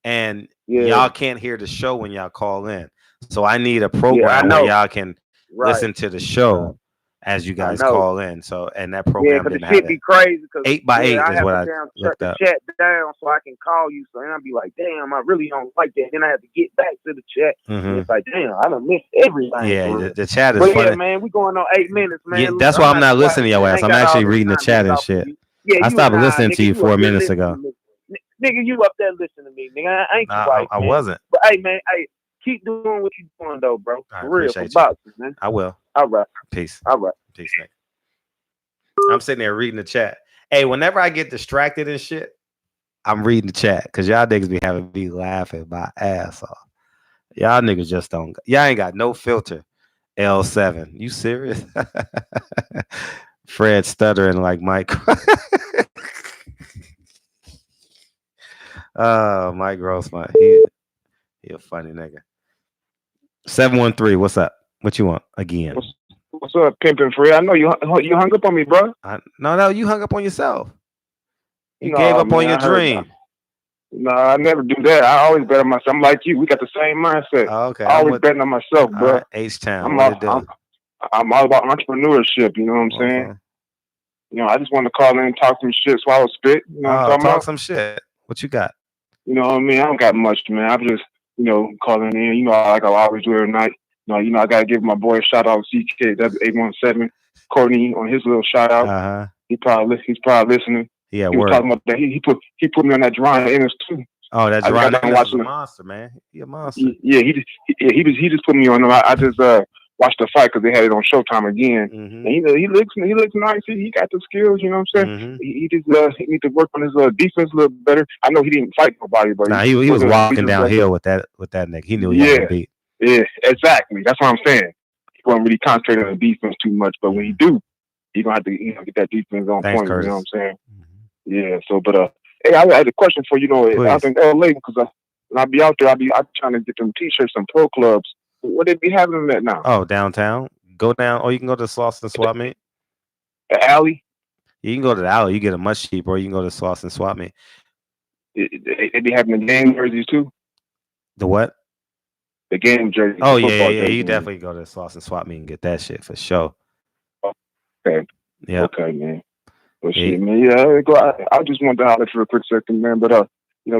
and y'all can't hear the show when y'all call in. So I need a program where y'all can listen to the show as you guys call in. So and that program didn't have it. Be crazy 8x8 is what I looked up. Chat down so I can call you. So then I'll be like, damn, I really don't like that. Then I have to get back to the chat. Mm-hmm. It's like, damn, I done missed everything. Yeah, the chat is funny. Yeah, man, we going on 8 minutes, man. Yeah, that's why I'm not listening to your ass. I'm actually reading the chat and shit. Yeah, I stopped listening to you 4 minutes ago. Nigga, you up there listening to me, nigga. I ain't right. I wasn't. But hey, man, keep doing what you doing though, bro. For real, for boxing, man. I will. All right. Peace. All right. Peace, nigga. I'm sitting there reading the chat. Hey, whenever I get distracted and shit, I'm reading the chat because y'all niggas be having me laughing my ass off. Y'all niggas just don't. Y'all ain't got no filter. L7. You serious? Fred stuttering like Mike. Oh, Mike Grossman. He a funny nigga. 713. What's up? What you want again? What's up, Pimpin' Fred? I know you hung up on me, bro. No, you hung up on yourself. You gave up on your dream. No, I never do that. I always bet on myself. I'm like you. We got the same mindset. Oh, okay. I always betting on myself, bro. H-Town. I'm all about entrepreneurship. You know what I'm saying? You know, I just want to call in and talk some shit, swallow spit. You know what I'm talking about? Some shit. What you got? You know what I mean? I don't got much, man. I'm just, calling in. You know, like I always do every night. No, I gotta give my boy a shout out, CK. That's 817 Courtney on his little shout out. He's probably listening. Yeah, he was talking about that. He put me on that Jerron Ennis too. Oh, that Jerron Ennis is a monster, man. He a monster. Yeah, he just put me on. I just watched the fight because they had it on Showtime again. And he looks nice. He got the skills. You know what I'm saying? He just he needs to work on his defense a little better. I know he didn't fight nobody, but he was walking downhill with that nigga. He knew he had to beat. Yeah, exactly. That's what I'm saying. He wasn't really concentrating on the defense too much, but when he do, he's gonna have to get that defense on point. Curtis. You know what I'm saying? Yeah. So, but hey, I had a question for you. I think LA because when I be out there, I'm trying to get them T-shirts and pro clubs. What they be having them at now? Oh, downtown. Go down, or you can go to Slauson Swap Meet. The alley. You can go to the alley. You get a much cheaper, or you can go to Slauson Swap Meet. They be having the game jerseys too. The what? The game jersey. Oh yeah. You definitely go to Slauson Swap Meet and get that shit for sure. Okay. Yeah. Okay, man. Well, shit, man. Yeah, I just wanted to holler for a quick second, man. But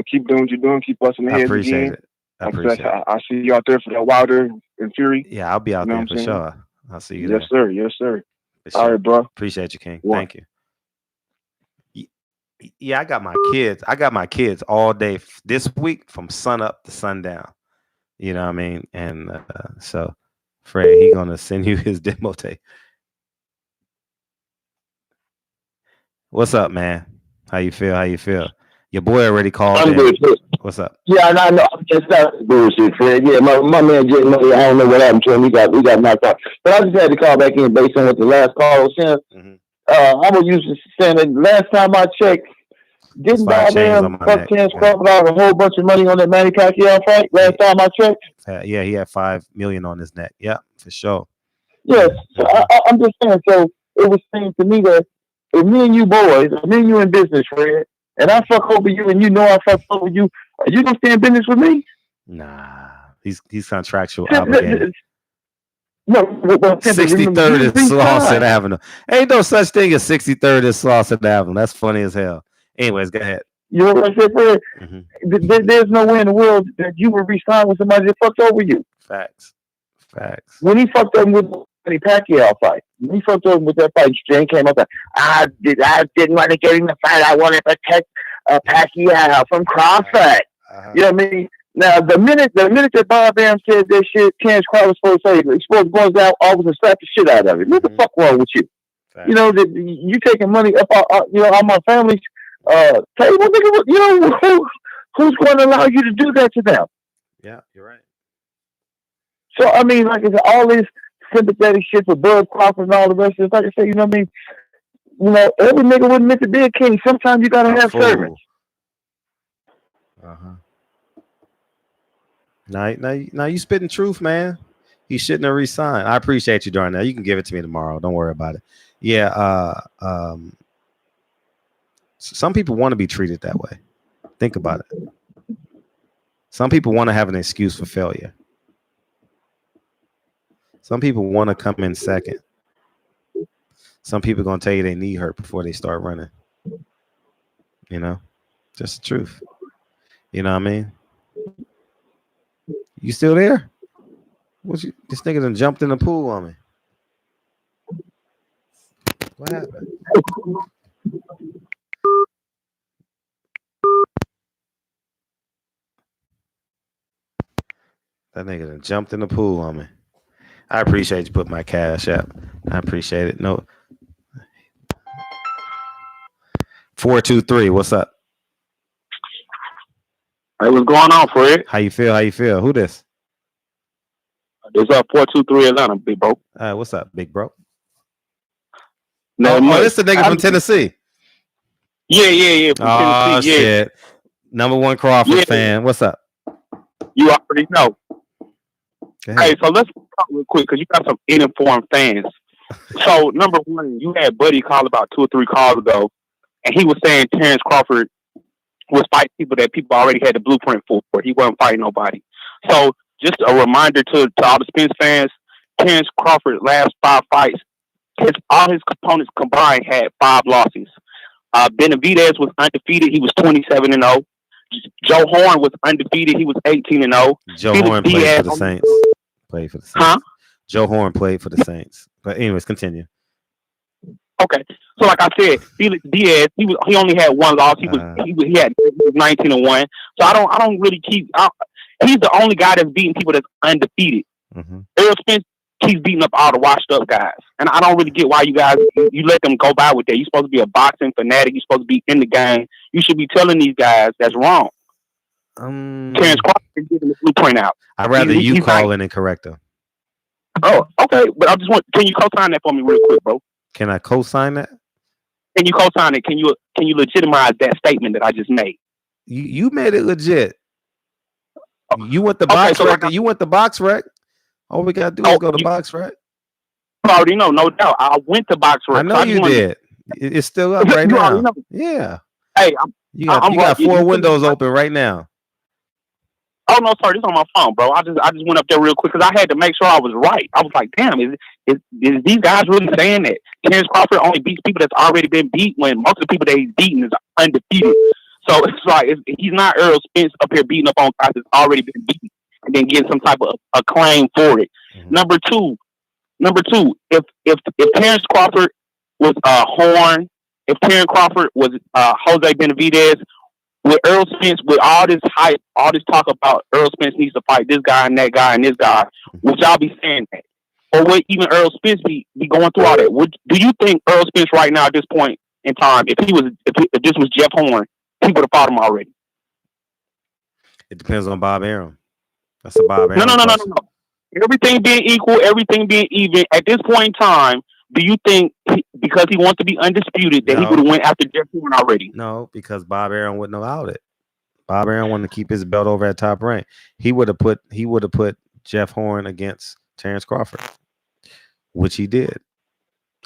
keep doing what you're doing. Keep busting the heads again. I appreciate it. I see you out there for that Wilder and Fury. Yeah, I'll be out there for sure. I'll see you there. Yes, sir. Yes, sir. Sure. All right, bro. Appreciate you, King. Thank you. Yeah, I got my kids all day this week from sun up to sundown. You know what I mean? And so Fred, he gonna send you his demo tape. What's up, man? How you feel? Your boy already called. I'm good. What's up? Yeah, I know. It's not bullshit, Fred. Yeah, my man Jay Money, I don't know what happened to him. He got knocked out. But I just had to call back in based on what the last call was saying. I'm gonna use the saying that last time I checked, didn't goddamn fuck Terrence Crawford out a whole bunch of money on that Manny Pacquiao fight? Last time I checked. Yeah, he had $5 million on his neck. Yeah, for sure. Yes, so I'm just saying. So it was saying to me that if me and you boys, me and you in business, Fred, and I fuck over you, and you know I fuck over you, are you gonna stay in business with me? Nah, he's contractual obligated. No, 63rd is Slauson Avenue. Ain't no such thing as 63rd is Slauson Avenue. That's funny as hell. Anyways, go ahead. You know what I said, Fred? There's no way in the world that you would re-sign with somebody that fucked over you. Facts. When he fucked up with the Pacquiao fight, when he fucked up with that fight, Jane came up and I didn't want to get in the fight. I wanted to protect Pacquiao from Crawford. You know what I mean? Now, the minute that Bob Bam said that shit, Terrence Crawford was supposed to say, he's supposed to go down always and slap the shit out of it. What the fuck wrong with you? Facts. You know, you taking money up on my family's table, nigga. You know, who's going to allow you to do that to them? Yeah, you're right. So, I mean, like I said, all this sympathetic shit for Bud Crawford and all the rest of it, like I said, you know what I mean? You know, every nigga wasn't meant to be a king. Sometimes you got to have servants. Now you spitting truth, man. He shouldn't have resigned. I appreciate you doing that. You can give it to me tomorrow. Don't worry about it. Yeah. Some people want to be treated that way. Think about it. Some people want to have an excuse for failure. Some people want to come in second. Some people are going to tell you they knee hurt before they start running. You know, just the truth. You know what I mean? You still there? This nigga done jumped in the pool on me. What happened? That nigga done jumped in the pool on me. I appreciate you putting my cash up. I appreciate it. No. 423, what's up? Hey, what's going on, Fred? How you feel? Who this? It's 423 Atlanta, big bro. What's up, big bro? No, this the nigga from Tennessee. Yeah. From Tennessee, shit. Number one Crawford fan. What's up? You already know. Hey, so let's talk real quick because you got some uninformed fans. So, number one, you had Buddy call about 2 or 3 calls ago, and he was saying Terrence Crawford was fighting people that people already had the blueprint for. He wasn't fighting nobody. So, just a reminder to all the Spence fans, Terrence Crawford last 5 fights, all his opponents combined had 5 losses. Benavidez was undefeated. He was 27-0. Joe Hearn was undefeated. He was 18-0. Joe Hearn plays for the Saints. Played for the Saints. Huh? Joe Hearn played for the Saints. But anyways, continue. Okay, so like I said, Felix Diaz, he only had one loss. He had 19-1. So I don't really keep. He's the only guy that's beating people that's undefeated. Mm-hmm. Errol Spence keeps beating up all the washed up guys, and I don't really get why you guys you let them go by with that. You're supposed to be a boxing fanatic. You're supposed to be in the game. You should be telling these guys that's wrong. Terrence Crawford is getting the blueprint out. I'd rather you call in and correct them. Oh, okay, but I just want. Can you co-sign that for me real quick, bro? Can I co-sign that? Can you co-sign it? Can you legitimize that statement that I just made? You made it legit. You went the box rec. You went the box rec. All we gotta do is go to box rec. I already know, no doubt. I went to box rec. I know you did. It's still up right now. Yeah. Hey, you got 4 windows open right now. Oh no, sorry, this is on my phone, bro. I just went up there real quick because I had to make sure I was right. I was like, damn, is these guys really saying that Terrence Crawford only beats people that's already been beat when most of the people that he's beaten is undefeated? So it's like he's not Errol Spence up here beating up on guys that's already been beaten and then getting some type of acclaim for it. Mm-hmm. Number two, if Terrence Crawford was Hearn, if Terrence Crawford was Jose Benavidez, with Errol Spence, with all this hype, all this talk about Errol Spence needs to fight this guy and that guy and this guy, would y'all be saying that? Or would even Errol Spence be going through all that? Do you think Errol Spence right now at this point in time, if this was Jeff Hearn, he would have fought him already? It depends on Bob Arum. That's a Bob Arum. No. Everything being equal, everything being even, at this point in time, do you think because he wants to be undisputed that he would have went after Jeff Hearn already? No, because Bob Arum wouldn't allow it. Bob Arum wanted to keep his belt over at Top Rank. He would have put Jeff Hearn against Terrence Crawford, which he did.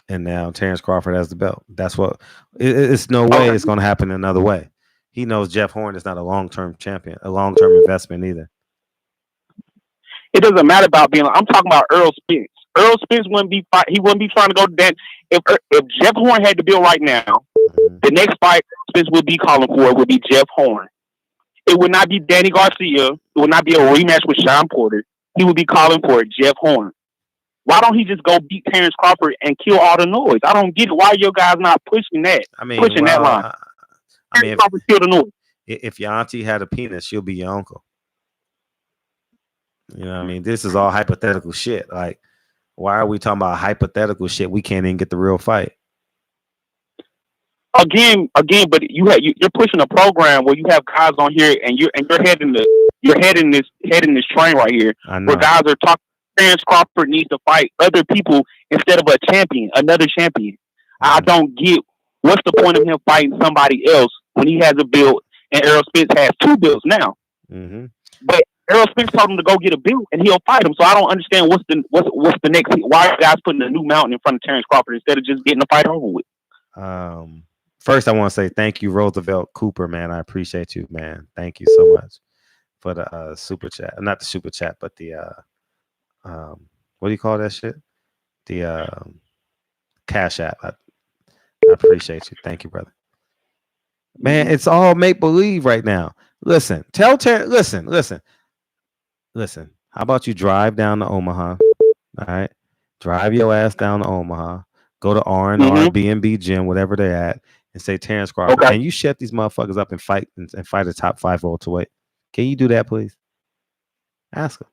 And now Terrence Crawford has the belt. That's what it's no way it's going to happen another way. He knows Jeff Hearn is not a long-term champion, a long-term investment either. It doesn't matter about being. I'm talking about Errol Spence. Errol Spence wouldn't be trying to go to that. If Jeff Hearn had the bill right now, the next fight Spence would be calling for would be Jeff Hearn. It would not be Danny Garcia. It would not be a rematch with Sean Porter. He would be calling for Jeff Hearn. Why don't he just go beat Terrence Crawford and kill all the noise? I don't get it. Why are your guys not pushing that? That line. Crawford kill the noise. If your auntie had a penis, she'll be your uncle. You know what I mean? This is all hypothetical shit. Like, why are we talking about hypothetical shit? We can't even get the real fight. Again, but you're pushing a program where you have guys on here and you're heading this train right here where guys are talking. Terrence Crawford needs to fight other people instead of another champion. I don't get what's the point of him fighting somebody else when he has a belt and Errol Spence has 2 belts now. Mm-hmm. But Errol Spence told him to go get a belt and he'll fight him. So I don't understand what's the next. Why are you guys putting a new mountain in front of Terrence Crawford instead of just getting the fight over with? First, I want to say thank you, Roosevelt Cooper, man. I appreciate you, man. Thank you so much for the super chat. Not the super chat, but the what do you call that shit? The Cash App. I appreciate you. Thank you, brother. Man, it's all make believe right now. Listen, tell Terrence. Listen. How about you drive down to Omaha? All right, drive your ass down to Omaha. Go to R&R, B&B Gym, whatever they're at, and say Terrence Crawford. Can you shut these motherfuckers up and fight a top 5 welterweight? Can you do that, please? Ask him.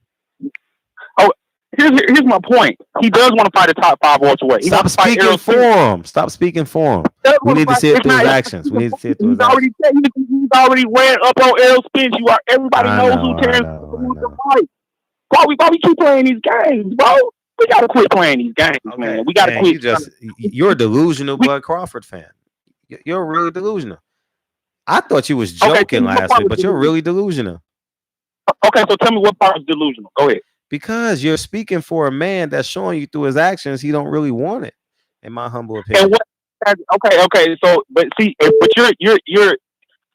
Oh, here's my point. He does want to fight a top 5 welterweight. Stop speaking for him. Stop speaking for him. We need to see it through his actions. We need to see it through his actions. He's already ran up on Errol Spence. Everybody knows who Terrence wants to fight. Why we keep playing these games, bro? We gotta quit playing these games, man. We gotta quit. You're a delusional Bud Crawford fan. You're really delusional. I thought you was joking last week, but you're really delusional. Okay, so tell me what part is delusional. Go ahead. Because you're speaking for a man that's showing you through his actions he don't really want it, in my humble opinion. Okay. So, but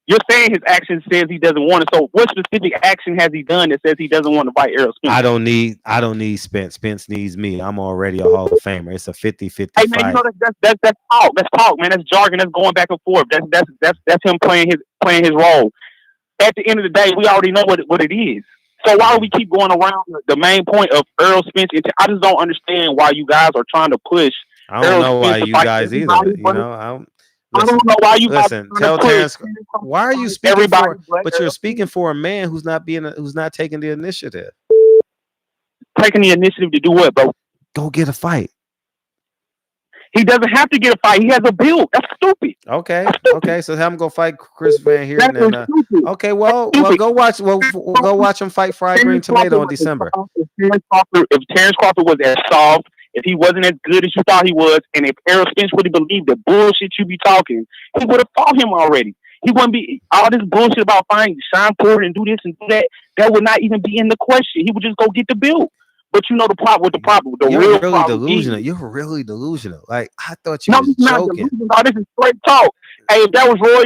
you're saying his action says he doesn't want it. So, what specific action has he done that says he doesn't want to fight Errol Spence? I don't need Spence. Spence needs me. I'm already a Hall of Famer. It's a 50-50 Hey man, fight. That's talk. That's talk, man. That's jargon. That's going back and forth. That's him playing his role. At the end of the day, we already know what it is. So why do we keep going around the main point of Errol Spence? I just don't understand why you guys are trying to push. I don't know why you guys either. You know, I don't know why you listen. guys Tell Terrence, why are you speaking for? But you're speaking for a man who's not taking the initiative. Taking the initiative to do what, bro? Go get a fight. He doesn't have to get a fight. He has a build. That's stupid. Okay. So have him go fight Chris Van Heerden. Okay. Well, go watch. We'll go watch him fight Fried Green Tomato in December. If Terrence Crawford was as soft, if he wasn't as good as you thought he was, and if Errol Spence would have believed the bullshit you be talking, he would have fought him already. He wouldn't be all this bullshit about finding Sean Porter and do this and do that. That would not even be in the question. He would just go get the build. But you know the problem. You're really delusional. You're really delusional. Like I thought you was joking. No, this is straight talk. Hey, if that was Roy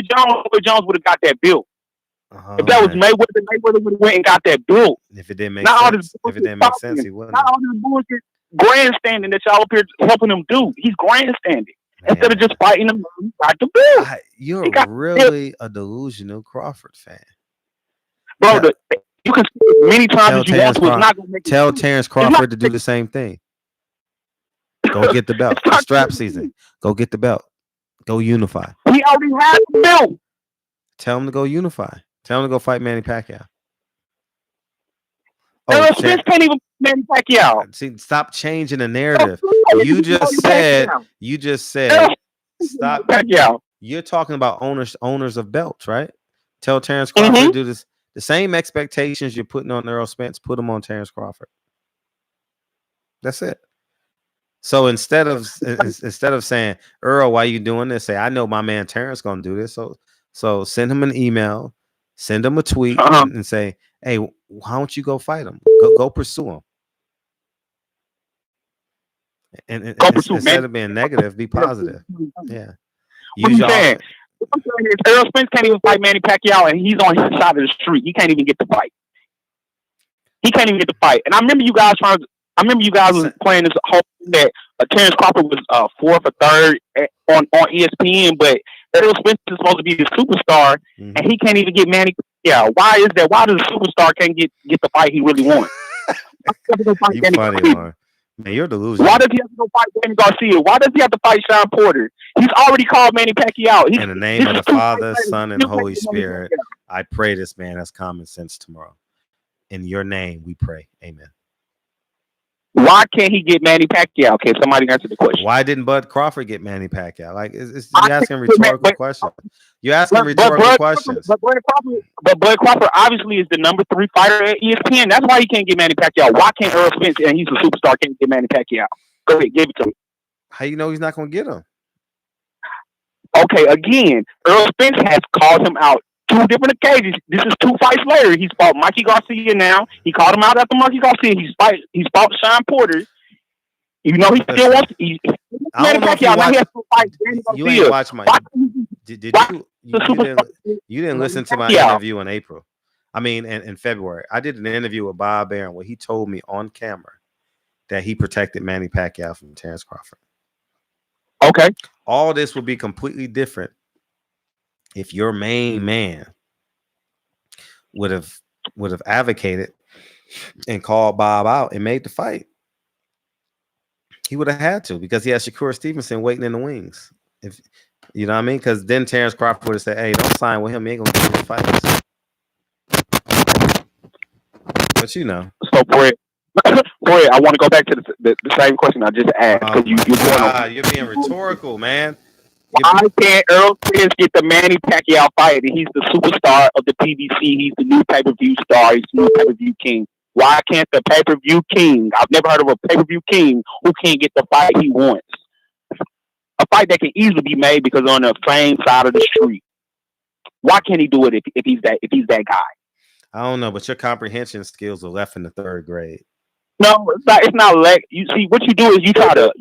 Jones would have got that build. If that was Mayweather would have went and got that build. If it didn't make sense, he wouldn't. Not all this bullshit grandstanding that y'all up here helping him do. He's grandstanding. Man. Instead of just fighting him, he got the build. You're really a delusional Crawford fan. Bro, you can many times as you want to. It's not gonna make tell Terrence Crawford to do the same thing. Go get the belt. It's strap season. Go get the belt. Go unify. He already has the belt. Tell him to go unify. Tell him to go fight Manny Pacquiao. Errol Spence can't even Manny Pacquiao. See, stop changing the narrative. You just said. Stop. Pacquiao. You're talking about owners of belts, right? Tell Terrence Crawford to do this. The same expectations you're putting on Errol Spence, put them on Terrence Crawford. That's it. So instead of saying, Earl, why are you doing this? Say, I know my man Terrence gonna do this. So send him an email, send him a tweet, and say, hey, why don't you go fight him? Go pursue him. And instead of being negative, be positive. Yeah. What you saying? Errol Spence can't even fight Manny Pacquiao, and he's on his side of the street. He can't even get the fight. And I remember you guys was playing this whole thing that Terrence Crawford was fourth or third on ESPN, but Errol Spence is supposed to be the superstar, and he can't even get Manny Pacquiao. Why is that? Why does the superstar can't get the fight he really wants? You funny, man. Man, you're delusional. Why does he have to go fight Danny Garcia? Why does he have to fight Sean Porter? He's already called Manny Pacquiao. In the name of the Father, Son, and Holy Spirit, I pray this man has common sense tomorrow. In your name, we pray. Amen. Why can't he get Manny Pacquiao? Can somebody answer the question? Why didn't Bud Crawford get Manny Pacquiao? Like, you're asking rhetorical questions. You're asking rhetorical questions. But Bud Crawford obviously is the number 3 fighter at ESPN. That's why he can't get Manny Pacquiao. Why can't Errol Spence, and he's a superstar, can't get Manny Pacquiao? Go ahead, give it to me. How you know he's not going to get him? Okay, again, Errol Spence has called him out 2 different occasions. This is 2 fights later. He's fought Mikey Garcia now. He called him out after Mikey Garcia. He's fought Sean Porter. You know he still wants to. I don't know if you ain't watch my. You didn't listen to my interview in April. I mean, in February, I did an interview with Bob Barron where he told me on camera that he protected Manny Pacquiao from Terrence Crawford. Okay, all this would be completely different if your main man would have advocated and called Bob out and made the fight. He would have had to, because he had Shakur Stevenson waiting in the wings. If you know what I mean, because then Terrence Crawford would have said, "Hey, don't sign with him. He ain't gonna give you the fight." But you know, so for it, I want to go back to the same question I just asked. You're being rhetorical, man. Why can't Errol Spence get the Manny Pacquiao fight? And he's the superstar of the PBC. He's the new pay-per-view star. He's the new pay-per-view king. Why can't the pay-per-view king? I've never heard of a pay-per-view king who can't get the fight he wants. A fight that can easily be made because on the same side of the street. Why can't he do it if he's that guy? I don't know, but your comprehension skills are left in the 3rd grade. No, it's not like you see. What you do is you try to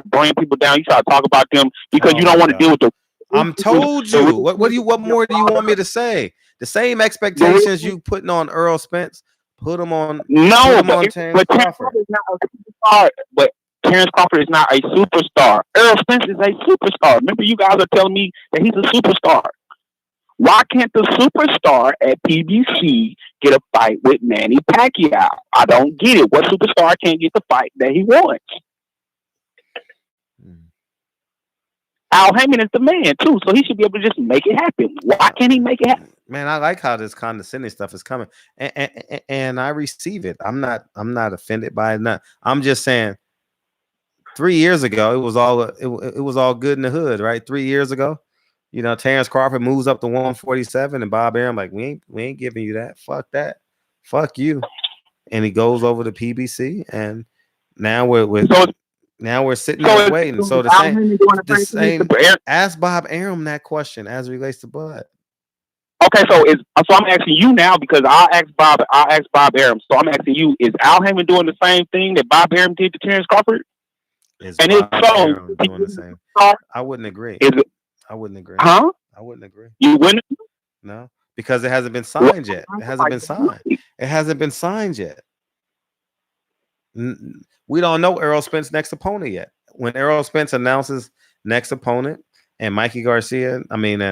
bring people down. You try to talk about them because you don't want to deal with the. I'm told you. What more do you want me to say? The same expectations you putting on Errol Spence, put them on. No, but Terrence Crawford is not a superstar. But Terrence Crawford is not a superstar. Errol Spence is a superstar. Remember, you guys are telling me that he's a superstar. Why can't the superstar at PBC get a fight with Manny Pacquiao? I don't get it. What superstar can't get the fight that he wants? Al Heyman is the man too, so he should be able to just make it happen. Why can't he make it happen? Man, I like how this condescending stuff is coming, and I receive it. I'm not offended by it. Not. I'm just saying. 3 years ago, it was all good in the hood, right? 3 years ago, Terrence Crawford moves up to 147, and Bob Arum like, we ain't giving you that. Fuck that. Fuck you. And he goes over to PBC, and now we're sitting there waiting. So the same. Ask Bob Arum that question as it relates to Bud. Okay, so I'm asking you now because I'll ask Bob Arum. So I'm asking you: is Al Heyman doing the same thing that Bob Arum did to Terrence Crawford? And if so, doing the same. I wouldn't agree. I wouldn't agree. Huh? I wouldn't agree. You wouldn't? No, because it hasn't been signed yet. It hasn't been signed. It hasn't been signed yet. We don't know Errol Spence's next opponent yet. When Errol Spence announces next opponent, and Mikey Garcia, and Manny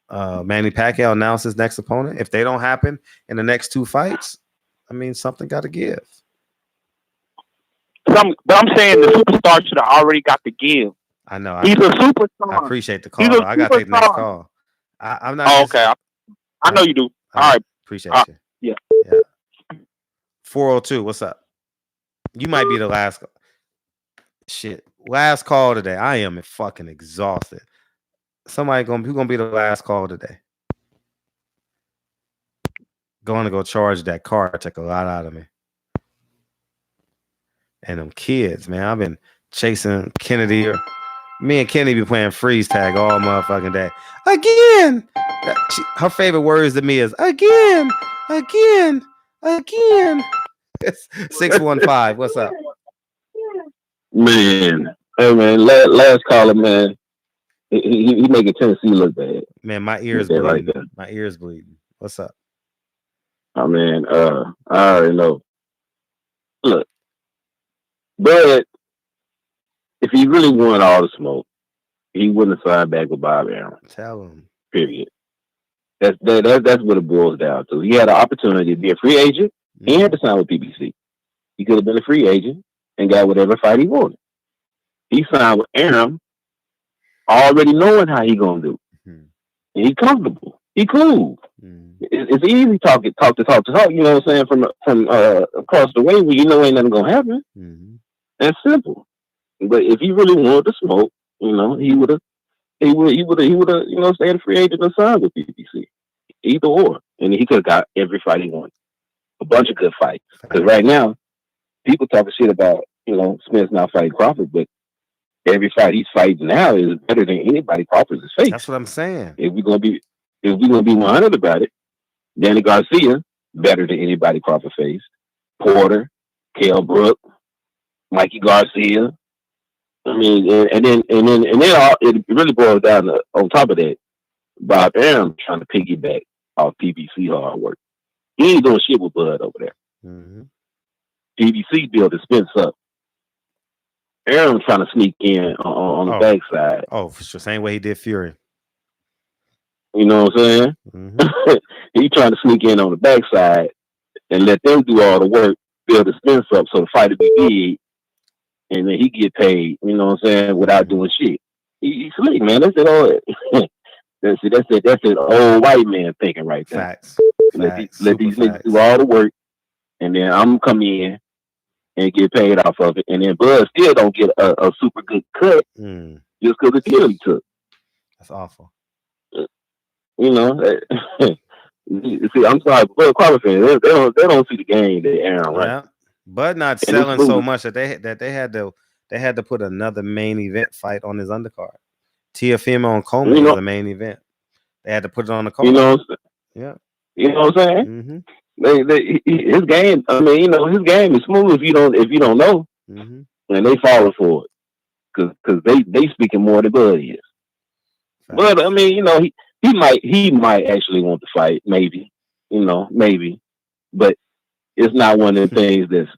Pacquiao announces next opponent, if they don't happen in the next 2 fights, something got to give. But I'm saying the superstar should have already got the give. I know. He's a superstar. I appreciate the call. I got to take the next call. I'm not. Oh, okay. I know you do. All right. Appreciate you. Yeah. 402. What's up? You might be the last. Last call today. I am fucking exhausted. Who's gonna be the last call today? Going to go charge that car. Took a lot out of me. And them kids, man. I've been chasing Kennedy. Me and Kennedy be playing freeze tag all motherfucking day. Again. Her favorite words to me is again. 615. What's up? Man. Hey, man. Last caller, man. He making Tennessee look bad. Man, my ears bleeding. Like my ears bleeding. What's up? Oh, man. I already know. Look. But if he really wanted all the smoke, he wouldn't have signed back with Bob Arum. Tell him. Period. That's what it boils down to. He had an opportunity to be a free agent and to sign with PBC. He could have been a free agent and got whatever fight he wanted. He signed with Arum, already knowing how he gonna do. And he comfortable. He cool. It's easy talk. You know what I'm saying? From across the way where you know ain't nothing gonna happen. That's simple. But if he really wanted to smoke, he would have, stayed a free agent and signed with PBC. Either or. And he could have got every fight he wanted. A bunch of good fights. Because right now, people talking shit about, Smith not fighting Crawford, but every fight he's fighting now is better than anybody Crawford has faced. That's what I'm saying. If we're gonna be 100 about it, Danny Garcia, better than anybody Crawford faced. Porter, Kell Brook, Mikey Garcia. And then it really boils down to, on top of that, Bob Arum trying to piggyback off PBC hard work. He ain't doing shit with Bud over there. PBC built Spence up. Arum trying to sneak in on the backside. Oh, for sure. Same way he did Fury. You know what I'm saying? He trying to sneak in on the backside and let them do all the work, build the Spence up so the fight will be big, and then he get paid, you know what I'm saying, without doing shit. He's slick, man. That's it all. That's it old white man thinking right there. Facts. Let these niggas do all the work, and then I'm come in and get paid off of it, and then Bud still don't get a super good cut just because the deal he took. That's awful. See, I'm sorry, Bud Crawford fans, they don't see the game that Arum right. Yeah. Bud not selling so much that they had to put another main event fight on his undercard. Teofimo and Coleman was the main event. They had to put it on the card. You know, yeah. You know what I'm saying? His game. His game is smooth if you don't know, and they falling for it because they speaking more than Bud is. But he might actually want to fight, maybe, but it's not one of the things that's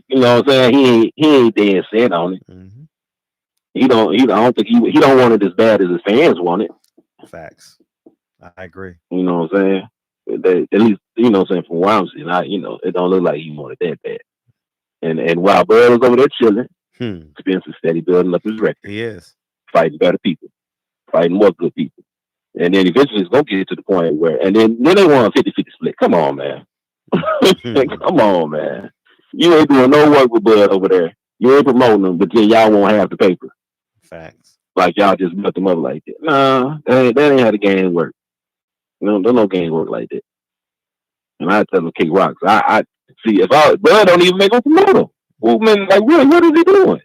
you know what I'm saying. He ain't dead set on it. I don't think he don't want it as bad as his fans want it. Facts. I agree. You know what I'm saying? At least, you know what I'm saying, from what I'm seeing, it don't look like he wanted that bad. And while Bud was over there chilling, Spencer steady building up his record. He is. Fighting better people. Fighting more good people. And then eventually it's going to get to the point where, and then they want a 50-50 split. Come on, man. Come on, man. You ain't doing no work with Bud over there. You ain't promoting them, but then y'all won't have the paper. Facts. Like y'all just built them up like that. Nah, that ain't how the game work. No game work like that. And I tell them kick rocks. I see if Bud don't even make him promote him. Well, man, like really, what is he doing?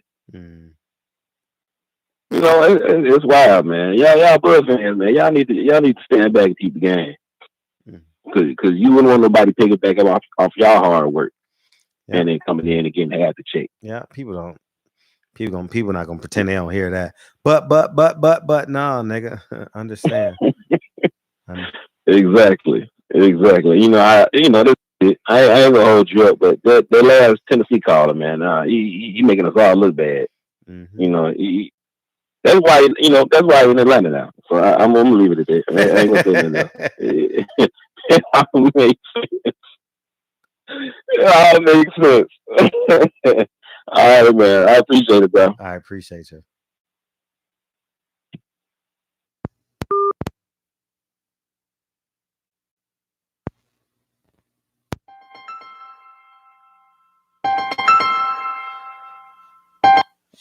You know, it's wild, man. Y'all Bud fans, man. Y'all need to stand back and keep the game. Cause you wouldn't want nobody picking back up off y'all hard work. And then coming in and getting half the check. Yeah, people not gonna pretend they don't hear that. But no, nigga, understand. Exactly. You know, this I ain't gonna hold you up, but that last Tennessee caller, man, he making us all look bad. You know, that's why he's in Atlanta now. So I'm gonna leave it at that. I ain't gonna say nothing else. It makes sense. All right, man. I appreciate it, bro. I appreciate you.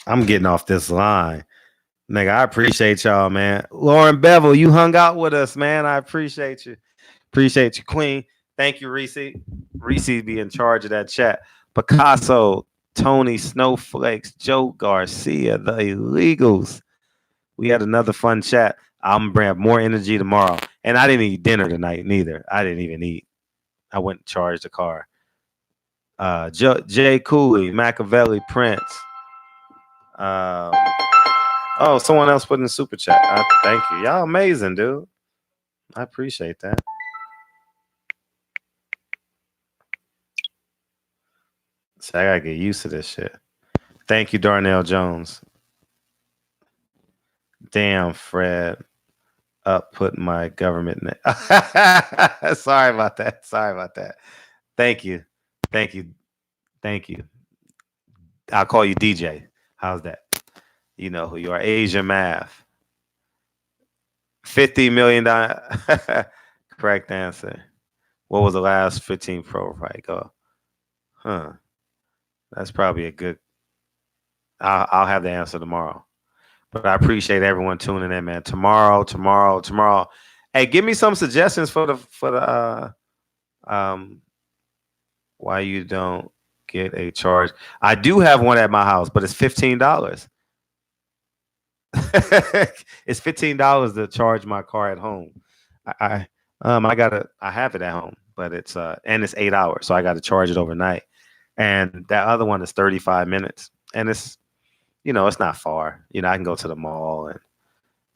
I'm getting off this line. Nigga, I appreciate y'all, man. Lauren Bevel, you hung out with us, man. I appreciate you. Appreciate you, Queen. Thank you, Reese. Reese be in charge of that chat. Picasso, Tony Snowflakes, Joe Garcia, the Illegals. We had another fun chat. I'm gonna bring up more energy tomorrow. And I didn't eat dinner tonight, neither. I didn't even eat. I went and charged the car. Jay Cooley, Machiavelli, Prince. Someone else put in the super chat. Thank you. Y'all amazing, dude. I appreciate that. So I gotta get used to this shit. Thank you, Darnell Jones. Damn, Fred. Up put my government name. Sorry about that. Thank you. I'll call you DJ. How's that? You know who you are. Asia Math. $50 million. Correct answer. What was the last 15 Pro fight go? That's probably a good. I'll have the answer tomorrow. But I appreciate everyone tuning in, man. Tomorrow. Hey, give me some suggestions for the why you don't get a charge. I do have one at my house, but it's $15. It's $15 to charge my car at home. I have it at home, but it's and it's 8 hours, so I got to charge it overnight. And that other one is 35 minutes, and it's it's not far. I can go to the mall, and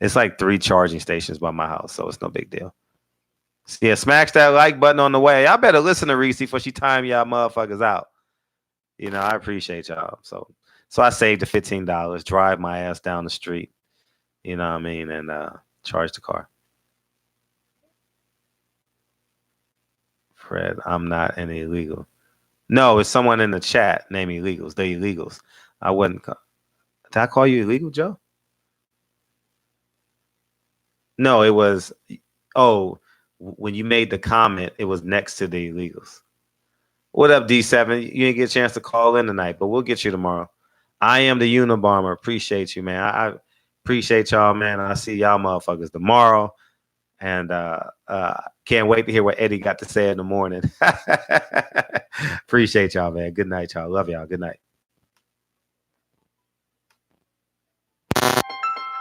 it's like 3 charging stations by my house, so it's no big deal. So yeah, smash that like button on the way. I better listen to Reese before she time y'all motherfuckers out. I appreciate y'all. So I saved the $15, drive my ass down the street, you know what I mean, and charge the car. Fred, I'm not an illegal. No, it's someone in the chat named Illegals. The Illegals. I wouldn't. Did I call you illegal, Joe? No, it was. Oh, when you made the comment, it was next to the Illegals. What up, D7? You didn't get a chance to call in tonight, but we'll get you tomorrow. I am the Unabomber. Appreciate you, man. I appreciate y'all, man. I see y'all motherfuckers tomorrow. And can't wait to hear what Eddie got to say in the morning. Appreciate y'all, man. Good night, y'all. Love y'all. Good night.